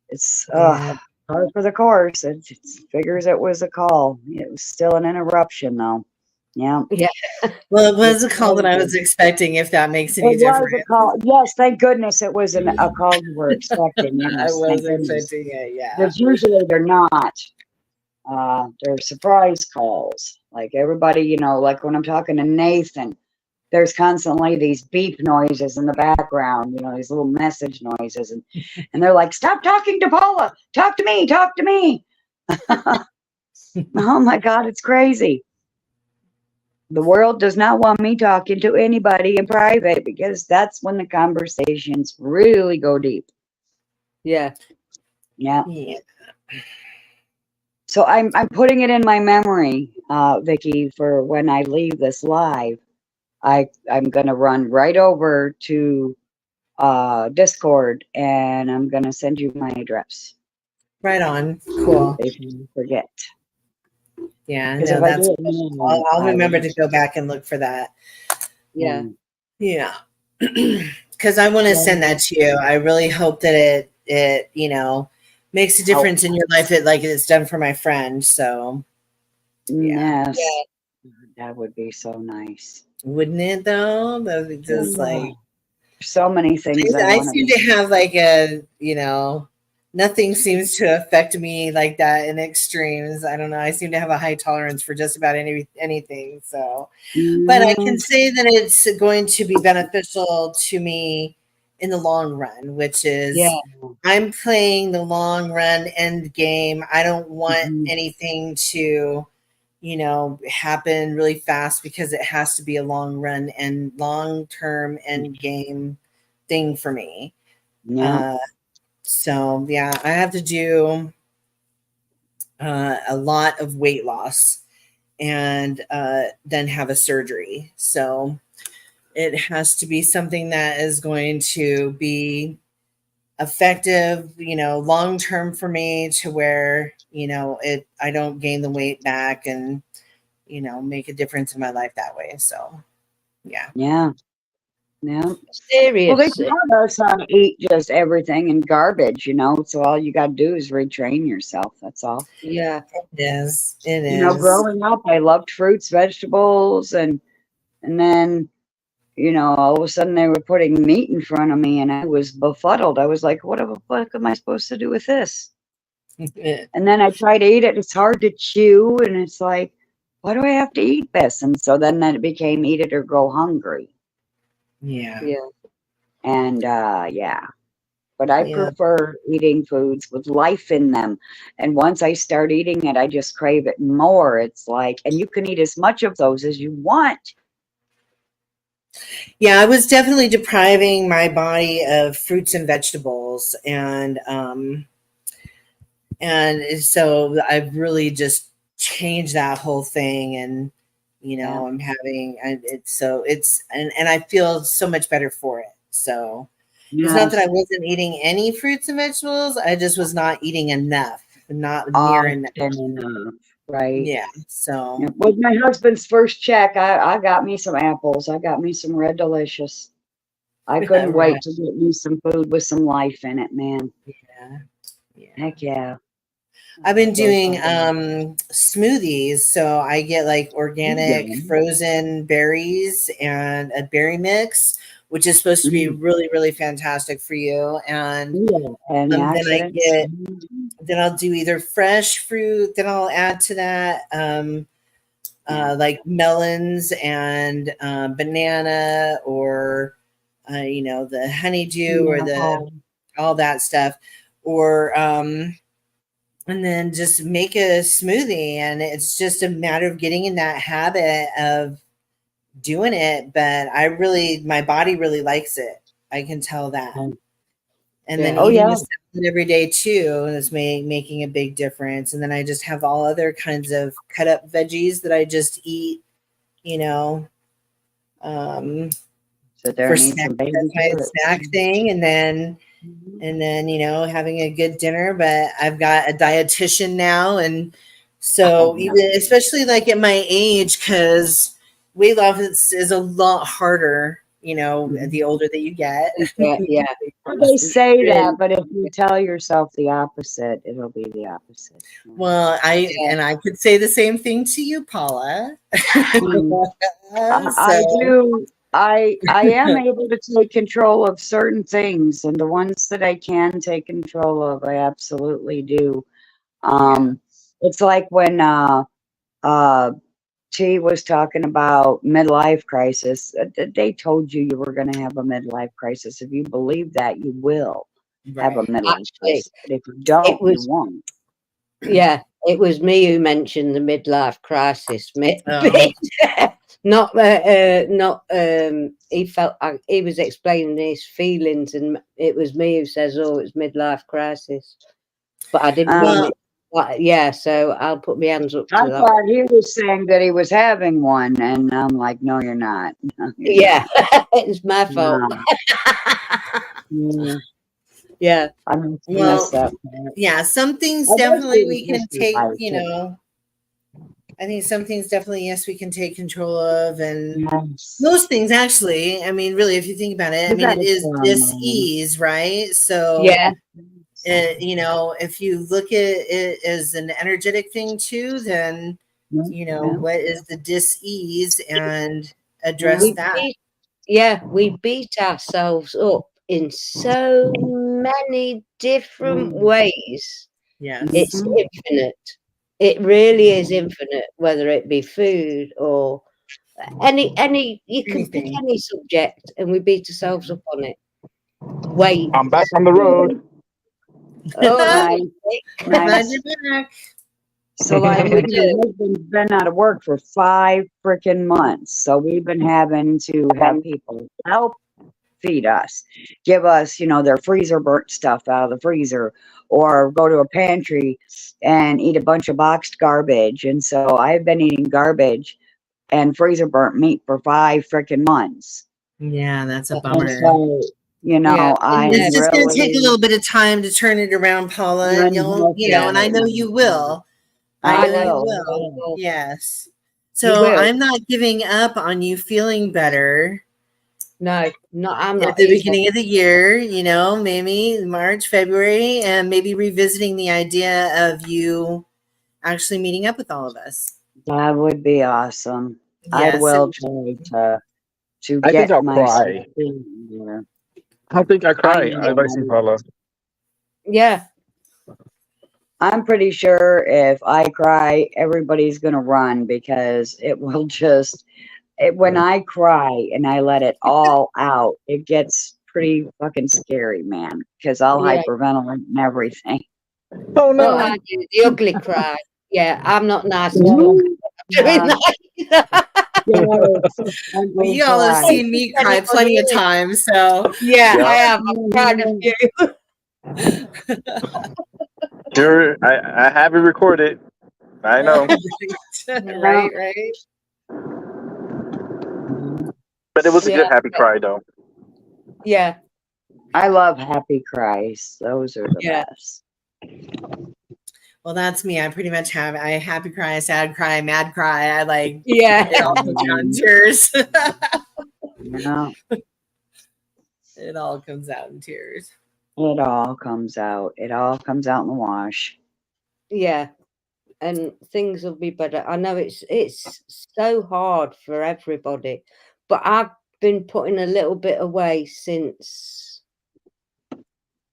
it's yeah. par for the course. It figures it was a call. It was still an interruption, though. Yeah. Well, it was a call that I was expecting. If that makes any It was difference, a call. Yes, thank goodness it was a call you were expecting. I Yes, was thank goodness. expecting it. Yeah. Because usually they're not. They're surprise calls. Like everybody, like when I'm talking to Nathan, there's constantly these beep noises in the background, these little message noises. And they're like, stop talking to Paula. Talk to me. Talk to me. Oh my God, it's crazy. The world does not want me talking to anybody in private, because that's when the conversations really go deep. Yeah. Yeah. Yeah. So I'm putting it in my memory, Vicky, for when I leave this live. I'm gonna run right over to Discord, and I'm gonna send you my address Right on. Cool. if you forget. Yeah. 'Cause No, if I that's. do it now, I'll I remember will- to go back and look for that. Yeah. Yeah. Because I want to send that to you. I really hope that it makes a difference in your life. Like it's done for my friend. So Yes. Yeah. That would be so nice. wouldn't it though? That would be just like So many things I I want seem to have like nothing seems to affect me like that in extremes. I don't know. I seem to have a high tolerance for just about anything. So, but I can say that it's going to be beneficial to me in the long run, which is I'm playing the long run end game. I don't want anything to, happen really fast, because it has to be a long run and long term end game thing for me. Yeah. So yeah, I have to do a lot of weight loss and then have a surgery. So it has to be something that is going to be effective, long term for me, to where, I don't gain the weight back and, make a difference in my life that way. So, yeah. Yeah. Yeah. Well, Serious. they taught us how to eat just everything and garbage, so all you got to do is retrain yourself. That's all. Yeah. It is. It is. Growing up, I loved fruits, vegetables, and then, all of a sudden they were putting meat in front of me and I was befuddled. I was like, what the fuck am I supposed to do with this? And then I try to eat it. It's hard to chew. And it's like, why do I have to eat this? And so then it became eat it or go hungry. Yeah. Yeah. And yeah. But I prefer eating foods with life in them. And once I start eating it, I just crave it more. It's like, and you can eat as much of those as you want. Yeah, I was definitely depriving my body of fruits and vegetables, and so I've really just changed that whole thing, and I'm having and I feel so much better for it. So it's not that I wasn't eating any fruits and vegetables, I just was not eating enough, not near enough. Right. Yeah. So with my husband's first check, I got me some apples. I got me some Red Delicious. I couldn't wait to get me some food with some life in it, man. Yeah. Heck yeah. I've been doing smoothies, so I get like organic frozen berries and a berry mix, which is supposed to be really, really fantastic for you. And then I'll do either fresh fruit, then I'll add to that like melons and banana, or the honeydew, or all that stuff, or and then just make a smoothie. And it's just a matter of getting in that habit of doing it. But my body really likes it. I can tell that. And then eating the salad every day too is making a big difference. And then I just have all other kinds of cut up veggies that I just eat, for snack thing. And then having a good dinner. But I've got a dietitian now, and so especially like at my age, because weight loss is a lot harder, the older that you get. Yeah. They say that, but if you tell yourself the opposite, it'll be the opposite. Well, I could say the same thing to you, Paula. I do. I am able to take control of certain things, and the ones that I can take control of, I absolutely do. It's like when T was talking about midlife crisis. They told you were going to have a midlife crisis. If you believe that, you will have a midlife crisis. But if you don't, you won't. Yeah, it was me who mentioned the midlife crisis. Not he felt he was explaining his feelings, and it was me who says, "Oh, it's midlife crisis," but I didn't mean it. So I'll put my hands up to that. I thought he was saying that he was having one, and I'm like, no, you're not. It's my fault. Yeah. Some things definitely we can take, I think some things definitely, yes, we can take control of. And most things, actually, I mean, really, if you think about it, it is dis-ease, right? So, if you look at it as an energetic thing too, then, what is the dis-ease, and address that. We beat ourselves up in so many different ways. It's infinite. It really is infinite, whether it be food or any you can pick any subject, and we beat ourselves up on it. Weight. I'm back on the road. Oh, nice. So like we've been out of work for 5 freaking months. So we've been having to have people help feed us, give us, their freezer burnt stuff out of the freezer, or go to a pantry and eat a bunch of boxed garbage. And so I've been eating garbage and freezer burnt meat for 5 freaking months. Yeah, that's a And bummer. so, you know, Yeah, I It's just going to take a really, little bit of time to turn it around, Paula. And you'll, you know, and I know you will. I know you will. Yes. You So will. I'm not giving up on you feeling better. No, I'm At not the either. beginning of the year, you know, maybe March, February, and maybe revisiting the idea of you actually meeting up with all of us. that would be awesome. I Yes. will try to I think get I'll myself cry. in there. I think I cry. I I've seen Paula. Yeah. I'm pretty sure if I cry, everybody's gonna run because it will just. When I cry and I let it all out, it gets pretty fucking scary, man. Because I'll Yeah. hyperventilate and everything. Oh Well, I do the ugly cry. Yeah, I'm not nice to look at doing that. Well, you all have seen me cry plenty of times, so Yeah, Yeah. I have. I've cried a few. Sure, I have it recorded. I know, right. but it was a good Yeah. happy cry though. Yeah. I love happy cries. Those are the Yeah. best. Well, that's me. I pretty much have I happy cry, sad cry, mad cry. I like Yeah. it all comes out in tears. Yeah, It all comes out in tears. it all comes out. It all comes out in the wash. Yeah. And things will be better. I know it's so hard for everybody, but I've been putting a little bit away since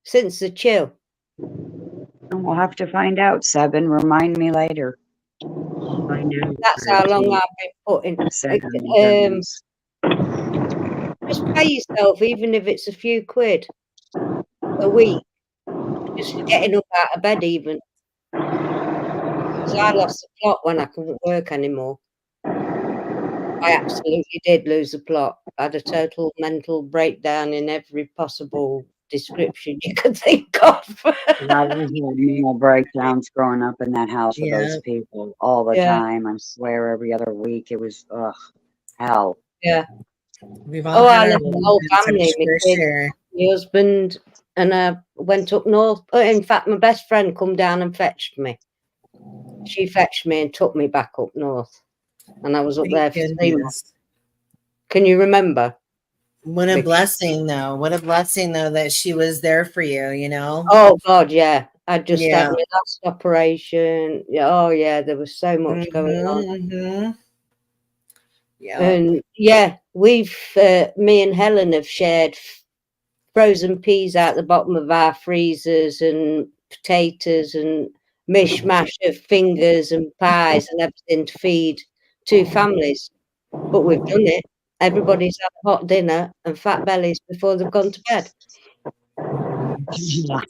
the chill. And we'll have to find out. 7, remind me later. Find out. That's how long I've been putting. 7, Just pay yourself, even if it's a few quid a week, just for getting up out of bed, even. Because I lost the plot when I couldn't work anymore. I absolutely did lose the plot. I had a total mental breakdown in every possible description you could think of. I was having mental breakdowns growing up in that house with those people all the Yeah. time. I swear every other week it was hell. Yeah. We've all I had left our the whole moments, I'm family, my sure, kids, sure. my husband, and I went up north. In fact, my best friend come down and fetched me. She fetched me and took me back up north. And I was up there Thank for 3 goodness. months. Can you remember? What a Big- blessing, though. What a blessing, though, that she was there for you, you know? Oh, God, yeah. I just Yeah. had my last operation. Yeah, oh, yeah, there was so much going on. Mhm. Yeah. And, yeah, me and Helen have shared frozen peas out the bottom of our freezers and potatoes and mishmash of fingers and pies and everything to feed 2 families. But we've done it. Everybody's had a hot dinner and fat bellies before they've gone to bed. Yeah.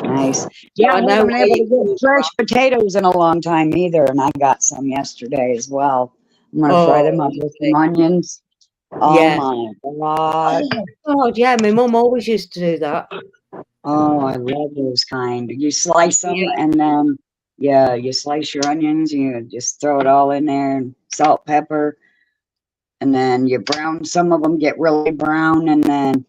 Nice. Yeah, I I know haven't been where able to you get fresh potatoes in a long time either, and I got some yesterday as well. I'm gonna fry them up with some onions. Oh Yeah. my god. Oh, God, yeah, my mum always used to do that. Oh, I love those kind. You slice them Yeah. and then you slice your onions, you just throw it all in there, and salt, pepper, and then you brown some of them get really brown, and then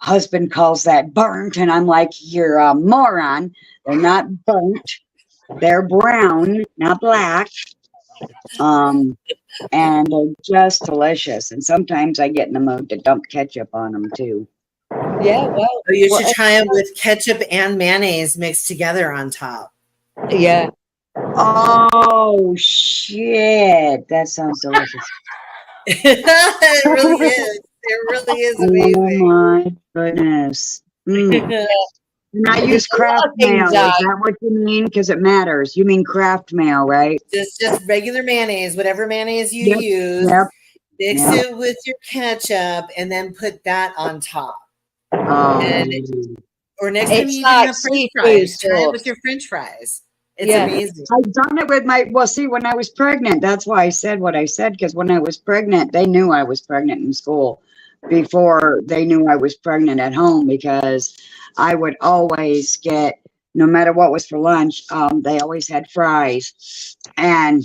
husband calls that burnt, and I'm like, you're a moron. They're not burnt, they're brown, not black. And they're just delicious. And sometimes I get in the mood to dump ketchup on them too. Yeah, well, Oh, you should whatever. try it with ketchup and mayonnaise mixed together on top. Yeah. Oh shit, that sounds delicious. It really is. It really is Oh amazing. my goodness. And I use There's a lot craft of things mayo. Is that what you mean? Because it matters. You mean craft mayo, right? Just regular mayonnaise, whatever mayonnaise you Yep, use. yep, Mix yep. it with your ketchup and then put that on top. Oh, Or next time It's you like have French seafood fries, try it sauce. with your French fries. It's Yeah. amazing. I've done it with when I was pregnant. That's why I said what I said, because when I was pregnant, they knew I was pregnant in school before they knew I was pregnant at home, because I would always get, no matter what was for lunch, they always had fries. And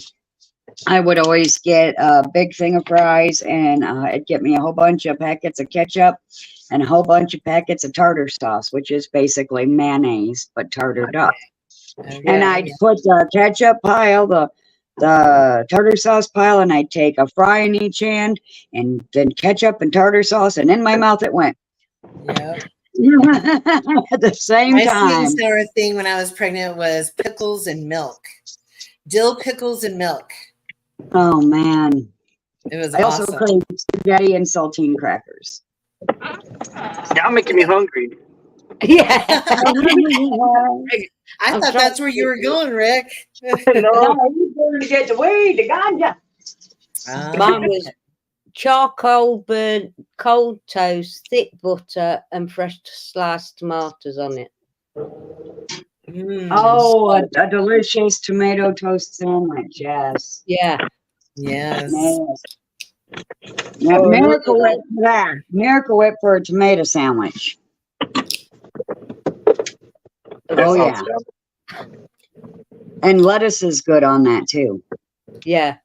I would always get a big thing of fries, and it'd get me a whole bunch of packets of ketchup and a whole bunch of packets of tartar sauce, which is basically mayonnaise but tartared up. And I'd put the ketchup pile, the tartar sauce pile, and I'd take a fry in each hand, and then ketchup and tartar sauce, and in my mouth it went. Yeah. At the same My time. sweet sour thing when I was pregnant was pickles and milk. Dill pickles and milk. Oh man. It was I also awesome. crave spaghetti and saltine crackers. Now making me hungry. Yeah. I thought that's where you were going, Rick. No, you're going to get the weed, the ganja. Mine was charcoal burnt, cold toast, thick butter, and fresh sliced tomatoes on it. Oh, a delicious tomato toast sandwich. Yes. Yeah. Yes. Yeah, Miracle Whip for that. Miracle Whip for a tomato sandwich. Oh yeah. And lettuce is good on that too. Yeah.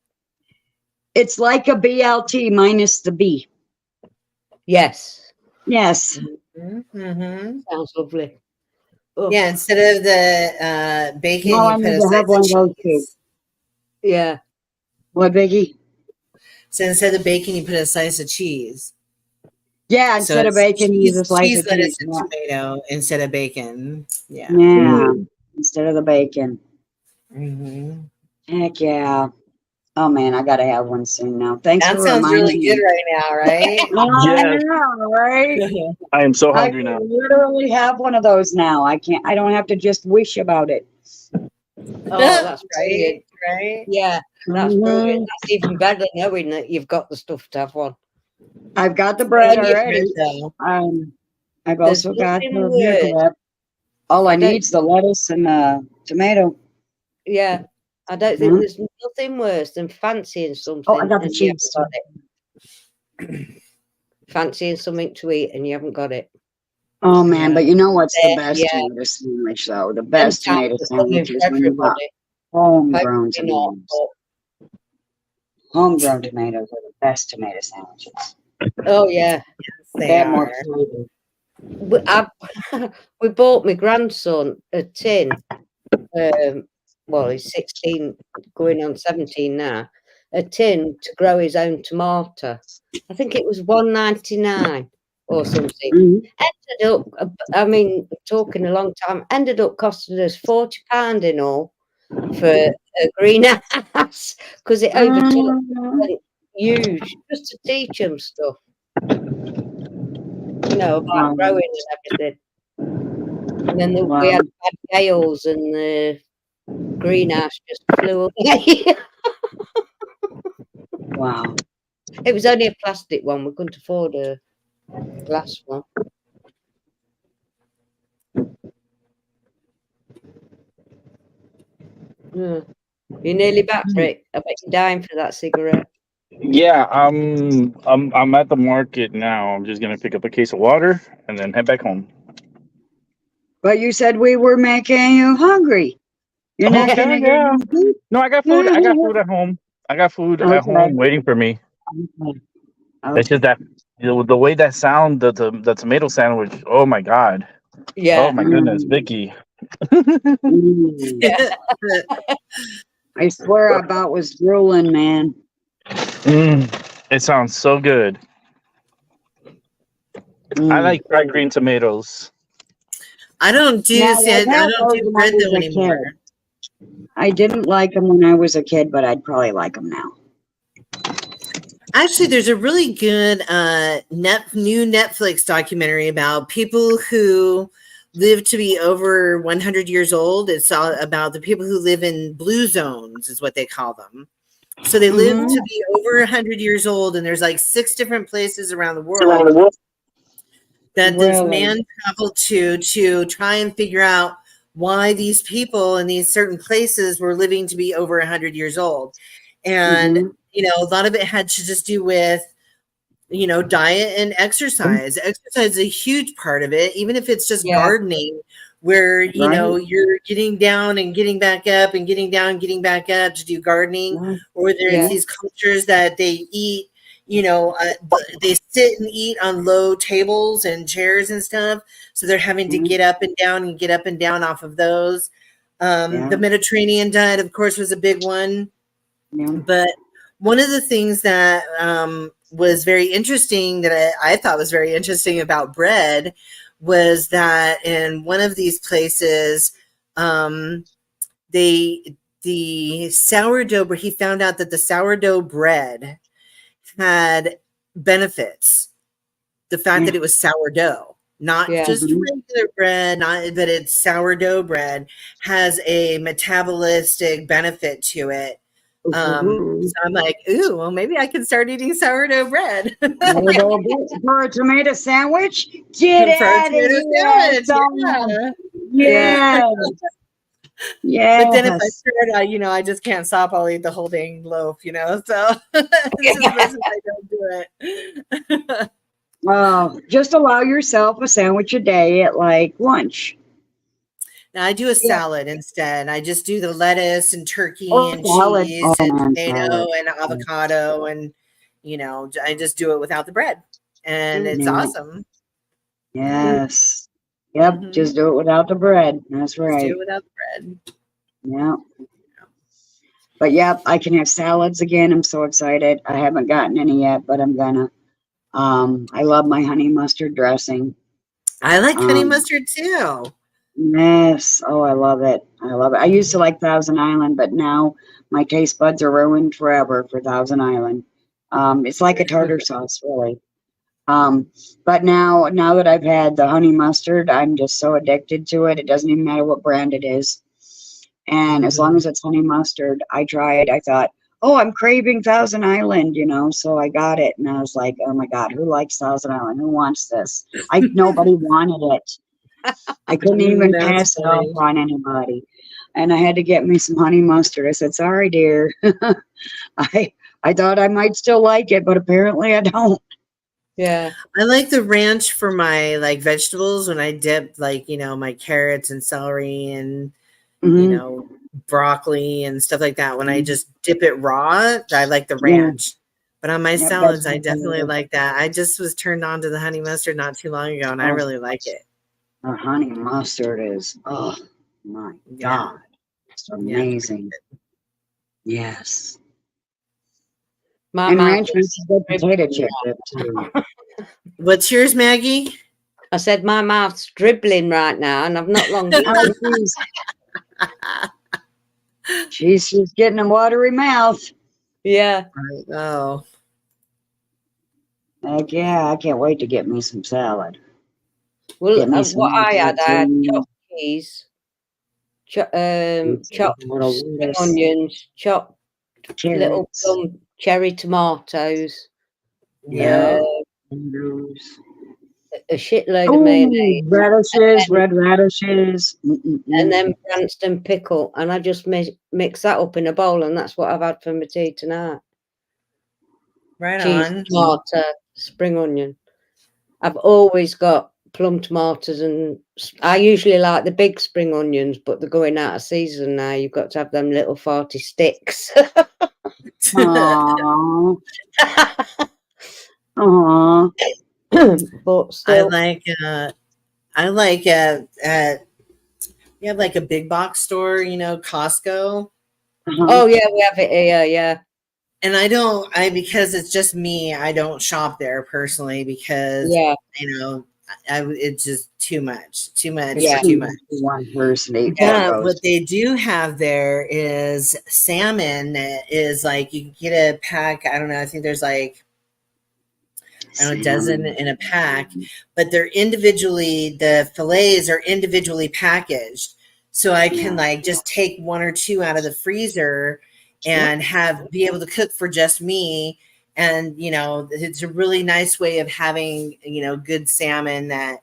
It's like a BLT minus the B. Yes. Yes. Mm-hmm. Sounds lovely. Yeah, instead of the bacon, Well, I you need put a to have slice one of of those too. cheese. Yeah. What, Biggie? So instead of bacon, you put a slice of cheese. Yeah, So instead of it's bacon, you use a slice cheese, of lettuce, cheese. and tomato instead of bacon. Yeah. Yeah, instead of the bacon. Mm-hmm. Heck yeah. Oh man, I gotta have one soon now. Thanks That for sounds reminding really me. good right now, right? Yes. Right? I am so I hungry now. can literally have one of those now. I don't have to just wish about it. Oh, that's brilliant. Right? Yeah, that's Mhm. brilliant. That's even better knowing that you've got the stuff to have one. I've got the bread Plenty of already. bread, though. I've There's also got nothing the worse. Miracle Whip. All I I don't- need is the lettuce and the tomato. Yeah, I don't think Mhm. there's nothing worse than fancying something. Oh, I got the and you haven't cheese. got it. Fancying something to eat and you haven't got it. Oh man, but you know what's the best Yeah. tomato sandwich though? The best tomato Sometimes it's something sandwich for is when you got everybody. homegrown Hopefully not, tomatoes. Homegrown tomatoes are the best tomato sandwiches. Oh yeah. They They have more are. flavor. We bought my grandson a tin. Well, he's 16, going on 17 now. A tin to grow his own tomato. I think it was $1.99 or something. Mhm. Ended up, I mean, talking a long time. Ended up costing us £40 in all for a greenhouse because it overtook. Went huge just to teach them stuff. You know, about growing and everything. And then we had bad gales and the greenhouse just flew away. Wow. It was only a plastic one. We couldn't afford a glass one. Yeah. You're nearly back, Rick. I bet you're dying for that cigarette. Yeah, I'm at the market now. I'm just gonna pick up a case of water and then head back home. But you said we were making you hungry. You're not Okay, gonna yeah. get any food? No, I got food. I got food at home. I got food at Okay. home waiting for me. Okay. It's just that the way that sound the tomato sandwich. Oh my god. Yeah. Oh my goodness, Vicky. Mm. I swear I about was drooling, man. It sounds so good. I like fried green tomatoes. I don't do Now, see, I I've had don't those do when I bread was though a anymore. kid. I didn't like them when I was a kid, but I'd probably like them now. Actually, there's a really good new Netflix documentary about people who live to be over 100 years old. It's all about the people who live in blue zones, is what they call them. So they live to be over 100 years old, and there's like 6 different places around the world that this man traveled to try and figure out why these people in these certain places were living to be over 100 years old. And you know, a lot of it had to just do with, you know, diet and exercise. Exercise is a huge part of it, even if it's just gardening where you Right. know you're getting down and getting back up and getting down and getting back up to do gardening, Yeah. or there's Yeah. these cultures that they eat, you know, they sit and eat on low tables and chairs and stuff, so they're having to Mhm. get up and down and get up and down off of those. Yeah. The Mediterranean diet, of course, was a big one. Yeah. But one of the things that was very interesting, that I thought was very interesting about bread, was that in one of these places, the sourdough, where he found out that the sourdough bread had benefits. The fact that it was sourdough, not Yeah. just Mhm. regular bread, but it's sourdough bread, has a metabolistic benefit to it. Ooh. So I'm like, ooh, well, maybe I can start eating sourdough bread. For a tomato sandwich? Get For a out of tomato here. sandwich, Someone. yeah. Yes. But then if I Yes. start, I, you know, I just can't stop. I'll eat the whole dang loaf, you know. So it's just best if I don't do it. Well, just allow yourself a sandwich a day at like lunch. Now I do a salad instead. I just do the lettuce and turkey and Salad. cheese Oh, and man, tomato salad. and avocado, and you know, I just do it without the bread, and it's Yeah. awesome. Yes. Yep. Mhm. Just do it without the bread. That's Just do right. it without the bread. Yeah. But yep, I can have salads again. I'm so excited. I haven't gotten any yet, but I'm gonna. I love my honey mustard dressing. I like honey Um, mustard too. Yes. Oh, I love it. I love it. I used to like Thousand Island, but now my taste buds are ruined forever for Thousand Island. It's like a tartar sauce, really. But now that I've had the honey mustard, I'm just so addicted to it. It doesn't even matter what brand it is. And as long as it's honey mustard, I tried. I thought, oh, I'm craving Thousand Island, you know, so I got it. And I was like, oh my God, who likes Thousand Island? Who wants this? Nobody wanted it. I couldn't even That's pass it funny. off on anybody. And I had to get me some honey mustard. I said, sorry, dear. I thought I might still like it, but apparently I don't. Yeah. I like the ranch for my like vegetables when I dip like, you know, my carrots and celery and you Mhm. know, broccoli and stuff like that. When I just dip it raw, I like the Yeah. ranch. But on my Yep, salads, that's I what definitely I like that. I just was turned on to the honey mustard not too long ago, and I Oh. really like it. The honey mustard is, oh my Yeah. God, it's Yeah, it's pretty amazing. Yes. My And mouth ranch makes is a good potato dribbling chip now. dip too. What's yours, Maggie? I said my mouth's dribbling right now, and I've not long Oh, eaten. she's getting a watery mouth. Yeah. Oh, Heck yeah, I can't wait to get me some salad. Well, Get me some what I had zucchini, chopped cheese, chopped little spring lettuce, onions, chopped little carrots, plum cherry tomatoes, yeah. tomatoes. a shitload of mayonnaise, Oh, radishes, red radishes. and then Branston pickle, and I just mix that up in a bowl, and that's what I've had for my tea tonight. Right Cheese, on. tomato, spring onion. I've always got plum tomatoes, and I usually like the big spring onions, but they're going out of season now. You've got to have them little 40 sticks. Aww. Aww. But still, I like at you have like a big box store, you know, Costco. oh yeah, we have it here, yeah. And because it's just me, I don't shop there personally because Yeah. you know, it's just too much. Yeah. Too much. One person eat But what they do have there is salmon. Is like you can get a pack. I don't know. I think there's like a dozen in a pack, but they're individually. The fillets are individually packaged, so I can like just take one or two out of the freezer and be able to cook for just me. And you know, it's a really nice way of having good salmon that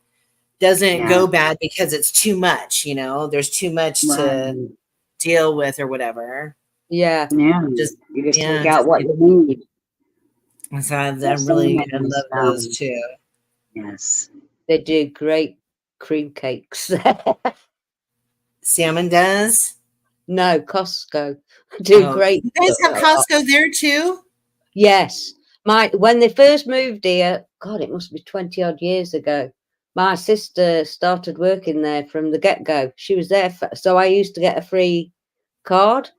doesn't go bad because it's too much. You know, there's too much to deal with or whatever. Yeah. You just take out what you need. So I love those too. Yes. They do great cream cakes. Salmon does. No, Costco do Oh, great. you guys have Costco there too? Yes. When they first moved here, God, it must be 20 odd years ago. My sister started working there from the get-go. She was there, so I used to get a free card.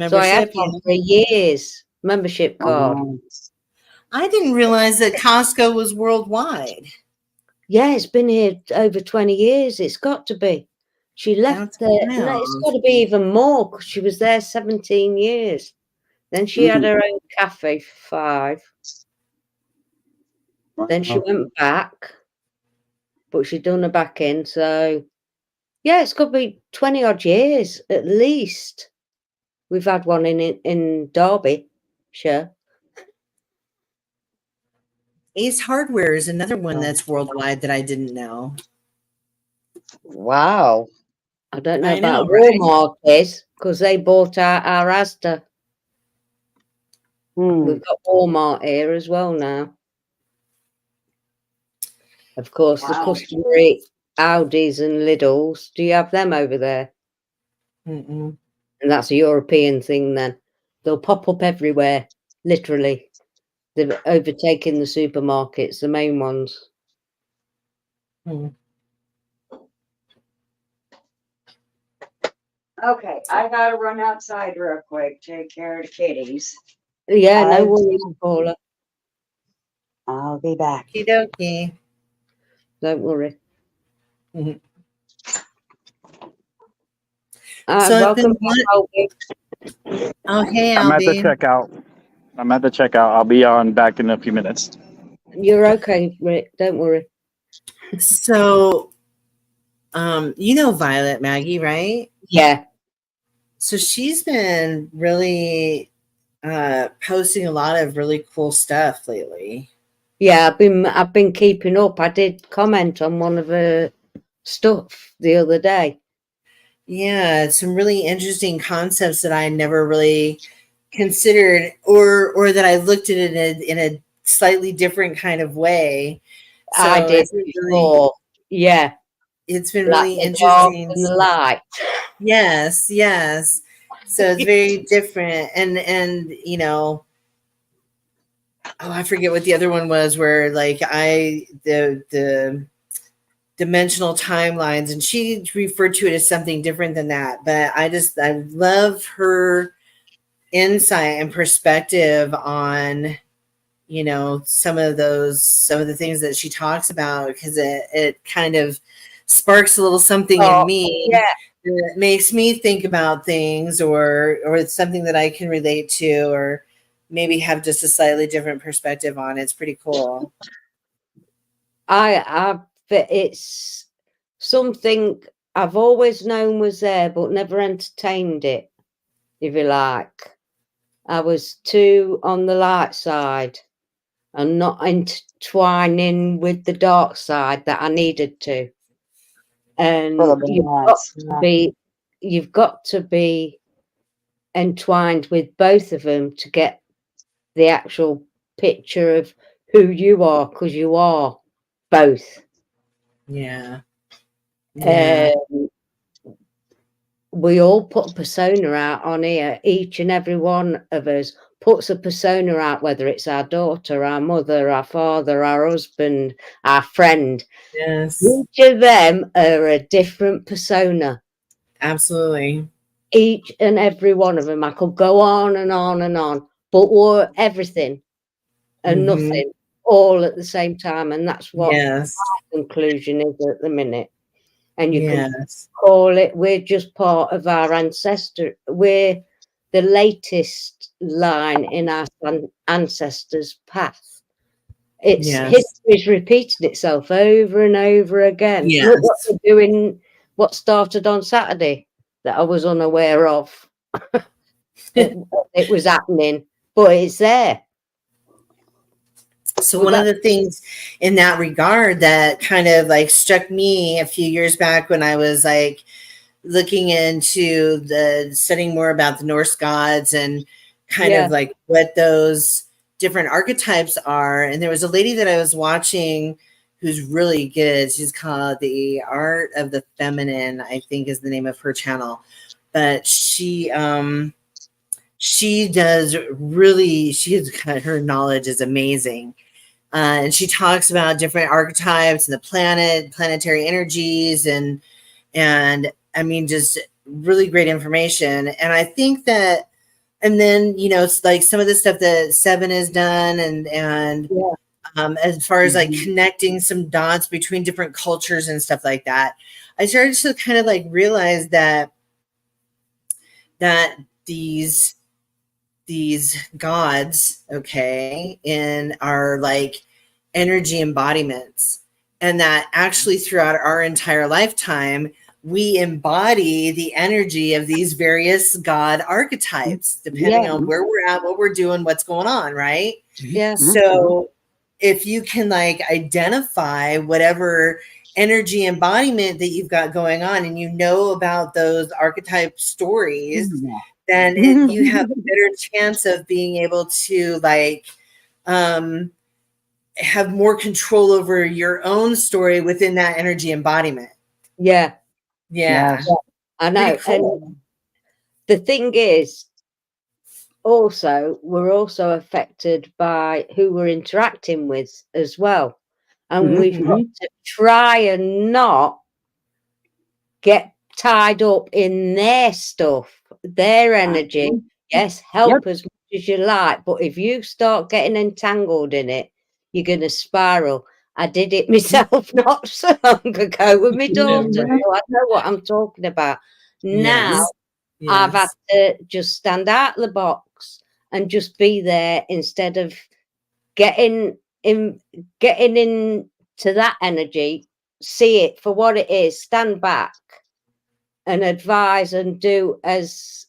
So I had Membership. one for years, membership card. I didn't realize that Costco was worldwide. Yeah, it's been here over 20 years. It's got to be. She left That's there. No, it's got to be even more because she was there 17 years. Then she had her own cafe for 5. Then she went back, but she'd done her back in. So, yeah, it's got to be 20 odd years at least. We've had one in Derby, sure. Ace Hardware is another one that's worldwide that I didn't know. Wow. I don't know I about know, right? Walmart is because they bought our Asda. We've got Walmart here as well now. Of course, the customary Audis and Lidls. Do you have them over there? Mm-mm. And that's a European thing then. They'll pop up everywhere, literally. They've overtaken the supermarkets, the main ones. Okay, I gotta run outside real quick, take care of the kitties. Yeah, no worries, Paula. I'll be back. Okie dokie. Don't worry. Mhm. So So welcome back, Albie. Oh, hey, I'm at the Albie. checkout. I'll be on back in a few minutes. You're okay, Rick. Don't worry. So, you know Violet Maggie, right? Yeah. So she's been really posting a lot of really cool stuff lately. Yeah, I've been keeping up. I did comment on one of her stuff the other day. Yeah, some really interesting concepts that I never really considered, or that I looked at it in a slightly different kind of way. So I did before. Yeah. It's been Like really the dark interesting. and the light. Yes, yes. So it's very different, and you know, oh, I forget what the other one was. Where like the dimensional timelines, and she referred to it as something different than that. But I love her insight and perspective on, you know, some of the things that she talks about, because it kind of sparks a little something in me. Yeah. That makes me think about things, or it's something that I can relate to, or maybe have just a slightly different perspective on. It's pretty cool. It's something I've always known was there, but never entertained it, if you like. I was too on the light side and not intertwining with the dark side that I needed to. And you've got to be entwined with both of them to get the actual picture of who you are, because you are both. Yeah. We all put a persona out on here. Each and every one of us puts a persona out, whether it's our daughter, our mother, our father, our husband, our friend. Yes. Each of them are a different persona. Absolutely. Each and every one of them. I could go on and on and on, but we're everything and nothing all at the same time. And that's what my conclusion is at the minute. And you can call it, we're just part of our ancestor. We're the latest line in our ancestors' path. History's repeating itself over and over again. Look what we're doing, what started on Saturday that I was unaware of. It was happening, but it's there. So one of the things in that regard that kind of like struck me a few years back when I was like looking into studying more about the Norse gods and kind of like what those different archetypes are. And there was a lady that I was watching who's really good. She's called The Art of the Feminine, I think is the name of her channel. But she does really, her knowledge is amazing. And she talks about different archetypes and the planetary energies, and I mean, just really great information. And I think that, and then, you know, it's like some of the stuff that Seven has done, and as far as like connecting some dots between different cultures and stuff like that, I started to kind of like realize that these gods, okay, in our like energy embodiments, and that actually throughout our entire lifetime, we embody the energy of these various god archetypes, depending on where we're at, what we're doing, what's going on, right? Yeah. So if you can like identify whatever energy embodiment that you've got going on, and you know about those archetype stories, then you have a better chance of being able to like have more control over your own story within that energy embodiment. Yeah. Yeah. I know. Cool. And the thing is, also, we're also affected by who we're interacting with as well. And we've got to try and not get tied up in their stuff, their energy. Yes, help as much as you like, but if you start getting entangled in it, you're going to spiral. I did it myself not so long ago with my daughter, so I know what I'm talking about. Now, I've had to just stand out of the box and just be there instead of getting into that energy, see it for what it is, stand back and advise and do as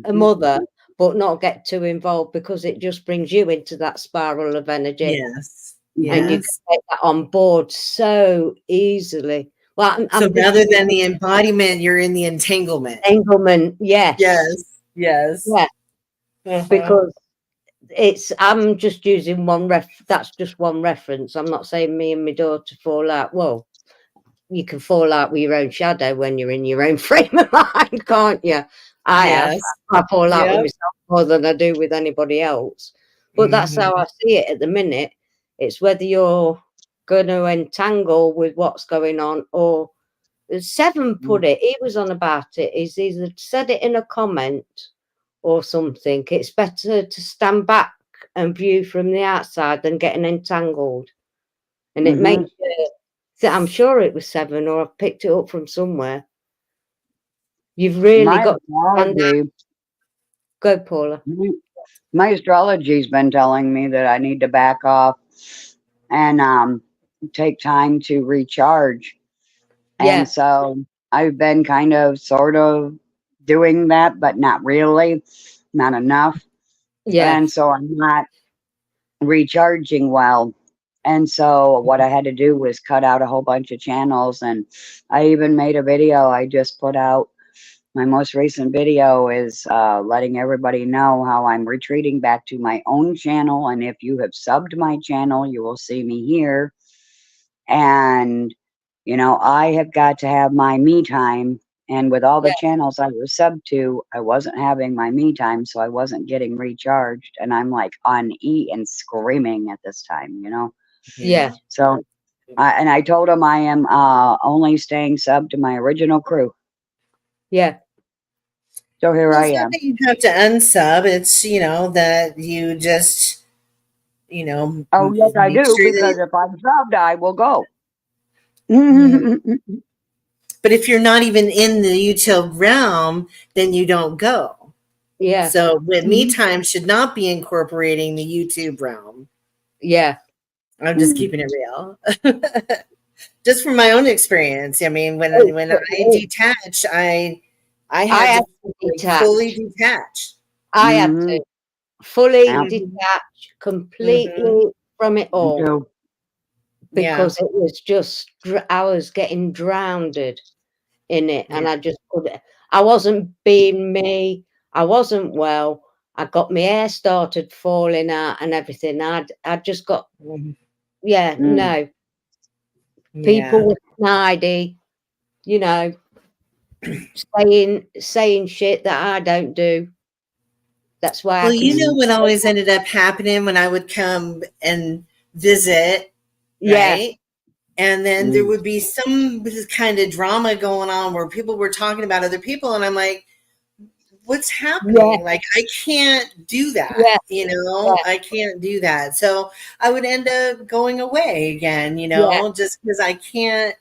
a mother, but not get too involved, because it just brings you into that spiral of energy. Yes. And you can take that on board so easily. Well, so rather than the embodiment, you're in the entanglement. Entanglement, yes. Yes. Yeah. Because I'm just using that's just one reference. I'm not saying me and my daughter fall out. Well, you can fall out with your own shadow when you're in your own frame of mind, can't you? I fall out with myself more than I do with anybody else. But that's how I see it at the minute. It's whether you're going to entangle with what's going on, or Seven put it, he was on about it. He's either said it in a comment or something. It's better to stand back and view from the outside than getting entangled. And it makes you, I'm sure it was Seven, or I've picked it up from somewhere. You've really got to go, Paula. My astrology's been telling me that I need to back off and take time to recharge. And so I've been kind of sort of doing that, but not really, not enough. And so I'm not recharging well. And so what I had to do was cut out a whole bunch of channels. And I even made a video I just put out. My most recent video is letting everybody know how I'm retreating back to my own channel. And if you have subbed my channel, you will see me here. And, you know, I have got to have my me time. And with all the channels I was subbed to, I wasn't having my me time. So I wasn't getting recharged. And I'm like on E and screaming at this time, you know? Yeah. So, and I told him I am only staying subbed to my original crew. Yeah. So here I am. You have to unsub. It's, you know, that you just, you know. Oh, yes, I do. Because if I'm subbed, I will go. But if you're not even in the YouTube realm, then you don't go. Yeah. So with me time should not be incorporating the YouTube realm. Yeah. I'm just keeping it real. Just from my own experience. I mean, when I detached, I had to fully detach. I had to fully detach completely from it all. Because it was just, I was getting drowned in it. And I just couldn't, I wasn't being me. I wasn't well. I got my hair started falling out and everything. I just got, no. People Yeah. with snidey, you know, saying shit that I don't do. That's why Well, I you know can. what always ended up happening when I would come and visit, Yeah, right? And then there would be some kind of drama going on where people were talking about other people, and I'm like, what's yeah, happening? Like, I can't do that, yeah, you yeah, know, I can't do that. So I would end up going away again, you yeah. know, just because I can't,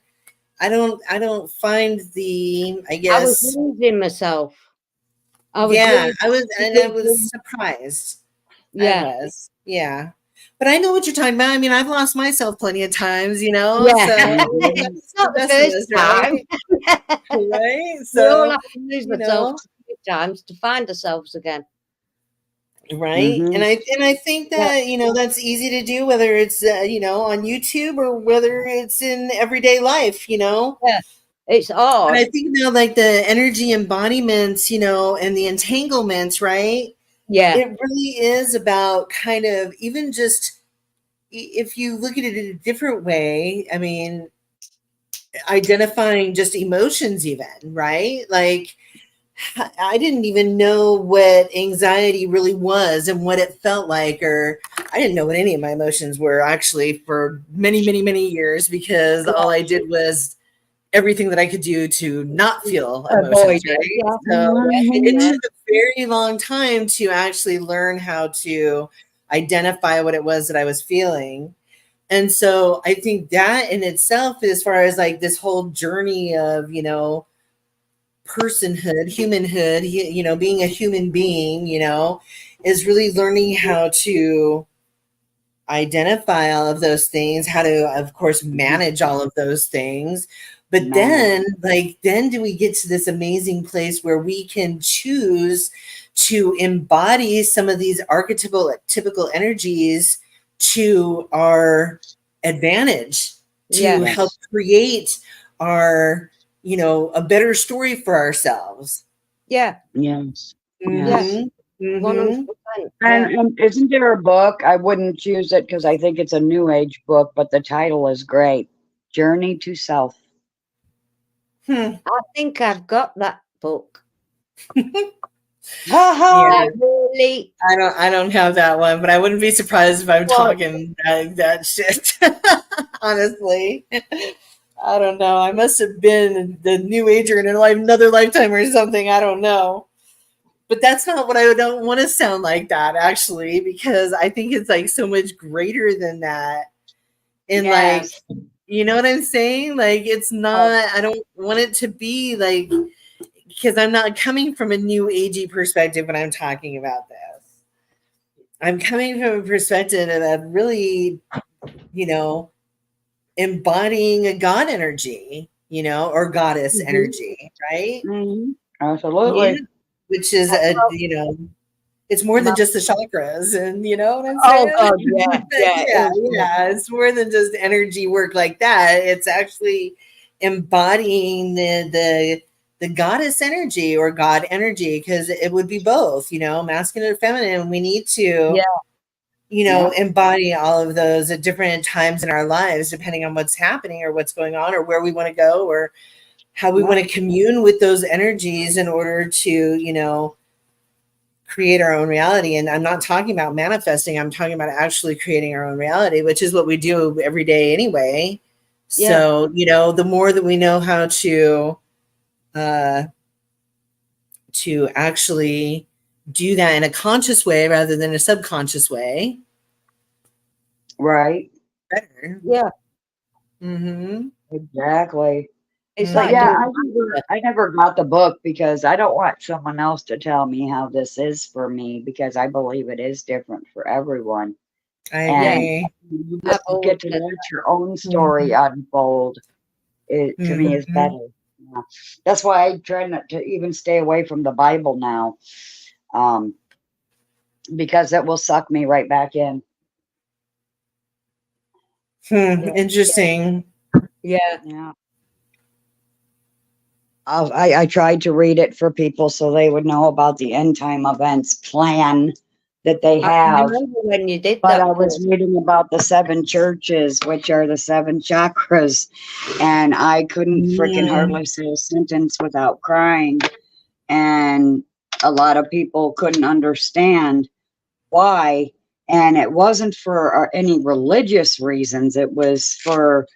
I don't find the, I I was guess, losing myself. I was yeah, I was losing. surprised. I Yeah, was, yeah. But I know what you're talking about. I mean, I've lost myself plenty of times, you know, yeah. so Mhm. It's that's the not the best of first us, time. right? Right? We all So, have to lose you ourselves know, a few times to find ourselves again. right? Mhm. And I think Yeah, that, you know, that's easy to do, whether it's you know, on YouTube or whether it's in everyday life, you know. yeah. It's But I hard. think now, like the energy embodiments, you know, and the entanglements, right? Yeah, It really is about kind of even just if you look at it in a different way, I mean, identifying just emotions, even, right? Like, I didn't even know what anxiety really was and what it felt like, or I didn't know what any of my emotions were actually for many, many, many years because all I did was everything that I could do to not feel avoid emotions, it. right? Yeah, So yeah, it Mhm. took a very long time to actually learn how to identify what it was that I was feeling. And so I think that in itself, as far as like this whole journey of, you know, personhood, humanhood, you know, being a human being, you know, is really learning how to identify all of those things, how to, of course, manage all of those things. But Manage. then, like, then do we get to this amazing place where we can choose to embody some of these archetypal, typical energies to our advantage to yeah, help Yes. create our, you know, a better story for ourselves. yeah, Yes. yeah. Yes. Mm-hmm. 100%. And, Yeah. and isn't there a book? I wouldn't choose it because I think it's a new age book, but the title is great. Journey to Self. Hmm. I think I've got that book. Ha ha! Yeah. I really. I don't have that one, but I wouldn't be surprised if I'm Well, talking that shit. Honestly, I don't know. I must have been the new ager in another lifetime or something. I don't know. But that's not what I don't want to sound like that actually, because I think it's like so much greater than that. And like, Yes. you know what I'm saying? Like, it's not. I don't want it to be like because I'm not coming from a new agey perspective when I'm talking about this. I'm coming from a perspective of really, you know, embodying a God energy, you know, or goddess mhm. energy, right? Mhm. Yeah. Absolutely. Which is a, you know, it's more than My, just the chakras, and you know what I'm oh saying? God, yeah, yeah. Yeah, yeah. It's more than just energy work like that. It's actually embodying the goddess energy or God energy, because it would be both, you know, masculine and feminine. We need to, Yeah, you know, Yep. embody all of those at different times in our lives, depending on what's happening or what's going on or where we want to go or how we want to commune with those energies in order to, you know, create our own reality. And I'm not talking about manifesting, I'm talking about actually creating our own reality, which is what we do every day anyway. yeah, So, you know, the more that we know how to actually do that in a conscious way rather than a subconscious way, Right. better. yeah. Mm-hmm. Exactly. It's But like yeah, Mm-hmm. doing. I never got the book because I don't want someone else to tell me how this is for me because I believe it is different for everyone. I Yeah, And agree. you I've just always get to said watch your own story Mm-hmm. unfold. It to me is Mm-hmm. better. Yeah. That's why I try not to even stay away from the Bible now, because it will suck me right back in. Hmm. yeah, Interesting. yeah, Yeah. I tried to read it for people so they would know about the end time events plan that they I have. remember when you did But that. I was reading about the 7 churches, which are the 7 chakras, and I couldn't freaking hardly say a sentence without crying. And a lot of people couldn't understand why. And it wasn't for any religious reasons. It was for,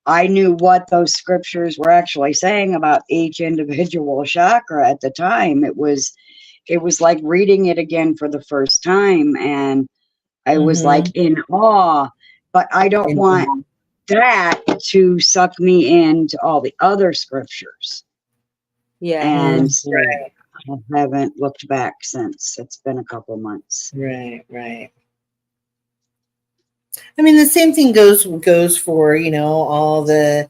I knew what those scriptures were actually saying about each individual chakra at the time. It was like reading it again for the first time. And I was like in awe, but I don't want that to suck me into all the other scriptures. Yeah. And I haven't looked back since. It's been a couple months. Right. I mean, the same thing goes for, you know, all the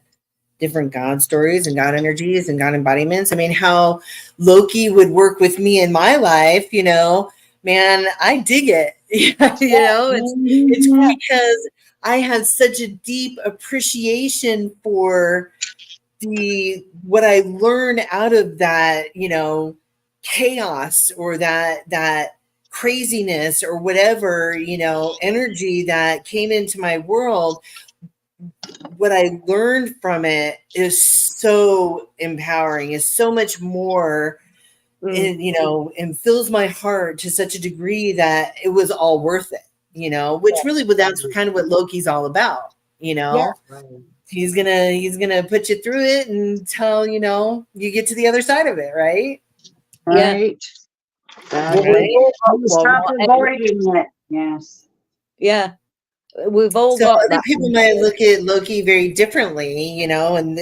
different God stories and God energies and God embodiments. I mean, how Loki would work with me in my life, you know, man, I dig it. You know, it's because I have such a deep appreciation for what I learned out of that, you know, chaos or that craziness or whatever, you know, energy that came into my world. What I learned from it is so empowering, is so much more, you know, and fills my heart to such a degree that it was all worth it, you know, which really, that's kind of what Loki's all about, you know. He's gonna put you through it until, you know, you get to the other side of it, right? Right. Stop avoiding it. Yes. Yeah. We've all So got other that. people might look at Loki very differently, you know, and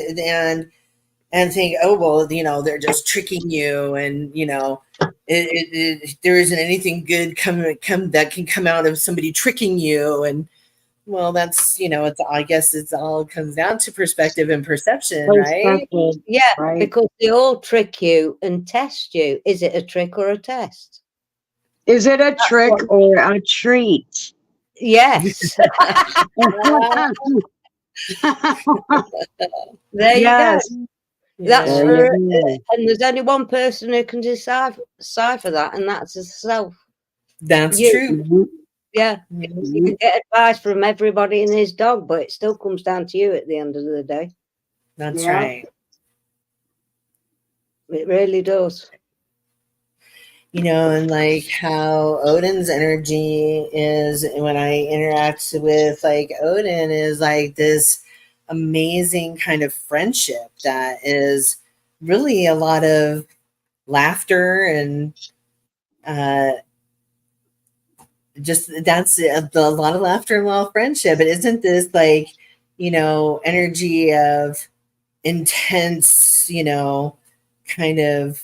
think, oh, well, you know, they're just tricking you, and you know, there isn't anything good that can come out of somebody tricking you. And well, that's, you know, I guess it's all comes down to perspective and perception, right? Yeah, Right. because they all trick you and test you. Is it a trick or a test? Is it a trick or a treat? Yes. There Yes. you go. That's There for, you go. and there's only one person who can decipher that, and that's yourself. That's You. true. Yeah. You can get advice from everybody and his dog, but it still comes down to you at the end of the day. That's right. It really does. You know, and like how Odin's energy is when I interact with like Odin is like this amazing kind of friendship that is really a lot of laughter and just that's a lot of laughter and a lot of friendship. It isn't this like, you know, energy of intense, you know, kind of,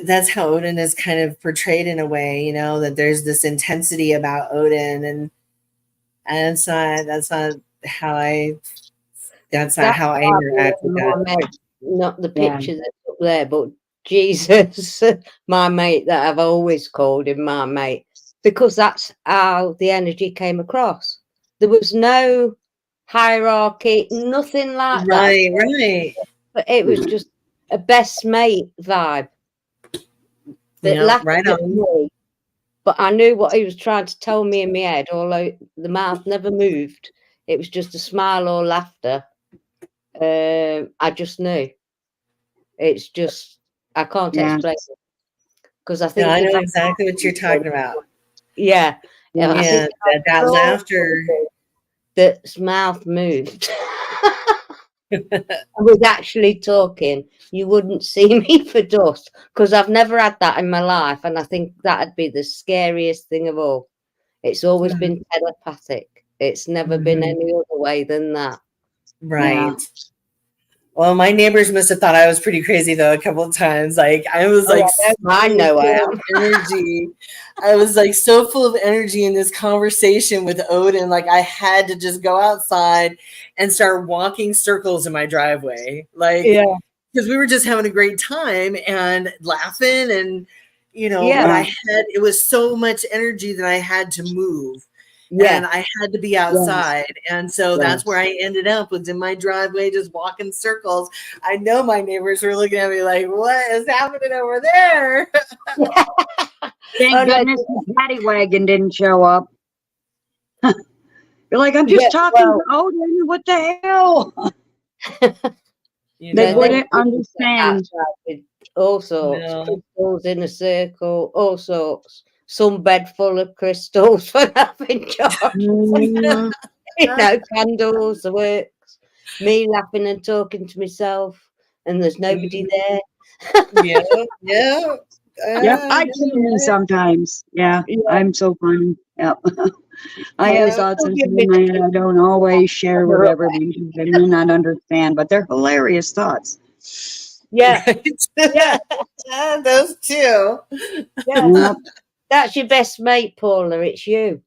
that's how Odin is kind of portrayed in a way, you know, that there's this intensity about Odin, and that's not how I interact with that. Not the picture that's up there, but Jesus, my mate that I've always called him my mate, because that's how the energy came across. There was no hierarchy, nothing like that. Right. But it was just a best mate vibe. That laughed at me, but I knew what he was trying to tell me in my head, although the mouth never moved. It was just a smile or laughter. I just knew. It's just, I can't explain it. Because I think I know exactly what you're talking about. Yeah. Yeah, that laughter. That mouth moved. I was actually talking. You wouldn't see me for dust, because I've never had that in my life, and I think that'd be the scariest thing of all. It's always been telepathic. It's never been any other way than that. Right. Yeah. Well, my neighbors must have thought I was pretty crazy though a couple of times. Like I was I know I am. Energy. I was like so full of energy in this conversation with Odin. Like I had to just go outside and start walking circles in my driveway. Like, because we were just having a great time and laughing, and you know, but it was so much energy that I had to move. Yeah. and I had to be outside. And so that's where I ended up, was in my driveway, just walking circles. I know my neighbors were looking at me like, what is happening over there? Thank goodness the paddy wagon didn't show up. You're like, I'm just talking to Odin. What the hell? They wouldn't understand. With all sorts, crystals in a circle, all sorts. Some bed full of crystals for having charge. Candles, the works. Me laughing and talking to myself, and there's nobody there. Yeah. I kill me sometimes. Yeah, I'm so funny. Yep. I have thoughts in my head I don't always share with everybody because they may not understand, but they're hilarious thoughts. Yeah. Those two. Yeah. Yep. That's your best mate, Paula. It's you.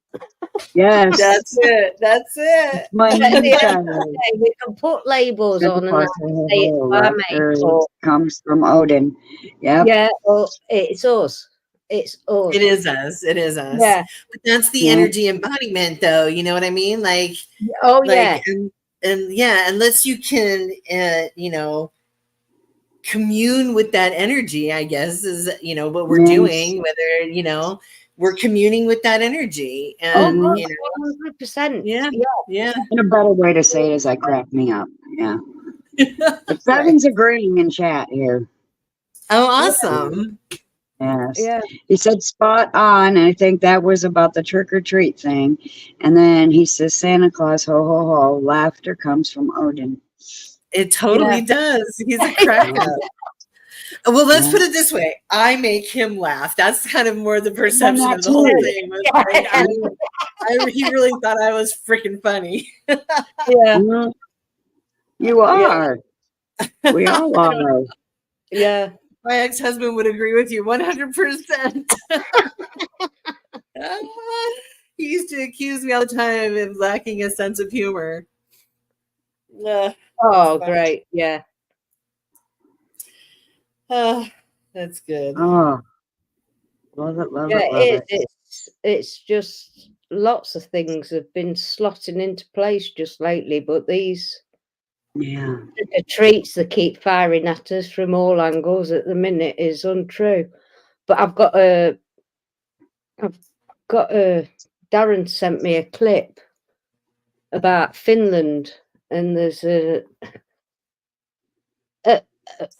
Yes. That's it. My we can put labels on and say it's my mate. Or, comes from Odin. Yep. Yeah. Or it's us. It's us. It is us. Yeah. But that's the energy embodiment, though. You know what I mean? Like, yeah. And unless you can, commune with that energy, I guess, is, what we're doing, whether, we're communing with that energy. And, 100%. Yeah. And a better way to say it is I crack me up. Yeah. But Seven's agreeing in chat here. Oh, awesome. Yes. Yeah. He said spot on. And I think that was about the trick or treat thing. And then he says Santa Claus, ho, ho, ho. Laughter comes from Odin. It totally does. He's a crack up. Well, let's put it this way. I make him laugh. That's kind of more the perception of the whole thing. He really thought I was freaking funny. Yeah. You are. We all are. Yeah. My ex-husband would agree with you 100%. He used to accuse me all the time of lacking a sense of humor. Oh, great. Yeah. That's good. Oh, love it. It's just lots of things have been slotting into place just lately, but these the treats that keep firing at us from all angles at the minute is untrue. But I've got Darren sent me a clip about Finland, and there's an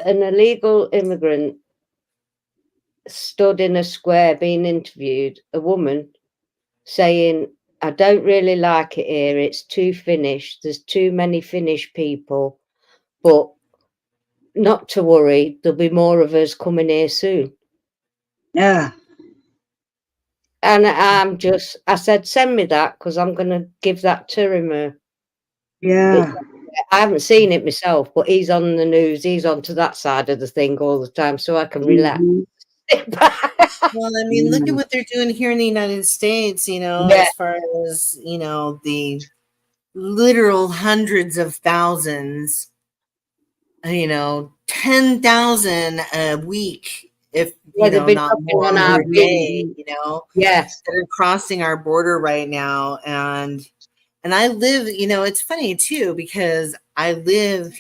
illegal immigrant stood in a square being interviewed, a woman saying, I don't really like it here. It's too Finnish. There's too many Finnish people, but not to worry. There'll be more of us coming here soon. Yeah. And I said, send me that because I'm going to give that to him. Yeah. I haven't seen it myself, but he's on the news. He's onto that side of the thing all the time, so I can relax. Well, I mean, look at what they're doing here in the United States, as far as, the literal hundreds of thousands, 10,000 a week, if, not more on our day, Yes. that are crossing our border right now. And I live, it's funny too, because I live,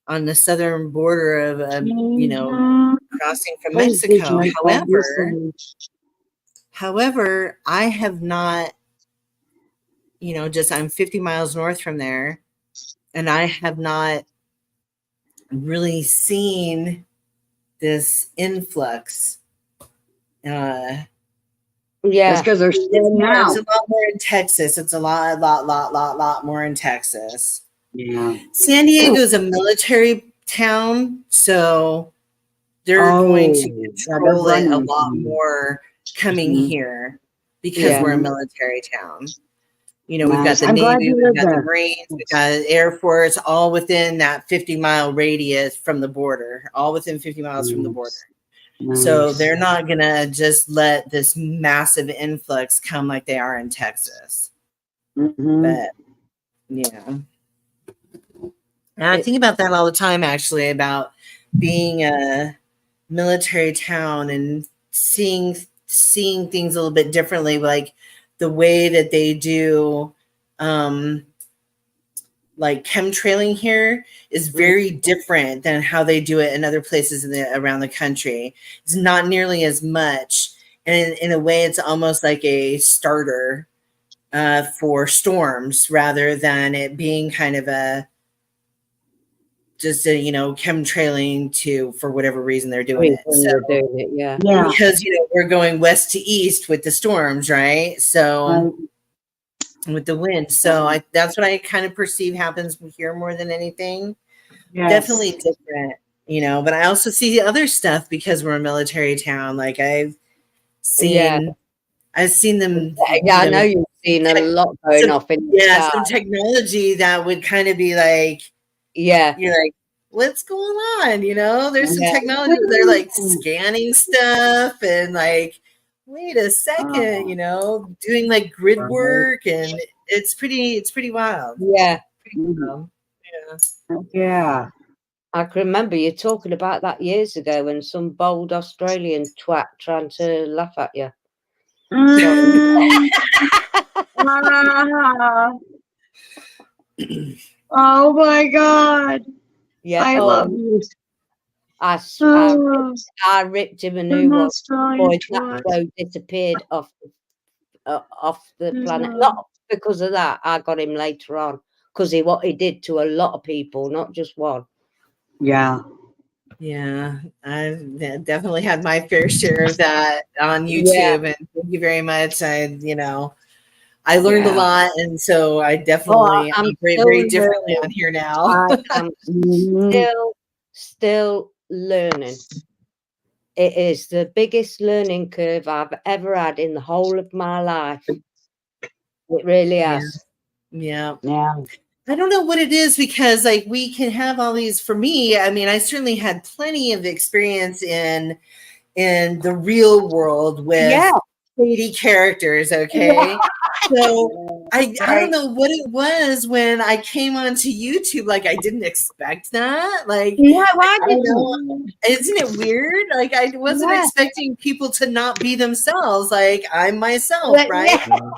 on the southern border of, crossing from Mexico. However, I have not, I'm 50 miles north from there, and I have not really seen this influx. That's because they're still now. It's a lot more in Texas. It's a lot more in Texas. Yeah. San Diego is a military town, so they're going to control it a lot more coming here because we're a military town. We've got the Navy, we've got the Marines, we've got the Air Force, all within that 50-mile radius from the border, all within 50 miles from the border. Nice. So they're not going to just let this massive influx come like they are in Texas. But, yeah. And I think about that all the time, actually, about being a military town and seeing things a little bit differently. Like the way that they do like chemtrailing here is very different than how they do it in other places around the country. It's not nearly as much. And in a way, it's almost like a starter for storms rather than it being kind of just a, chemtrailing for whatever reason they're doing it. So, yeah. because, we're going west to east with the storms, right? So with the wind. So that's what I kind of perceive happens here more than anything. Yes. Definitely different, but I also see other stuff because we're a military town. Like I've seen them. Yeah, I know you've seen a lot going off in the sky. Some technology that would kind of be like, you're like, what's going on? There's some technology where they're like scanning stuff and like, wait a second, doing like grid work, and it's pretty wild. Yeah. Yeah. I can remember you talking about that years ago when some bold Australian twat trying to laugh at you. Oh my God. Yeah. I love you. I ripped him a new one. Boy, that blow disappeared off the planet. Not because of that. I got him later on because what he did to a lot of people, not just one. Yeah. Yeah, I've definitely had my fair share of that on YouTube, and thank you very much. I learned a lot, and so I definitely operate very differently on here now. I am still learning. It is the biggest learning curve I've ever had in the whole of my life. It really has. Yeah. Yeah. I don't know what it is because like we can have all these. For me, I mean, I certainly had plenty of experience in the real world with shady characters. Okay. So I don't know what it was when I came onto YouTube. Like I didn't expect that. Like isn't it weird? Like I wasn't expecting people to not be themselves. Like I'm myself, right? Or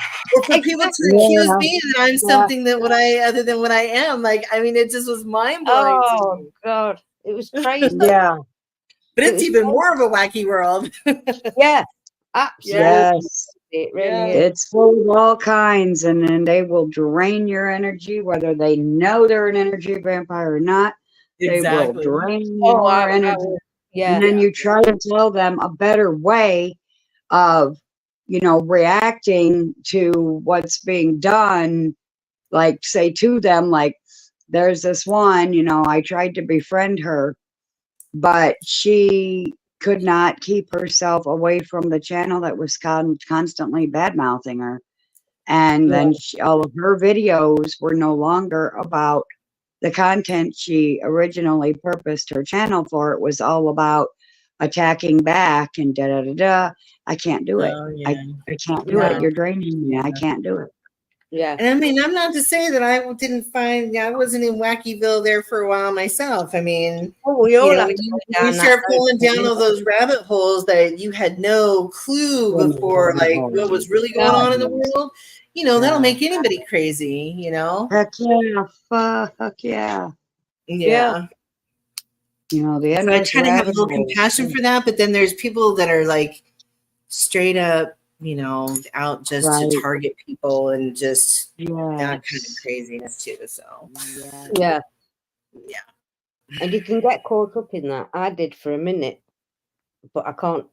for people to accuse me that I'm something other than what I am. Like I mean, it just was mind blowing. Oh God, it was crazy. But it's even more of a wacky world. Yeah, absolutely. Yes. It really is. It's full of all kinds, and then they will drain your energy, whether they know they're an energy vampire or not. They will drain your energy. And then you try to tell them a better way of, reacting to what's being done. Like say to them, like, there's this one, I tried to befriend her, but she could not keep herself away from the channel that was constantly bad mouthing her. And then all of her videos were no longer about the content she originally purposed her channel for. It was all about attacking back and I can't do it. I can't do it. You're draining me. I can't do it. Yeah. And I mean, I'm not to say that I didn't I wasn't in Wackyville there for a while myself. I mean, we all you start pulling down all those rabbit holes that you had no clue before, like what was really going on in the world. That'll make anybody crazy, Heck yeah. Fuck yeah. Yeah. The end. So I try to have a little compassion for that, but then there's people that are like straight up, out just to target people and just that kind of craziness too. So yeah. And you can get caught up in that. I did for a minute, but I can't.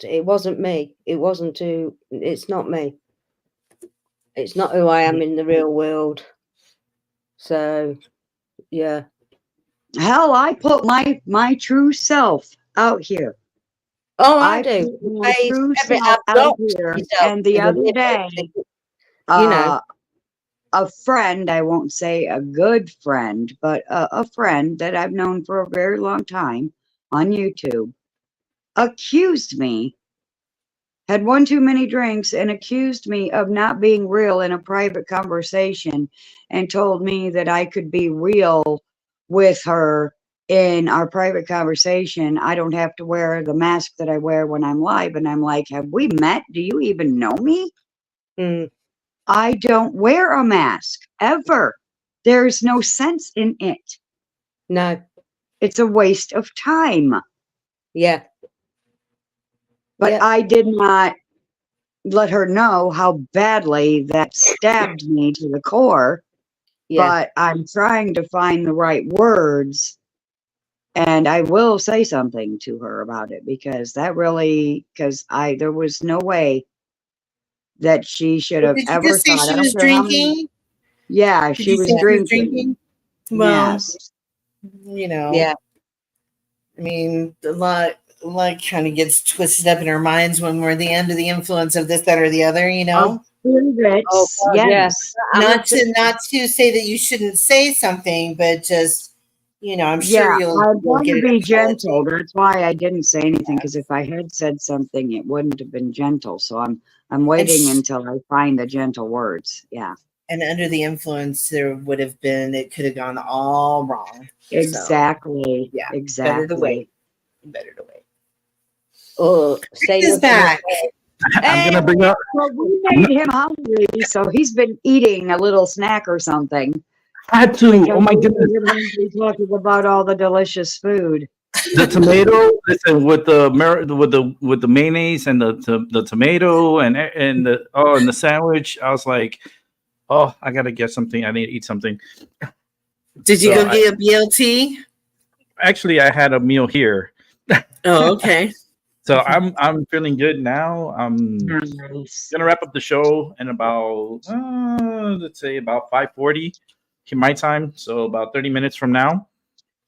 It wasn't me. It's not me. It's not who I am in the real world. So yeah. Hell, I put my true self out here. Oh, I do. And the other day, a friend, I won't say a good friend, but a friend that I've known for a very long time on YouTube, accused me, had one too many drinks and accused me of not being real in a private conversation, and told me that I could be real with her in our private conversation. I don't have to wear the mask that I wear when I'm live. And I'm like, have we met? Do you even know me? Mm. I don't wear a mask ever. There's no sense in it. No. It's a waste of time. Yeah. But Yeah. I did not let her know how badly that stabbed me to the core. Yeah. But I'm trying to find the right words. And I will say something to her about it because there was no way that she should have Did you ever just say thought. she I don't was care how many- drinking? Yeah, Did she you was say drinking. she was drinking? Well, Yes. you know, Yeah. I mean, a lot kind of gets twisted up in our minds when we're the under the influence of this, that, or the other. You know, Spirits, Oh, God, yeah. yes. not to say that you shouldn't say something, but just I'm Yeah, sure you'll I'm going get to an be apology. gentle. That's why I didn't say anything, because if I had said something, it wouldn't have been gentle. So I'm waiting until I find the gentle words. Yeah, And under the influence, there would have been, it could have gone all wrong. exactly. So, yeah, exactly. better to wait. Better to wait. Oh, say He's what back. I'm gonna bring up. Well, we made him hungry, so he's been eating a little snack or something. Had to. Oh my Because we goodness. made him hungry talking about all the delicious food. The tomato, listen, with the mayonnaise and the tomato and the sandwich, I was like, oh, I gotta get something. I need to eat something. Did you So go get a BLT? Actually, I had a meal here, Oh, okay. so I'm feeling good now. I'm Nice. gonna wrap up the show in about let's say about 5:40 my time, so about 30 minutes from now,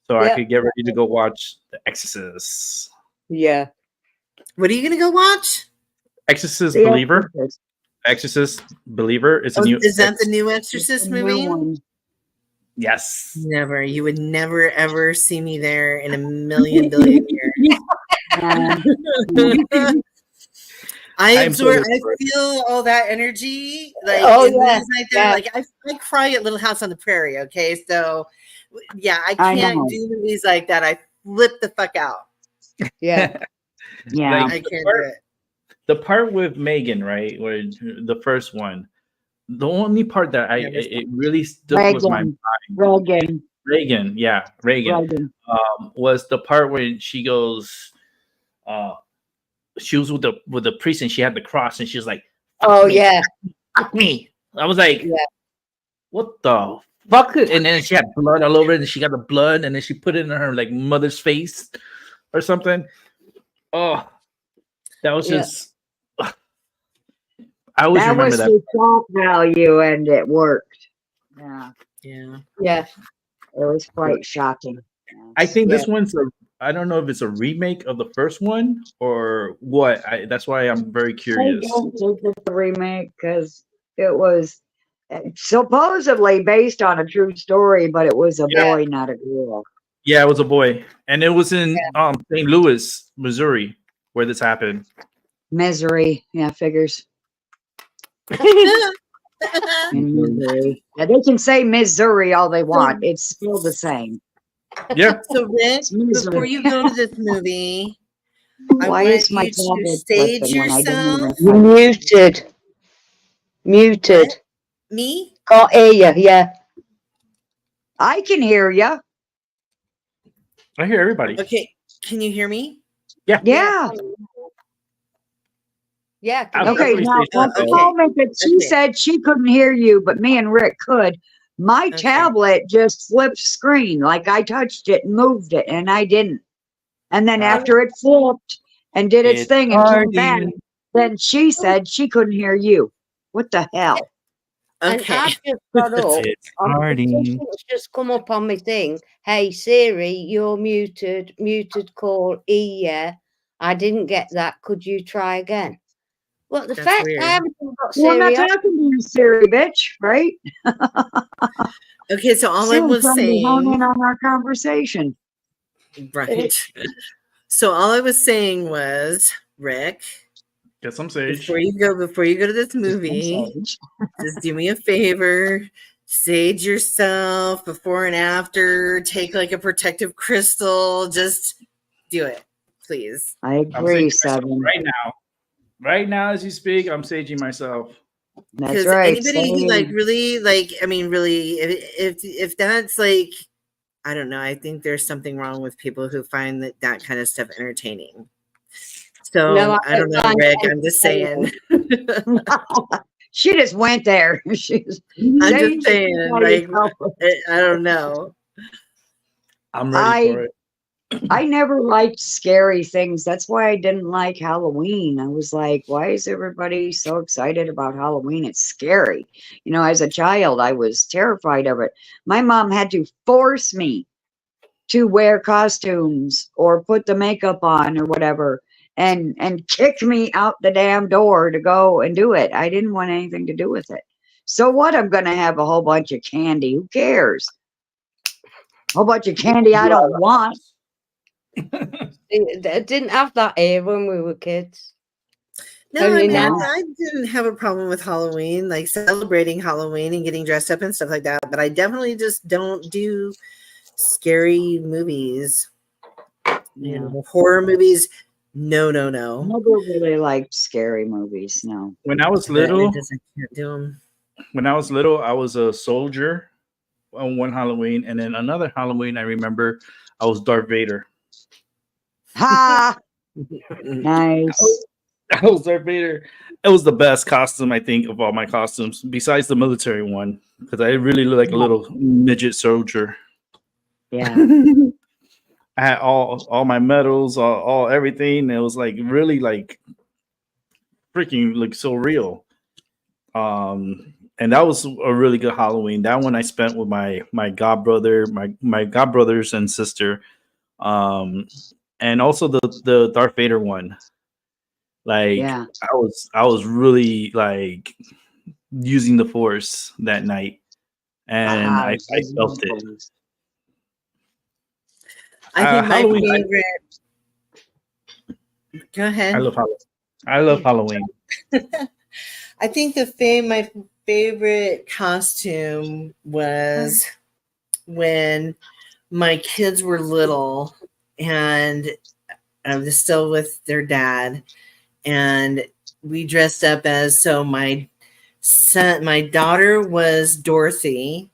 so I Yeah. could get ready to go watch The Exorcist. Yeah. What are you gonna go watch? Exorcist The Believer. Exorcist. Exorcist Believer. It's a Oh, new. is that the new Exorcist The new movie? one. Yes. Never. You would never ever see me there in a million billion years. I I'm so absorb. I sorry. feel all that energy, like Oh, in yeah, movies like that. yeah. Like I cry at Little House on the Prairie. Okay, so yeah, I I can't know. do movies like that. I flip the fuck out. Yeah. Yeah. I can't do it. The part with Megan, right, where the first one, the only part that it really stuck with my Reagan. Reagan, yeah, Reagan, was the part where she goes, she was with the priest and she had the cross and she was like, Oh, me, yeah. fuck me. I was like, Yeah. what the fuck? And then she had blood all over it and she got the blood and then she put it in her like mother's face or something. Oh, that was Yeah. just. I always That remember was that. the shock value, and it worked. Yeah, Yeah. Yeah. it was quite shocking. I think Yeah. this one's I don't know if it's a remake of the first one or what. That's why I'm very I curious. don't think it's a remake because it was supposedly based on a true story, but it was a Yeah. boy, not a girl. Yeah, it was a boy, and it was in St. Louis, Missouri, where this happened. Misery, yeah, figures. In Missouri. Yeah, they can say Missouri all they want. It's still the same. Yeah. So, Rick, It's misery. before you go to this movie, I Why want is my you to tablet stage flipping when I didn't yourself. even- You're muted. Muted. Me? Can't hear you. Yeah. I can hear you. I hear everybody. Okay. Can you hear me? Yeah. Yeah. I'll Okay, definitely now say at the something. moment that she Okay. said she couldn't hear you, but me and Rick could, my Okay. tablet just flipped screen. Like I touched it and moved it, and I didn't. And then after it flipped and did its It's thing and came back, party. then she said she couldn't hear you. What the hell? And Okay. I just got up. It's On party. it's just come up on my thing. Hey Siri, you're muted. Muted call E. Yeah, I didn't get that. Could you try again? What the That's fact weird. I haven't even got Well, I'm Siri. not talking to you, Siri, bitch, right? Okay. So all I Soon was somebody hone in saying, on our conversation. right. So all I was saying was, Rick, Get some sage. before you go to this movie, just do me a favor, sage yourself before and after, take like a protective crystal, just do it, please. I I'm agree, saging myself Seven. right now. Right now, as you speak, I'm saging myself. That's Because right. anybody who like same. really like, I mean, really, if that's like, I don't know, I think there's something wrong with people who find that kind of stuff entertaining. So No, I don't know, find Rick. it I'm just saying. She just went there. She's I'm just saying, like, I don't know. I'm ready for it. I never liked scary things. That's why I didn't like Halloween. I was like, why is everybody so excited about Halloween? It's scary. You know, as a child, I was terrified of it. My mom had to force me to wear costumes or put the makeup on or whatever and kick me out the damn door to go and do it. I didn't want anything to do with it. So what? I'm going to have a whole bunch of candy. Who cares? A whole bunch of candy I don't want. They didn't have that here when we were kids. No, I Only mean, now. I didn't have a problem with Halloween, like celebrating Halloween and getting dressed up and stuff like that. But I definitely just don't do scary movies. You know, horror movies. No. I never really liked scary movies. No. When I was I little, can't do them. I was a soldier on one Halloween, and then another Halloween, I remember I was Darth Vader. Ha! Nice. I was Darth Vader. It was the best costume, I think, of all my costumes, besides the military one, because I really look like a little midget soldier. Yeah. I had all my medals, all everything. It was like really like freaking like so real. And that was a really good Halloween. That one I spent with my god brother, my god brothers and sister, and also the Darth Vader one. Like Yeah. I was really like using the Force that night, and I felt it. I think my Halloween, favorite. Go ahead. I love Halloween. I love Halloween. I think my favorite costume was when my kids were little and I was still with their dad, and we dressed up as my daughter was Dorothy,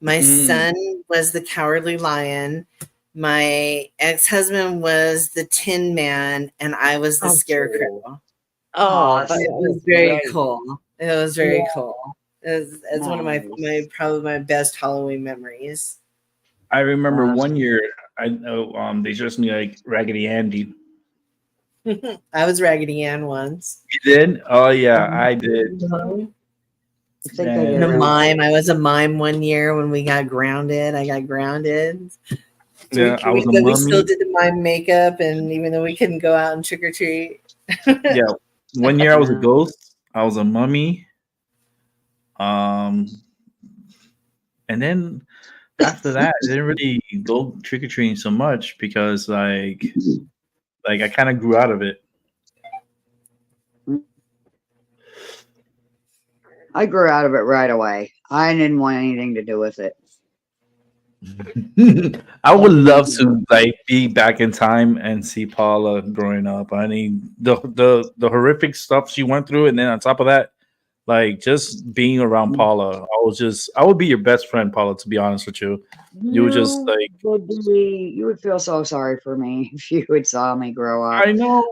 my son was the Cowardly Lion, my ex-husband was the Tin Man, and I was the Scarecrow. Oh, It was very cool. It was very cool. It's one of my probably my best Halloween memories. I remember one year I know they dressed me like Raggedy Andy. I was Raggedy Ann once. You did? Oh yeah, I did. A mime. I was a mime one year when we got grounded. I got grounded. Yeah, I was a we mummy. still did the mime makeup, and even though we couldn't go out and trick or treat. Yeah, one year I was a ghost. I was a mummy. And then after that, I didn't really go trick or treating so much because like I kind of grew out of it. I grew out of it right away. I didn't want anything to do with it. I would love to like be back in time and see Paula growing up. I mean, the horrific stuff she went through, and then on top of that, like just being around Paula, I would be your best friend, Paula. To be honest with you, you would just like you would feel so sorry for me if you would saw me grow up. I know.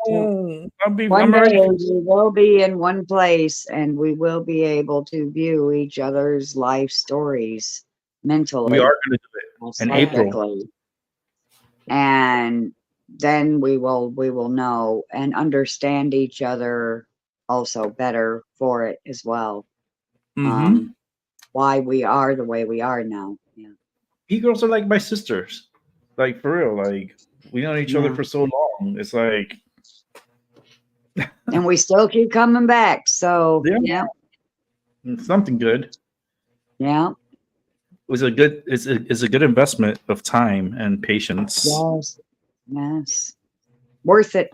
One day we will be in one place, and we will be able to view each other's life stories mentally. We are going to do it in April, and then we will know and understand each other also better for it as well. Why we are the way we are now. Yeah, you girls are like my sisters, like for real. Like we know each other for so long. It's like, and we still keep coming back. So yeah. Something good. Yeah. It's a good investment of time and patience. Yes. Worth it.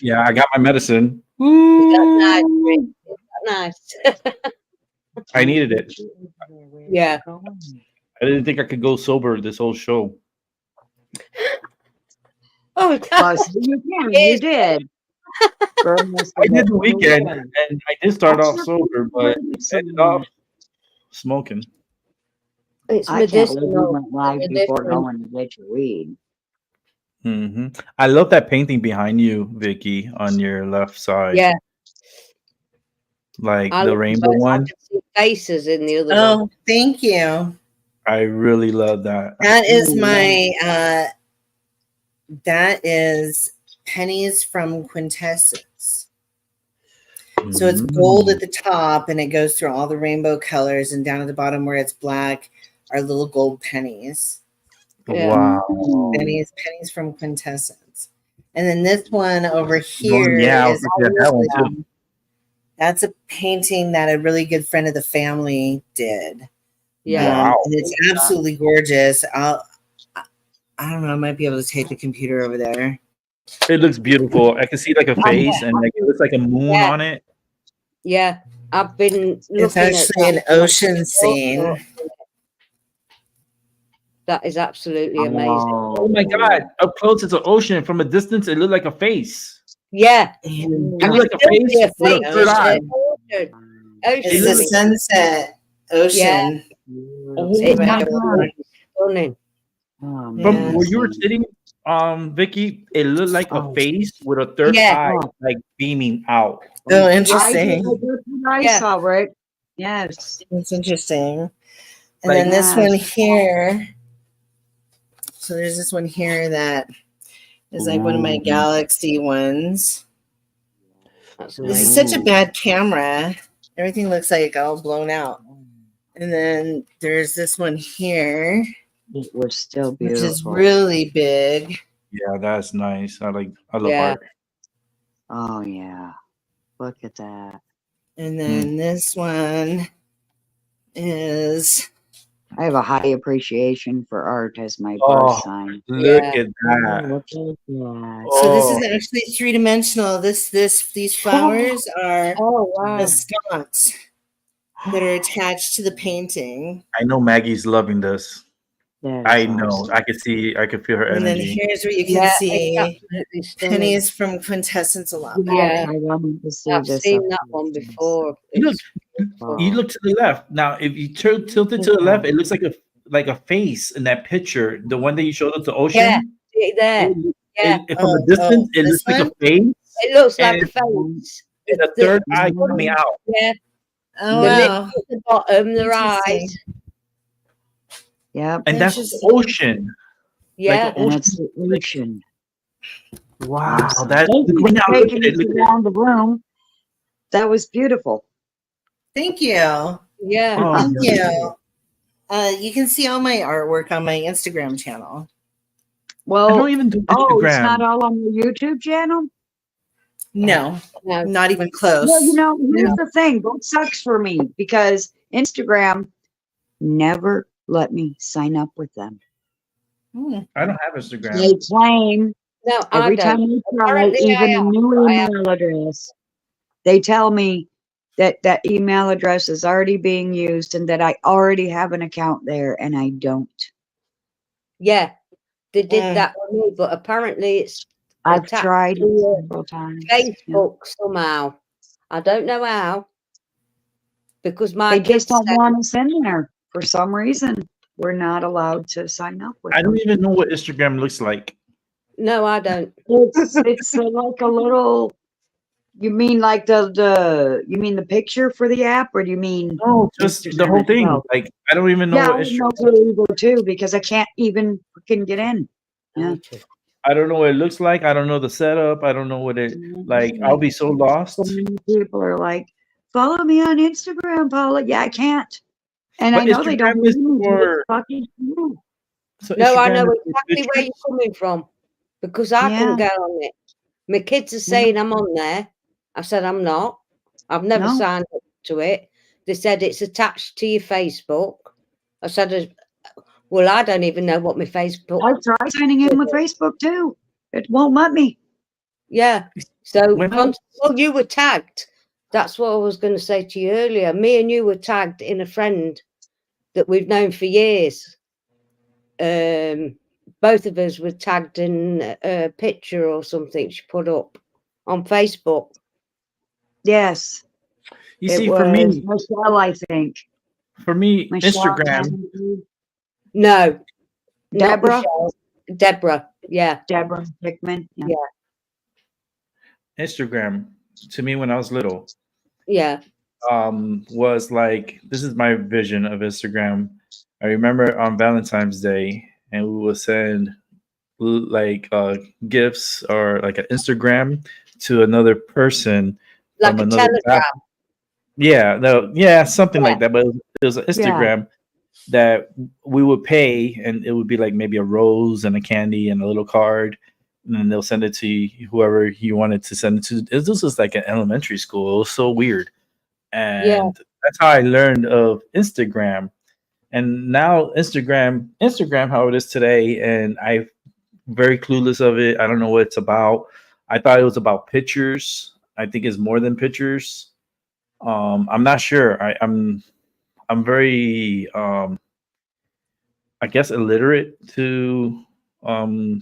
Yeah, I got my medicine. Nice. I needed it. Yeah. I didn't think I could go sober this whole show. Oh, you did. I did the weekend, and I did start off sober, but ended up smoking. It's I can't believe you medicinal. went live before Medicinal. going to get your weed. I love that painting behind you, Vicky, on your left side. Yeah, Like I the love rainbow both. I one. can see faces in the other one. Oh, thank you. I really love that. That is my that is pennies from Quintessence. So it's gold at the top and it goes through all the rainbow colors, and down at the bottom where it's black are little gold pennies. Yeah. Wow. Pennies from Quintessence. And then this one over here yeah, I was is looking at that one too. that's a painting that a really good friend of the family did. Yeah. Wow. And it's absolutely gorgeous. I don't know, I might be able to take the computer over there. It looks beautiful. I can see like a face, and like it looks like a moon Yeah. on it. Yeah, I've been looking It's actually at an ocean scene. That is absolutely amazing. Oh my god! Up close, it's an ocean. From a distance, it looked like a face. Yeah. It looked like a face with a third eye. It's a sunset ocean. Oh It's my absolutely stunning. From where you were sitting, Vicky, it looked like a face with a third eye, like beaming out. Oh, interesting. I saw, right? Yes. It's interesting. And Like- then this one here. So there's this one here that is like one of my Galaxy ones. This is such a bad camera. Everything looks like all blown out. And then there's this one here, It was still which beautiful. is really big. Yeah, that's nice. I love Yeah. art. Oh yeah. Look at that. And then this one is I have a high appreciation for art as my birth Oh, sign. look Yeah. at that. Look at that. so this Oh. is actually three-dimensional. These flowers are Oh wow. the sconce that are attached to the painting. I know Maggie's loving this. That is I know. awesome. I can feel her And then energy. here's where you can Yeah, see it's absolutely stunning. pennies from Quintessence a lot. Yeah. I wanted to see I've this seen up that close. one before. Look, It's you look to the left. Now, if you tilt it to the left, it looks like a face in that picture. The one that you showed us, the ocean. Yeah. See it there. Yeah. From a distance, it this looks like a one? face It looks like a and- face. and a third eye coming out. Yeah. Oh, The wow. lips at the bottom, their Interesting. eyes. Yep. And that's Interesting. ocean. Yeah. Like And ocean. it's the ocean. Wow, Awesome. that's Thank you going for down. Look taking at it. us Look at it. around the room. That was beautiful. Thank you. Yeah. Oh, Thank yeah. you. You can see all my artwork on my Instagram channel. I Well, don't even do oh, it's Instagram. not all on the YouTube channel? No, No. not even close. Well, you know, here's the thing. That sucks for me because Instagram never let me sign up with them. Hmm. I don't have Instagram. They claim No, I every don't. time I try, Apparently I even a am, new but I am. email address, they tell me that that email address is already being used and that I already have an account there, and I don't. Yeah. They did Mm. that with me, but apparently it's I've attached tried to it your several times. Yeah. Facebook somehow. I don't know how. Because my They just kids don't said, want us in there for some reason. We're not allowed to sign up with I them. don't even know what Instagram looks like. no, I don't. It's like a little. You mean like you mean the picture for the app, or do you mean? No, just the Instagram whole thing. itself? Like I don't even know Yeah, what I have Instagram. no clue either too because I can't even freaking get in. Yeah. I don't know what it looks like. I don't know the setup. I don't know what it like. I'll be so lost. So many people are like, "Follow me on Instagram, Paula." Yeah, I can't, and But I know they don't. Instagram is believe me, but for- it's fucking true. So No, I Instagram know is exactly pictures? where you're coming from. Because I Yeah. couldn't get on it. My kids are saying I'm on there. I said I'm not. I've never No. signed up to it. They said it's attached to your Facebook. I said, well, I don't even know what my Facebook. I tried signing in with Facebook too. It won't let me. Yeah. So When I- well, you were tagged. That's what I was going to say to you earlier. Me and you were tagged in a friend that we've known for years. Both of us were tagged in a picture or something she put up on Facebook. Yes. You It see, was for me, Michelle, I think. Michelle Instagram. Kennedy, No, not Deborah? Michelle. Deborah. Yeah. Deborah Hickman. Yeah. Instagram, to me when I was little, Yeah. was like, this is my vision of Instagram. I remember on Valentine's Day, and we would send like gifts or like an Instagram to another person Like from a another telegram. yeah, no, yeah, something Yeah. like that. But it was an Instagram that we would pay, and it would be like maybe a rose and a candy and a little card, and then they'll send it to whoever you wanted to send it to. This was like an elementary school. It was so weird, and that's how I learned of Instagram. And now Instagram, how it is today, and I'm very clueless of it. I don't know what it's about. I thought it was about pictures. I think it's more than pictures. I'm not sure. I'm very I guess illiterate to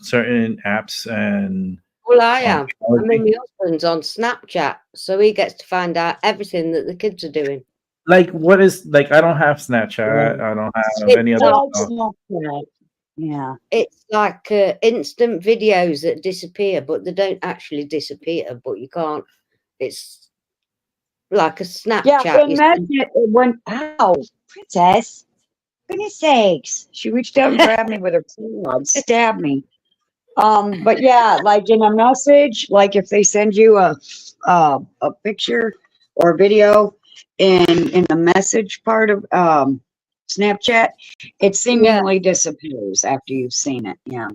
certain apps and Well, I am. I technology. mean, my husband's on Snapchat, so he gets to find out everything that the kids are doing. Like what is like I don't have Snapchat. I don't have It's any other stuff. Yeah. It's like instant videos that disappear, but they don't actually disappear. But you can't. It's like a Snapchat. Yeah, you imagine it went, ow, princess. Goodness sakes. She reached out and grabbed me with her claw, stabbed me. But yeah, like in a message, like if they send you a picture or a video in the message part of Snapchat, it seemingly disappears after you've seen it. Yeah.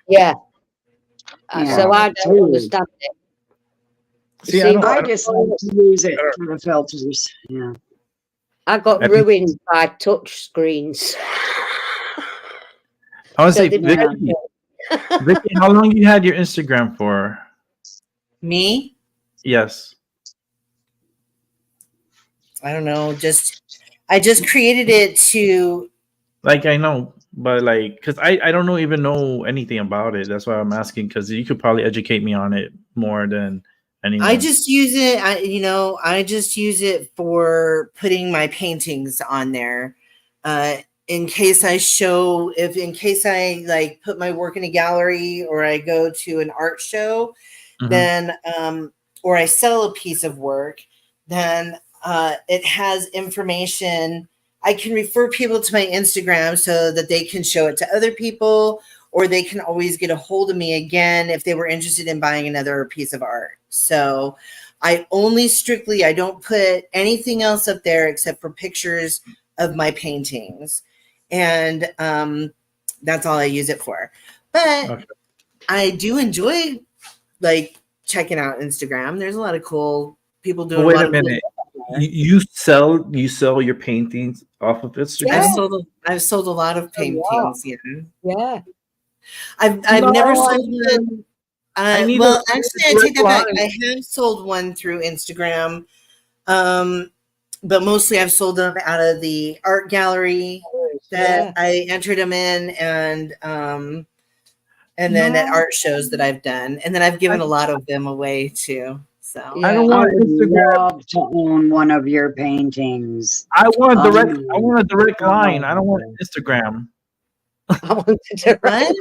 Yeah. Yeah. So I don't Ooh. understand it. See, See, I I just like to use it for the filters. Yeah. I got Have you- ruined by touch screens. I want to So say, they don't Vicky, Vicky, how long you had your Instagram for? Me? Yes. I don't know. I just created it to. Like I know, but like, cause I don't know even know anything about it. That's why I'm asking. Cause you could probably educate me on it more than anyone. I just use it. I just use it for putting my paintings on there. In case in case I like put my work in a gallery or I go to an art show, then or I sell a piece of work, then it has information. I can refer people to my Instagram so that they can show it to other people, or they can always get a hold of me again if they were interested in buying another piece of art. So I don't put anything else up there except for pictures of my paintings. And that's all I use it for. But I do enjoy like checking out Instagram. There's a lot of cool people doing. Wait a minute. You sell your paintings off of Instagram? I've sold a lot of paintings. Yeah. I've never sold one. Well, actually, I take that back. I have sold one through Instagram, but mostly I've sold them out of the art gallery that I entered them in, and then at art shows that I've done, and then I've given a lot of them away too. So I don't want I would Instagram. love to own one of your paintings. I want a direct. I want a direct line. I don't want Instagram. I want to do what?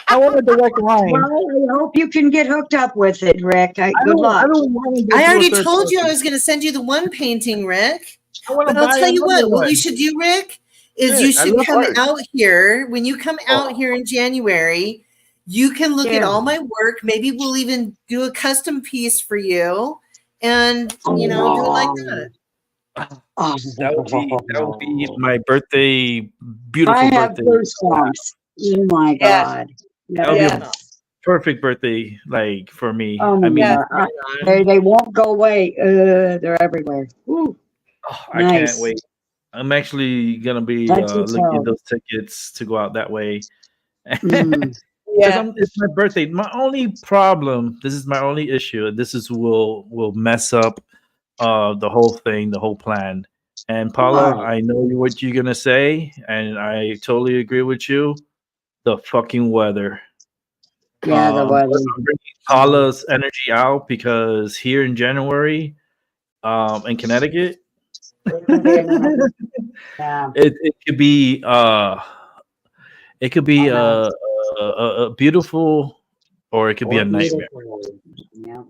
I want a direct line. Well, I hope you can get hooked up with it, Rick. Good luck. I don't want to. I already told you I was going to send you the one painting, Rick. But I'll tell you what you should do, Rick, is you should come out here. When you come out here in January, you can look at all my work. Maybe we'll even do a custom piece for you and, do it like that. That would be my birthday, beautiful I have birthday. goosebumps. Oh my God. That would be a perfect birthday, like for me. Oh my I mean, God. They won't go away. They're everywhere. Ooh. I Nice. can't wait. I'm actually gonna be That's looking so. at those tickets to go out that way. Mm. It's my birthday. My only problem, this is my only issue, and this is will mess up the whole thing, the whole plan. And Paula, Wow. I know what you're gonna say, and I totally agree with you. The fucking weather. Yeah, the weather. I'm bringing Paula's energy out because here in January, in Connecticut, Yeah. it could be a beautiful, or it could be a nightmare. Yeah.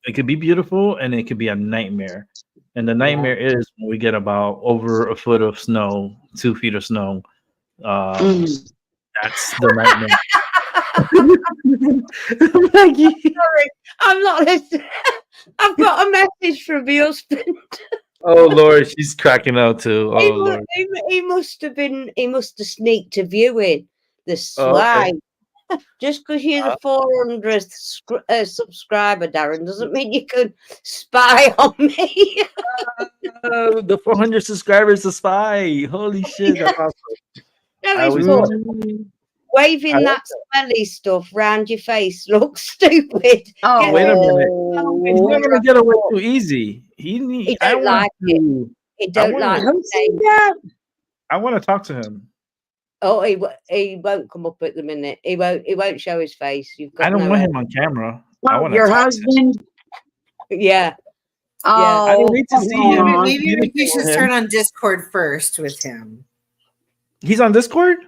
It could be beautiful and it could be a nightmare. And the nightmare is when we get about over a foot of snow, 2 feet of snow. That's the nightmare. Sorry, I'm not listening. I've got a message from my husband. Oh Lord, she's cracking out too. Oh He Lord. he must have sneaked a viewing the Oh, okay. slide. Just because you're the 400th subscriber, Darren, doesn't mean you can spy on me. The 400 subscribers to spy. Holy shit, that's awesome. No, I it's was- good. Waving that smelly stuff round your face looks stupid. Oh, Wait a minute. He's not gonna get away too easy. He I don't want like it. to. He don't wanna- like Who said it. that? I want to talk to him. Oh, he won't come up at the minute. He won't show his face. You've got I don't no want way. him on camera. I Oh, want your to talk husband? Yeah. Oh, I don't need to see him. aw. Maybe we Communicate should with start him. on Discord first with him. He's on Discord?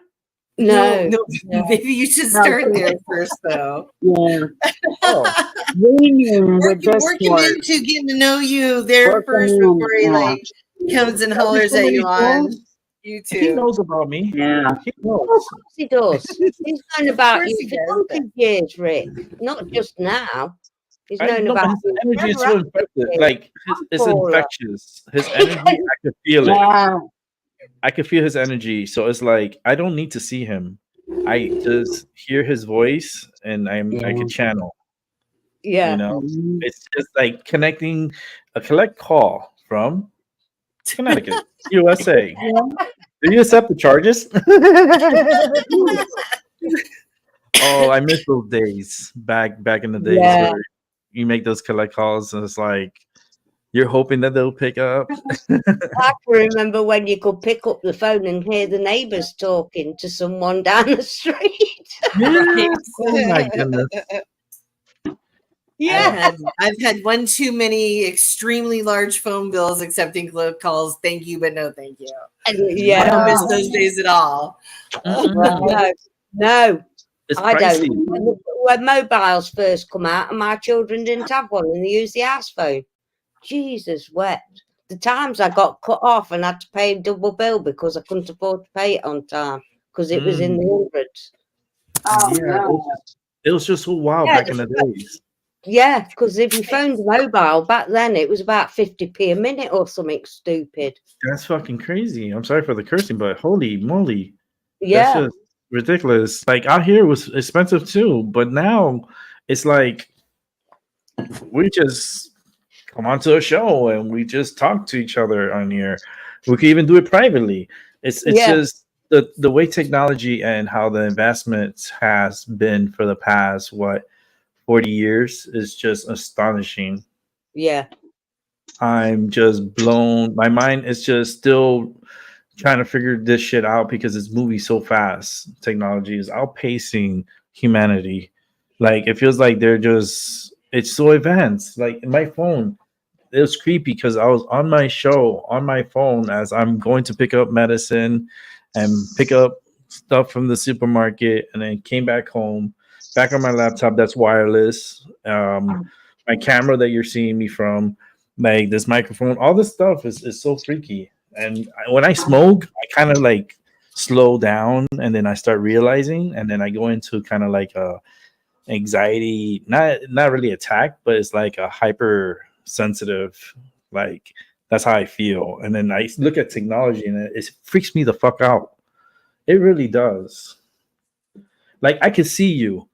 No. Maybe you should start there first, though. Yeah. Oh. Reunion with Work him Discord. into getting to know you there Work first him in, before he yeah. like comes and hollers so at many you on phones. He YouTube. knows about me. Yeah. He knows. Of course he does. He's known about course you he for does, donkey's years, Rick. Not just now. He's I known know, about his you energy is so forever, infected. hasn't he? Like it's Paula. infectious. His energy, I could feel it. Yeah. I could feel his energy. So it's like I don't need to see him. I just hear his voice and I could channel. Yeah. You know, Mhm. it's just like connecting a collect call from Connecticut, USA. Do you accept the charges? Oh, I miss those days back in the days Yeah. where you make those collect calls and it's like you're hoping that they'll pick up. I can remember when you could pick up the phone and hear the neighbours talking to someone down the street. Oh my goodness. Yeah. I've had one too many extremely large phone bills accepting calls. Thank you, but no thank you. I Yeah. don't miss those days at all. No. It's I pricey. don't. When mobiles first come out and my children didn't have one and they used the house phone. Jesus wept. The times I got cut off and had to pay a double bill because I couldn't afford to pay it on time because it was in the hundreds. Oh, Yeah, no. it was just so wild Yeah, back in the days. Yeah, because if you phoned mobile back then, it was about 50p a minute or something stupid. That's fucking crazy. I'm sorry for the cursing, but holy moly. Yeah. That's just ridiculous. Like out here it was expensive too, but now it's like we just come onto a show and we just talk to each other on here. We could even do it privately. It's Yeah. just the way technology and how the investments has been for the past 40 years is just astonishing. Yeah. I'm just blown. My mind is just still trying to figure this shit out because it's moving so fast. Technology is outpacing humanity. Like it feels like it's so advanced. Like my phone, it was creepy because I was on my show on my phone as I'm going to pick up medicine and pick up stuff from the supermarket and then came back home, back on my laptop that's wireless. My camera that you're seeing me from, like this microphone, all this stuff is so freaky. And when I smoke, I kind of like slow down and then I start realizing, and then I go into kind of like a anxiety, not really attack, but it's like a hypersensitive, like that's how I feel. And then I look at technology and it freaks me the fuck out. It really does. Like I can see you,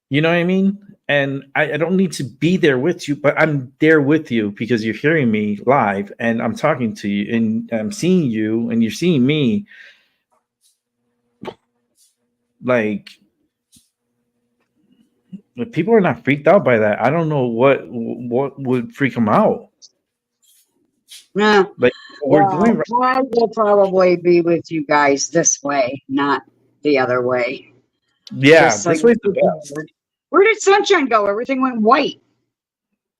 you know what I mean? And I don't need to be there with you, but I'm there with you because you're hearing me live and I'm talking to you and I'm seeing you and you're seeing me. Like, if people are not freaked out by that, I don't know what would freak them out. Yeah. Like we're doing right. I will probably be with you guys this way, not the other way. Yeah, Just so this you way's the can best. hear. Where did Sunshine go? Everything went white.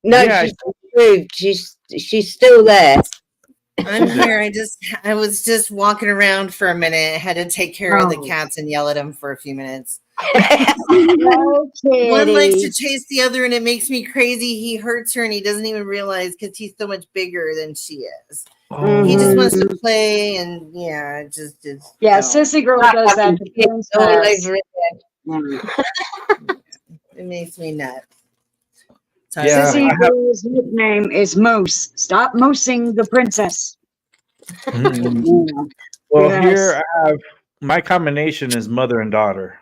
No, Yeah, she's improved. She's still there. I'm here. I was just walking around for a minute. I had to take care of the Oh. cats and yell at them for a few minutes. No, One likes to kitty. chase the other, and it makes me crazy. He hurts her, and he doesn't even realize because he's so much bigger than she is. Oh, He just wants to play, and yeah, it just Yeah, no. Sissy Girl does that to It's all Princess. over it. Yeah. It makes me nuts. So Yeah, Sissy I have- Girl's nickname is Moose. Stop moosing the princess. Mm. Yeah. Well, Yes. here I have my combination is mother and daughter.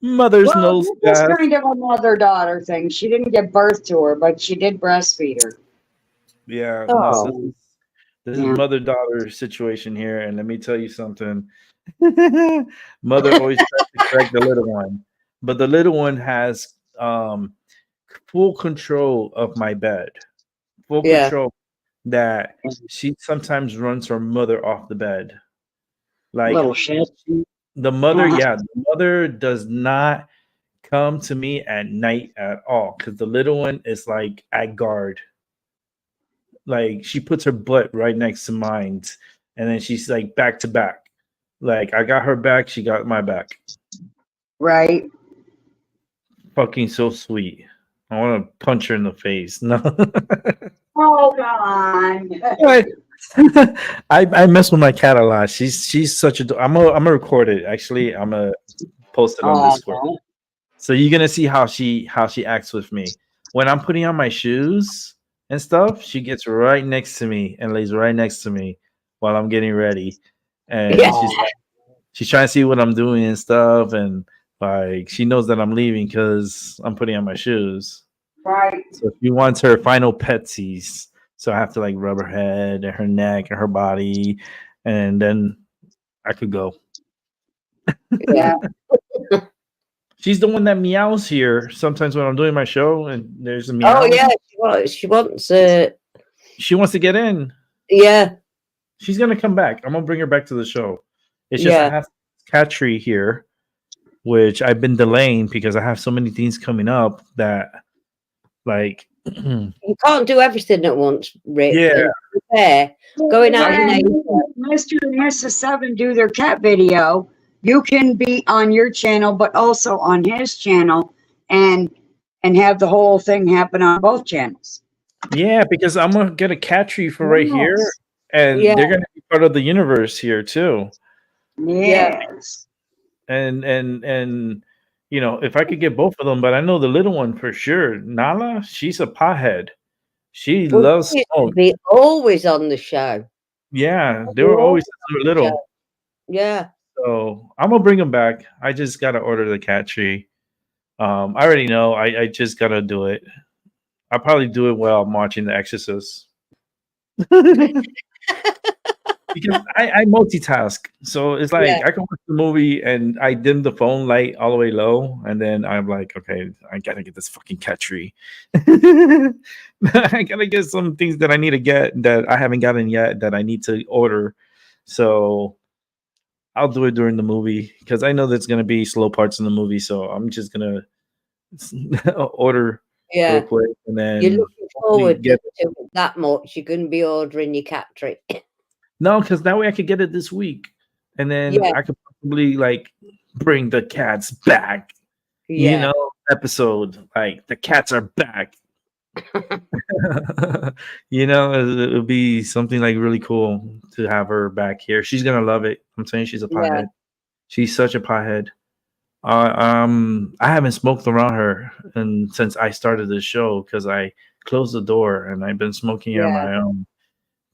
Mother's Well, knows this is best. kind of a mother-daughter thing. She didn't give birth to her, but she did breastfeed her. Yeah, Oh. no, this Yeah. is mother-daughter situation here, and let me tell you something. Mother always tries to correct the little one, but the little one has full control of my bed. Full Yeah. control that she sometimes runs her mother off the bed. Like Little shit. the mother, yeah, the mother does not come to me at night at all because the little one is like at guard. Like she puts her butt right next to mine, and then she's like back to back. Like I got her back, she got my back. Right. Fucking so sweet. I want to punch her in the face. No. Hold on. I mess with my cat a lot. She's such a. I'm gonna record it. Actually, I'm gonna post it on Discord. Oh, So you're gonna see how she acts with me when I'm putting on my shoes and stuff. She gets right next to me and lays right next to me while I'm getting ready, and Yeah. she's trying to see what I'm doing and stuff, and like she knows that I'm leaving because I'm putting on my shoes. right. So she wants her final petsies. So I have to like rub her head and her neck and her body, and then I could go. Yeah. She's the one that meows here sometimes when I'm doing my show, and there's a meow. Oh yeah, she wants. She wants to get in. Yeah, She's gonna come back. I'm gonna bring her back to the show. It's just I Yeah. have cat tree here, which I've been delaying because I have so many things coming up that, like, you can't do everything at once, Rick. Yeah. Fair. Going out in When Mr. and Mrs. Seven do their cat video, you can be on your channel, but also on his channel, and have the whole thing happen on both channels. yeah, because I'm gonna get a cat tree for right here, Yes. and Yeah. they're gonna be part of the universe here too. Yes. And you know, if I could get both of them, but I know the little one for sure. Nala, she's a pothead. She Well, loves she used to smoke. be always on the show. Yeah, they were always so little. Yeah. So I'm gonna bring them back. I just gotta order the cat tree. I already know. I just gotta do it. I'll probably do it while I'm watching The Exorcist. Because I multitask. So it's like Yeah. I can watch the movie and I dim the phone light all the way low, and then I'm like, okay, I gotta get this fucking cat tree. I gotta get some things that I need to get that I haven't gotten yet that I need to order. So I'll do it during the movie because I know there's gonna be slow parts in the movie. So I'm just gonna order real Yeah. quick and then You're looking forward get to it that much. You're going to be ordering your cat tree. no, because that way I could get it this week, and then Yeah. I could probably like bring the cats back. Yeah. You know, episode like the cats are back. You know, it would be something like really cool to have her back here. She's gonna love it. I'm saying she's a Yeah. pothead. She's such a pothead. I haven't smoked around her and since I started this show because I closed the door and I've been smoking on Yeah. my own.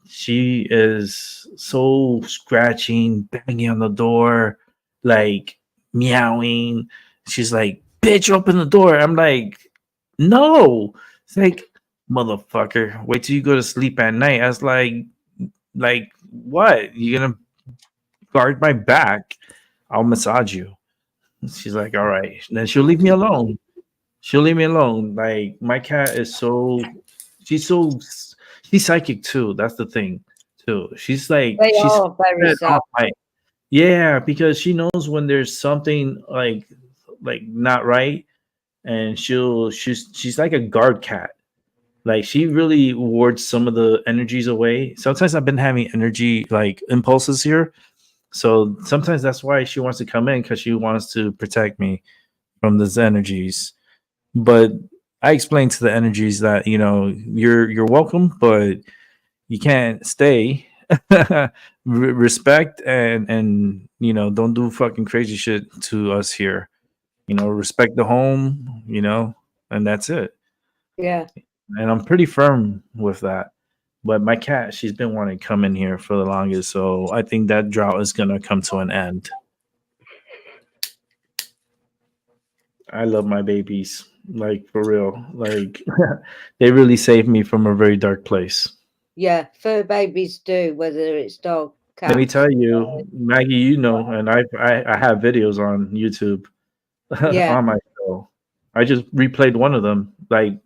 She is so scratching, banging on the door, like meowing. She's like, "Bitch, open the door." I'm like, "No." It's like, "Motherfucker, wait till you go to sleep at night." I was like what? You gonna guard my back? I'll massage you. She's like, "All right." And then she'll leave me alone. She'll leave me alone. Like my cat is she's psychic too. That's the thing too. She's like They she's are very fed sad. off my Yeah, because she knows when there's something like not right, and she's like a guard cat. Like she really wards some of the energies away. Sometimes I've been having energy like impulses here, so sometimes that's why she wants to come in, because she wants to protect me from these energies. But I explained to the energies that you're welcome, but you can't stay. Respect, and don't do fucking crazy shit to us here. Respect the home. And that's it. Yeah. And I'm pretty firm with that. But my cat, she's been wanting to come in here for the longest, so I think that drought is gonna come to an end. I love my babies, like for real. Like they really saved me from a very dark place. Yeah. Fur babies do, whether it's dog, cat. Let me tell you, Maggie, and I have videos on YouTube Yeah. on my show. I just replayed one of them, like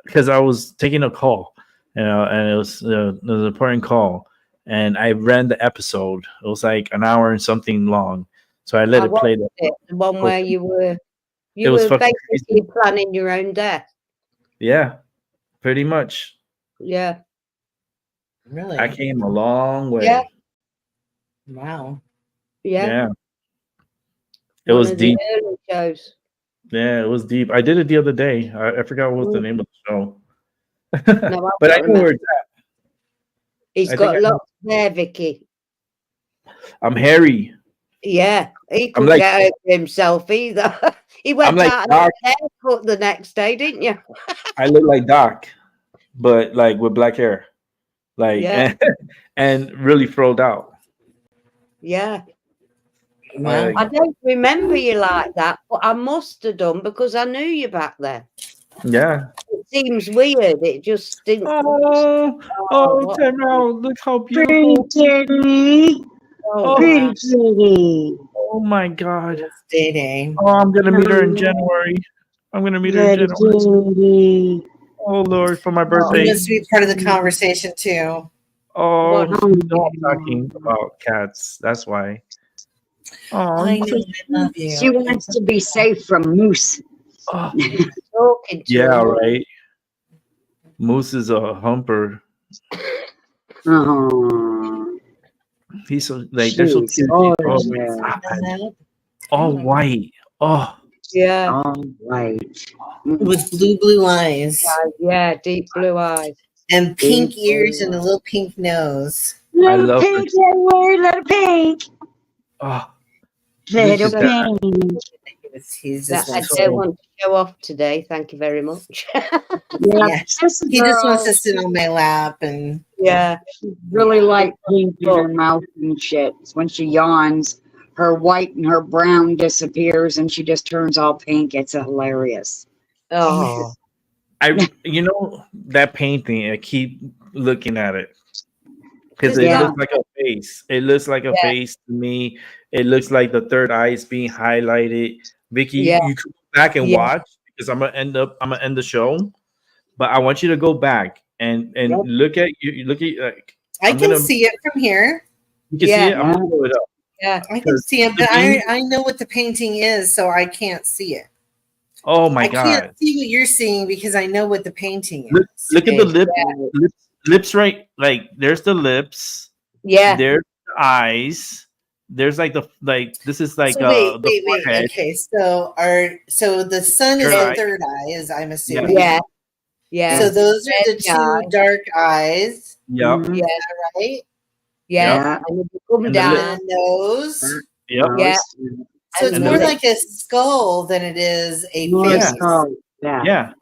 because I was taking a call, and it was an important call, and I ran the episode. It was like an hour and something long, so I let it play. The one where you were It was fucking basically planning your own death. Yeah, pretty much. Yeah. Really? I came a long way. Yeah. Wow. Yeah. Yeah. It One was of the deep. early shows. Yeah, it was deep. I did it the other day. I forgot what was the name of the show. No, But I know where it's at. He's I got think I know. lots there, Vicky. I'm hairy. Yeah, he couldn't like- get over himself either. He went like out and Doc. had a haircut the next day, didn't you? I look like Doc, but like with black hair. Like Yeah. and really frolled out. Yeah. Wow. Like, I don't remember you like that, but I must have done because I knew you back then. yeah. It seems weird. It just didn't. Oh, Tamara, look how Pretty beautiful. kitty. Oh, Pretty wow. kitty. Oh my god. Day Day. Oh, I'm gonna meet her in January. I'm gonna meet her in Pretty January. kitty. Oh Lord, for my You birthday. must be part of the conversation too. Oh, What? you know I'm talking about cats. That's why. Oh, I know. I love you. She wants to be safe from moose. oh, Talking to yeah, him. right. Moose is a humper. Oh, He's so like they're so she's cute. Oh, gorgeous. my God. All white. Oh, Yeah. All right. With blue eyes Yeah, deep blue eyes. and pink ears and a little pink nose. Little love pink, little pink. oh. Little This is that- pink. He's That just I wants don't to, want to show off today. Thank you very much. Yeah, this he just wants girl to sit on my lap and Yeah. really like pink in her mouth and shit. When she yawns, her white and her brown disappears and she just turns all pink. It's hilarious. Oh. That painting, I keep looking at it because it Yeah. looks like a face. It looks like a Yeah. face to me. It looks like the third eye is being highlighted. Vicky, Yeah. you can go back and Yeah. watch because I'm gonna end the show. But I want you to go back and Yep. look at like I I'm can gonna- see it from here. you can Yeah. see it. I'm gonna blow it up. Yeah. I can see it, but I know what the painting is, so I can't see it. Oh my I god! can't see what you're seeing because I know what the painting Look, is. look at the Yeah. lips right. Like there's the lips. Yeah. There's the eyes. There's like this is like So wait, the wait. forehead. Okay, so the sun is Third the eye. third eye, as I'm assuming. Yeah. Yeah. So those are the Red two eye. dark eyes, Yep. Mhm. right? Yeah. And if you come And the down. And nose. Yep. Yeah. So it's And more the- like a skull than it is a More face. skull. Yeah. Yeah.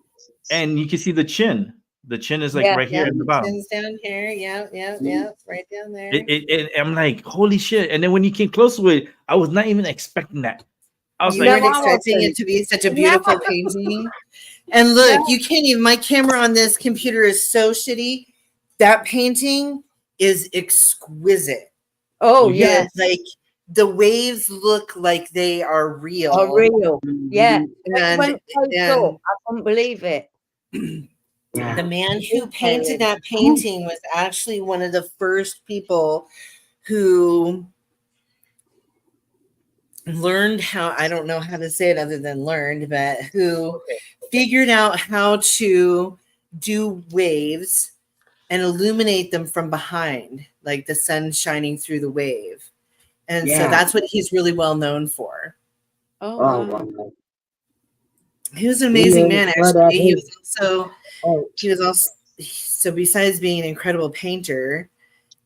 And you can see the chin. The chin is like Yeah, right here Yeah, at the bottom. chin's down here. Yeah, right down there. I'm like, holy shit. And then when you came close to it, I was not even expecting that. I was You like, weren't No, I expecting wasn't. it to be such a beautiful painting. And look, you can't even. My camera on this computer is so shitty. That painting is exquisite. Oh, Well, yeah. Like the waves look like they are real. Oh, real. Yeah. When it And, went close and up, I couldn't believe it. Yeah. the man who painted that painting was actually one of the first people who learned how, I don't know how to say it other than learned, but who figured out how to do waves and illuminate them from behind, like the sun shining through the wave. And so Yeah. that's what he's really well known for. Oh, Oh, wow. wow. He was an amazing He is man, good at actually. He his was also, so besides being an incredible painter,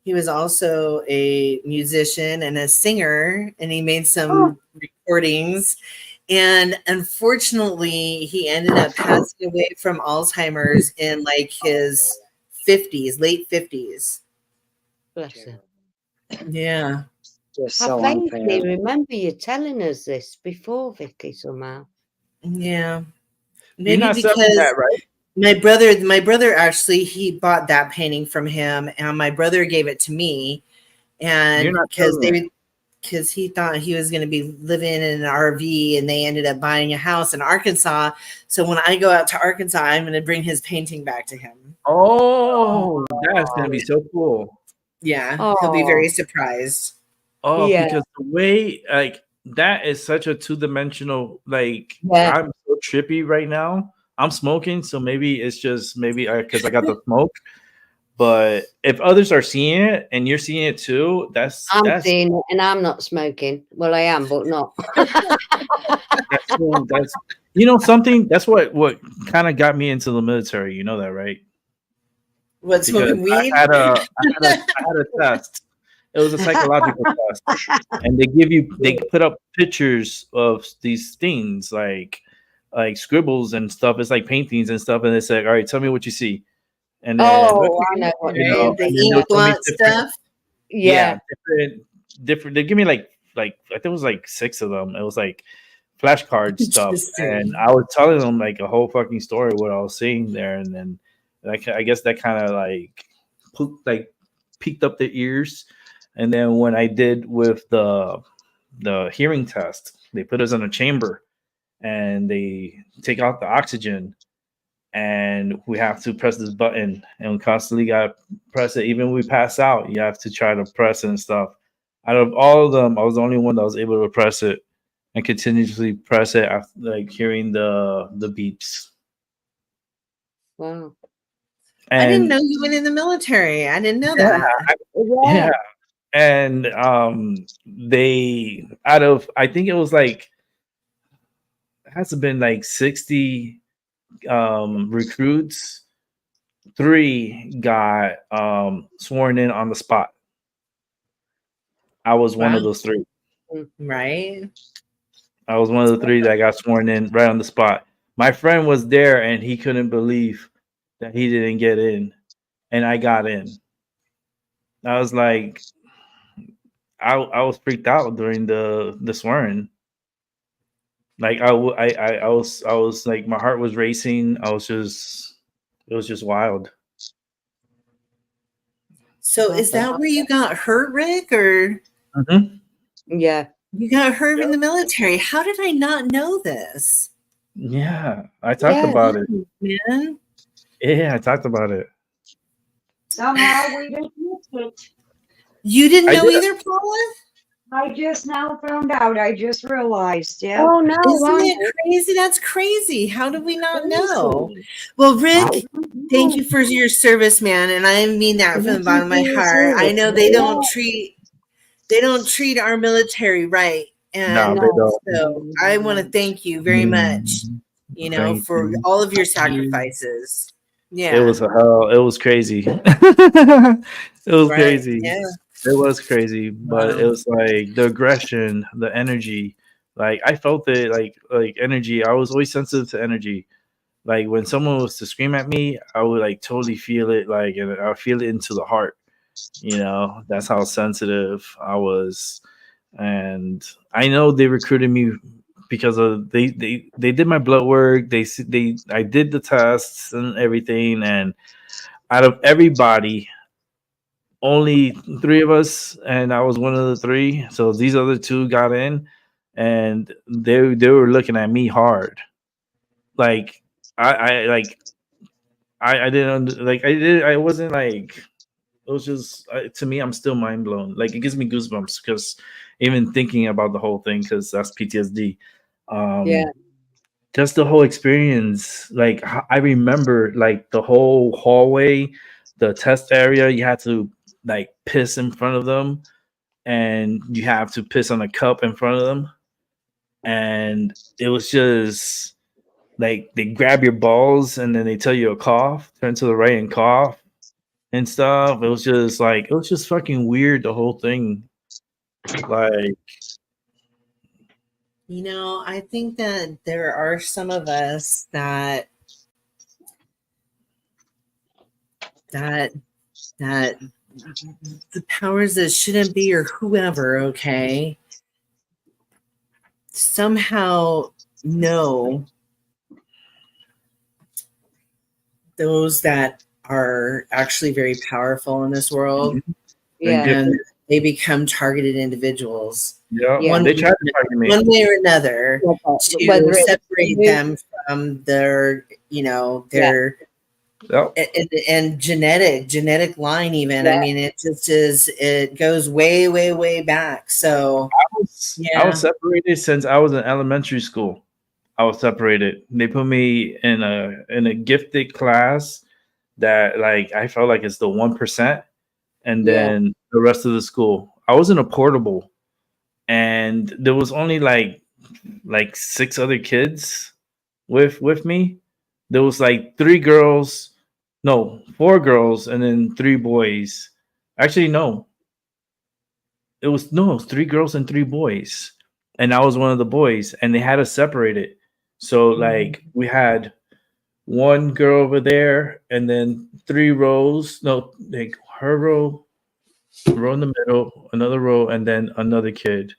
he was also a musician and a singer, and he made some recordings. And unfortunately, he ended up passing away from Alzheimer's in like his 50s, late 50s. Bless him. Yeah. Just I so vaguely unfair. remember you telling us this before, Vicky, somehow. Yeah. You're Maybe not selling because that, right? my brother actually, he bought that painting from him, and my brother gave it to me. And You're not selling it. because he thought he was going to be living in an RV, and they ended up buying a house in Arkansas. So when I go out to Arkansas, I'm going to bring his painting back to him. Oh, that's gonna be so cool. Yeah, he'll be Oh, very surprised. Oh, yeah, because the way like that is such a two-dimensional, like yeah. I'm so trippy right now. I'm smoking, so maybe it's just maybe because I got the smoke. But if others are seeing it and you're seeing it too, that's I'm seeing it, and I'm not smoking. Well, I am, but not. that's you know something. That's what kind of got me into the military. You know that, right? What, Because smoking weed? I had a test. It was a psychological test, and they put up pictures of these things like scribbles and stuff. It's like paintings and stuff, and they said, "All right, tell me what you see." And then Oh, I know what you you know, mean. The and then they'll ink show me blot different, stuff. Yeah. different. They give me like I think it was like 6 of them. It was like flashcard stuff, and I was telling them like a whole fucking story of what I was seeing there, and then like I guess that kind of like peaked up their ears. And then when I did with the hearing test, they put us in a chamber and they take out the oxygen, and we have to press this button, and we constantly got to press it. Even when we pass out, you have to try to press it and stuff. Out of all of them, I was the only one that was able to press it and continuously press it after like hearing the beeps. Wow. I didn't And know you went in the military. I didn't know yeah, that. yeah. And they out of I think it was like it has to have been like 60 recruits, 3 got sworn in on the spot. I was one of Wow. those 3. Right. I was one of the 3 that got sworn in right on the spot. My friend was there and he couldn't believe that he didn't get in, and I got in. I was like, I was freaked out during the swearing. Like I was like my heart was racing. It was just wild. So is that where you got hurt, Rick, or Yeah. you got hurt in the military? How did I not know this? Yeah, I talked Yeah. about it. Man. Yeah, I talked about it. Somehow we didn't miss it. You didn't I know did. either, Paula? I just now found out. I just realized. Yeah. Oh no! Isn't I it crazy? That's crazy. How do we not know? Crazy. Well, Rick, thank you for your service, man, and I mean that from the bottom of my heart. I know they don't treat our military right, and No, they don't. so I want to thank you very much. You know, Thank for you. all of your sacrifices. Yeah, It was a hell. It was crazy. It was right. crazy. Yeah. It was crazy, but it Wow. was like the aggression, the energy. Like I felt it, like energy. I was always sensitive to energy. Like when someone was to scream at me, I would like totally feel it, like, and I feel it into the heart. You know, that's how sensitive I was, and I know they recruited me because of they did my blood work. I did the tests and everything, and out of everybody, only 3 of us, and I was one of the 3. So these other 2 got in, and they were looking at me hard. Like I didn't like I wasn't like It was just to me, I'm still mind blown. Like it gives me goosebumps because even thinking about the whole thing, because that's PTSD. Yeah. Just the whole experience. Like I remember, like the whole hallway, the test area. You had to like piss in front of them, and you have to piss on a cup in front of them, and it was just like they grab your balls and then they tell you to cough, turn to the right and cough and stuff. It was just like it was just fucking weird, the whole thing. Like You know, I think that there are some of us that the powers that shouldn't be or whoever, okay, somehow know those that are actually very powerful in this world. Yeah. And they become targeted individuals. yeah, Yeah. they tried to target me. One way or another Whether to it's separate them from their, you know, their Yep. and genetic line even. Yeah. I mean, it just is, it goes way, way, way back. So I was separated since I was in elementary school. I was separated. They put me in a gifted class that like I felt like it's the 1%, and then the rest of the school. I was in a portable, and there was only like 6 other kids with me. There was like 3 girls, no, 4 girls, and then 3 boys. Actually, no, it was 3 girls and 3 boys, and I was one of the boys, and they had us separated. So like we had one girl over there, and then 3 rows. No, like her row in the middle, another row, and then another kid,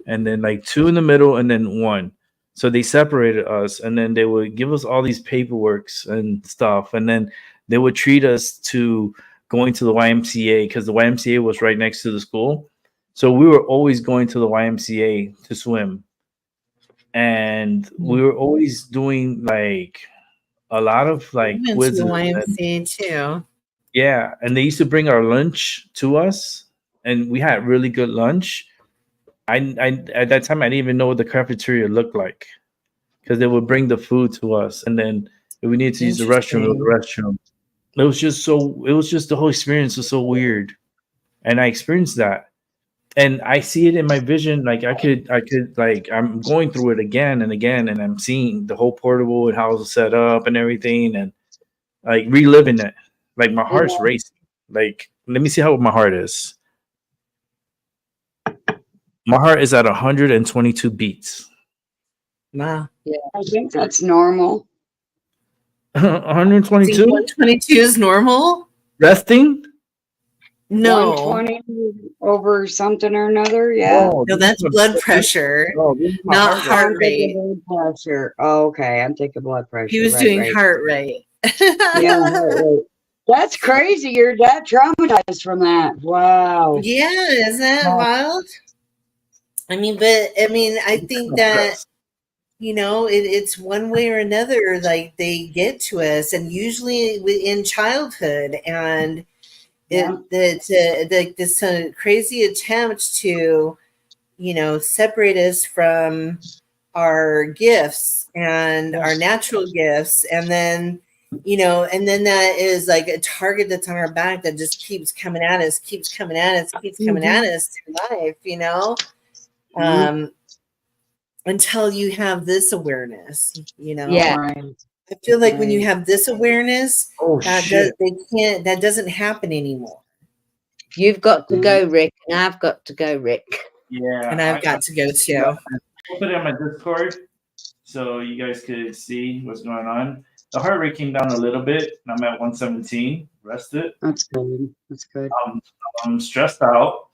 and then like 2 in the middle, and then 1. So they separated us, and then they would give us all these paperworks and stuff, and then they would treat us to going to the YMCA because the YMCA was right next to the school. So we were always going to the YMCA to swim, and we were always doing like a lot of like I went to quizzes. the and- YMCA too. yeah, and they used to bring our lunch to us, and we had really good lunch. I at that time I didn't even know what the cafeteria looked like because they would bring the food to us, and then if we needed to use the restroom, the restroom. It was just so. It was just the whole experience was so weird, and I experienced that, and I see it in my vision. Like I could like I'm going through it again and again, and I'm seeing the whole portable and how it was set up and everything, and like reliving it. Like my heart's racing. Like let me see how my heart is. My heart is at 122 beats. Wow. I think that's normal. 122 122 is normal? resting. No. 120 over something or another. Yeah. Oh, No, that's blood pressure, oh, this is my not heart heart I'm rate. taking blood pressure. Oh, okay. I'm taking blood pressure. He was Right, doing right. heart rate. Yeah, heart rate. That's crazy. You're that traumatized from that. Wow. Yeah, isn't that wild? I mean, but I mean, I think that, you know, it's one way or another, like they get to us, and usually in childhood, and it's like this crazy attempt to, you know, separate us from our gifts and our natural gifts, and then, you know, and then that is like a target that's on our back that just keeps coming at us, keeps coming at us, keeps coming at us through life, you know. Until you have this awareness, you know. Yeah. I feel like when you have this awareness, Oh shit! that doesn't happen anymore. You've got to go, Rick, and I've got to go, Rick. Yeah, And I've got to go too. I'll put it on my Discord so you guys could see what's going on. The heart rate came down a little bit. I'm at 117. Rested. That's good. That's good. I'm stressed out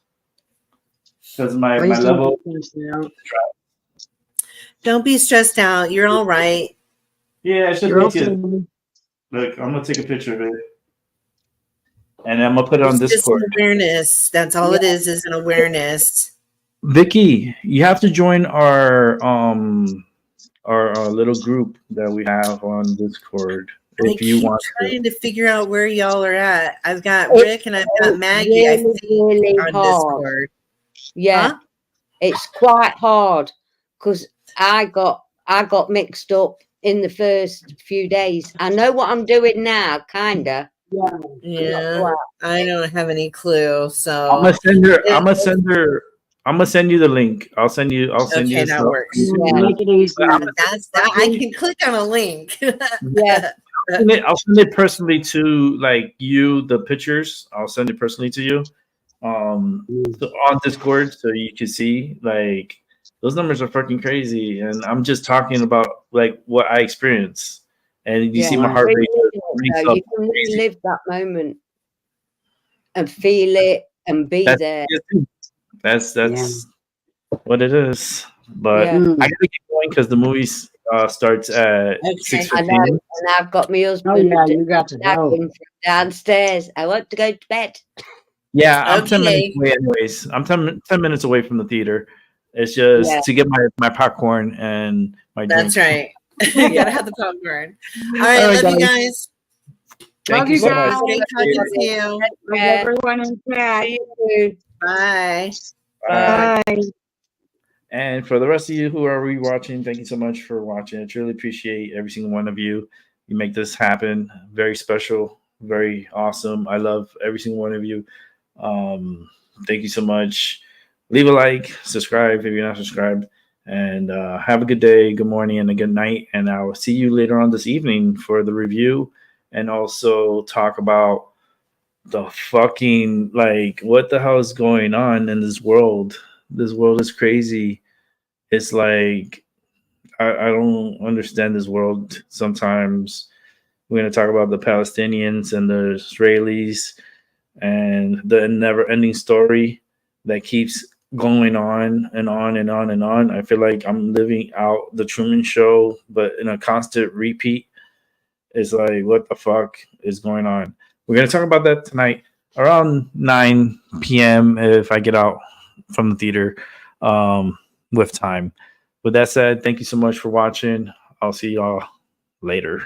because my Please don't level. be stressed out. Don't be stressed out. You're all right. Yeah, it's just You're make it. okay. Look, I'm gonna take a picture of it, and I'm gonna put it on It's just Discord. an awareness. That's all it is an awareness. Vicky, you have to join our little group that we have on Discord. if you want trying to figure out where y'all are at. I've got It- Rick and I've got Maggie. I really, think really on hard. Discord. Yeah, Huh? it's quite hard because I got mixed up in the first few days. I know what I'm doing now, kinda. Yeah, I don't have any clue. So I'm gonna send her. I'm gonna send her. I'm gonna send you the link. I'll send you. okay, that works. Make it easy. That's that. I can click on a link. Yeah, I'll send it personally to like you. The pictures. I'll send it personally to you. So on Discord, so you can see like those numbers are fucking crazy, and I'm just talking about like what I experienced, and you see my heart rate. so you can really live that moment and feel it and be there. That's what it is. But Yeah. I gotta get going because the movie starts at Okay. 6:15. I know, and I've got my husband Oh, yeah, you got to go. nagging from downstairs. I want to go to bed. Yeah, I'm 10 Okay. minutes away anyways. I'm 10 minutes away from the theater. It's just Yeah. to get my popcorn and my drink. That's right. You gotta have the popcorn. All right, All right, love you guys. guys. Thank Love you you so guys. much. Great talking to you. Love everyone in chat. See you. Bye. Bye. Bye. And for the rest of you who are rewatching, thank you so much for watching. I truly appreciate every single one of you. You make this happen. Very special, very awesome. I love every single one of you. Thank you so much. Leave a like, subscribe if you're not subscribed, and have a good day, good morning, and a good night. And I will see you later on this evening for the review and also talk about the fucking like what the hell is going on in this world. This world is crazy. It's like I don't understand this world sometimes. We're going to talk about the Palestinians and the Israelis and the never-ending story that keeps going on and on and on and on. I feel like I'm living out the Truman Show, but in a constant repeat. It's like, what the fuck is going on? We're going to talk about that tonight around 9 p.m. if I get out from the theater with time. With that said, thank you so much for watching. I'll see y'all later.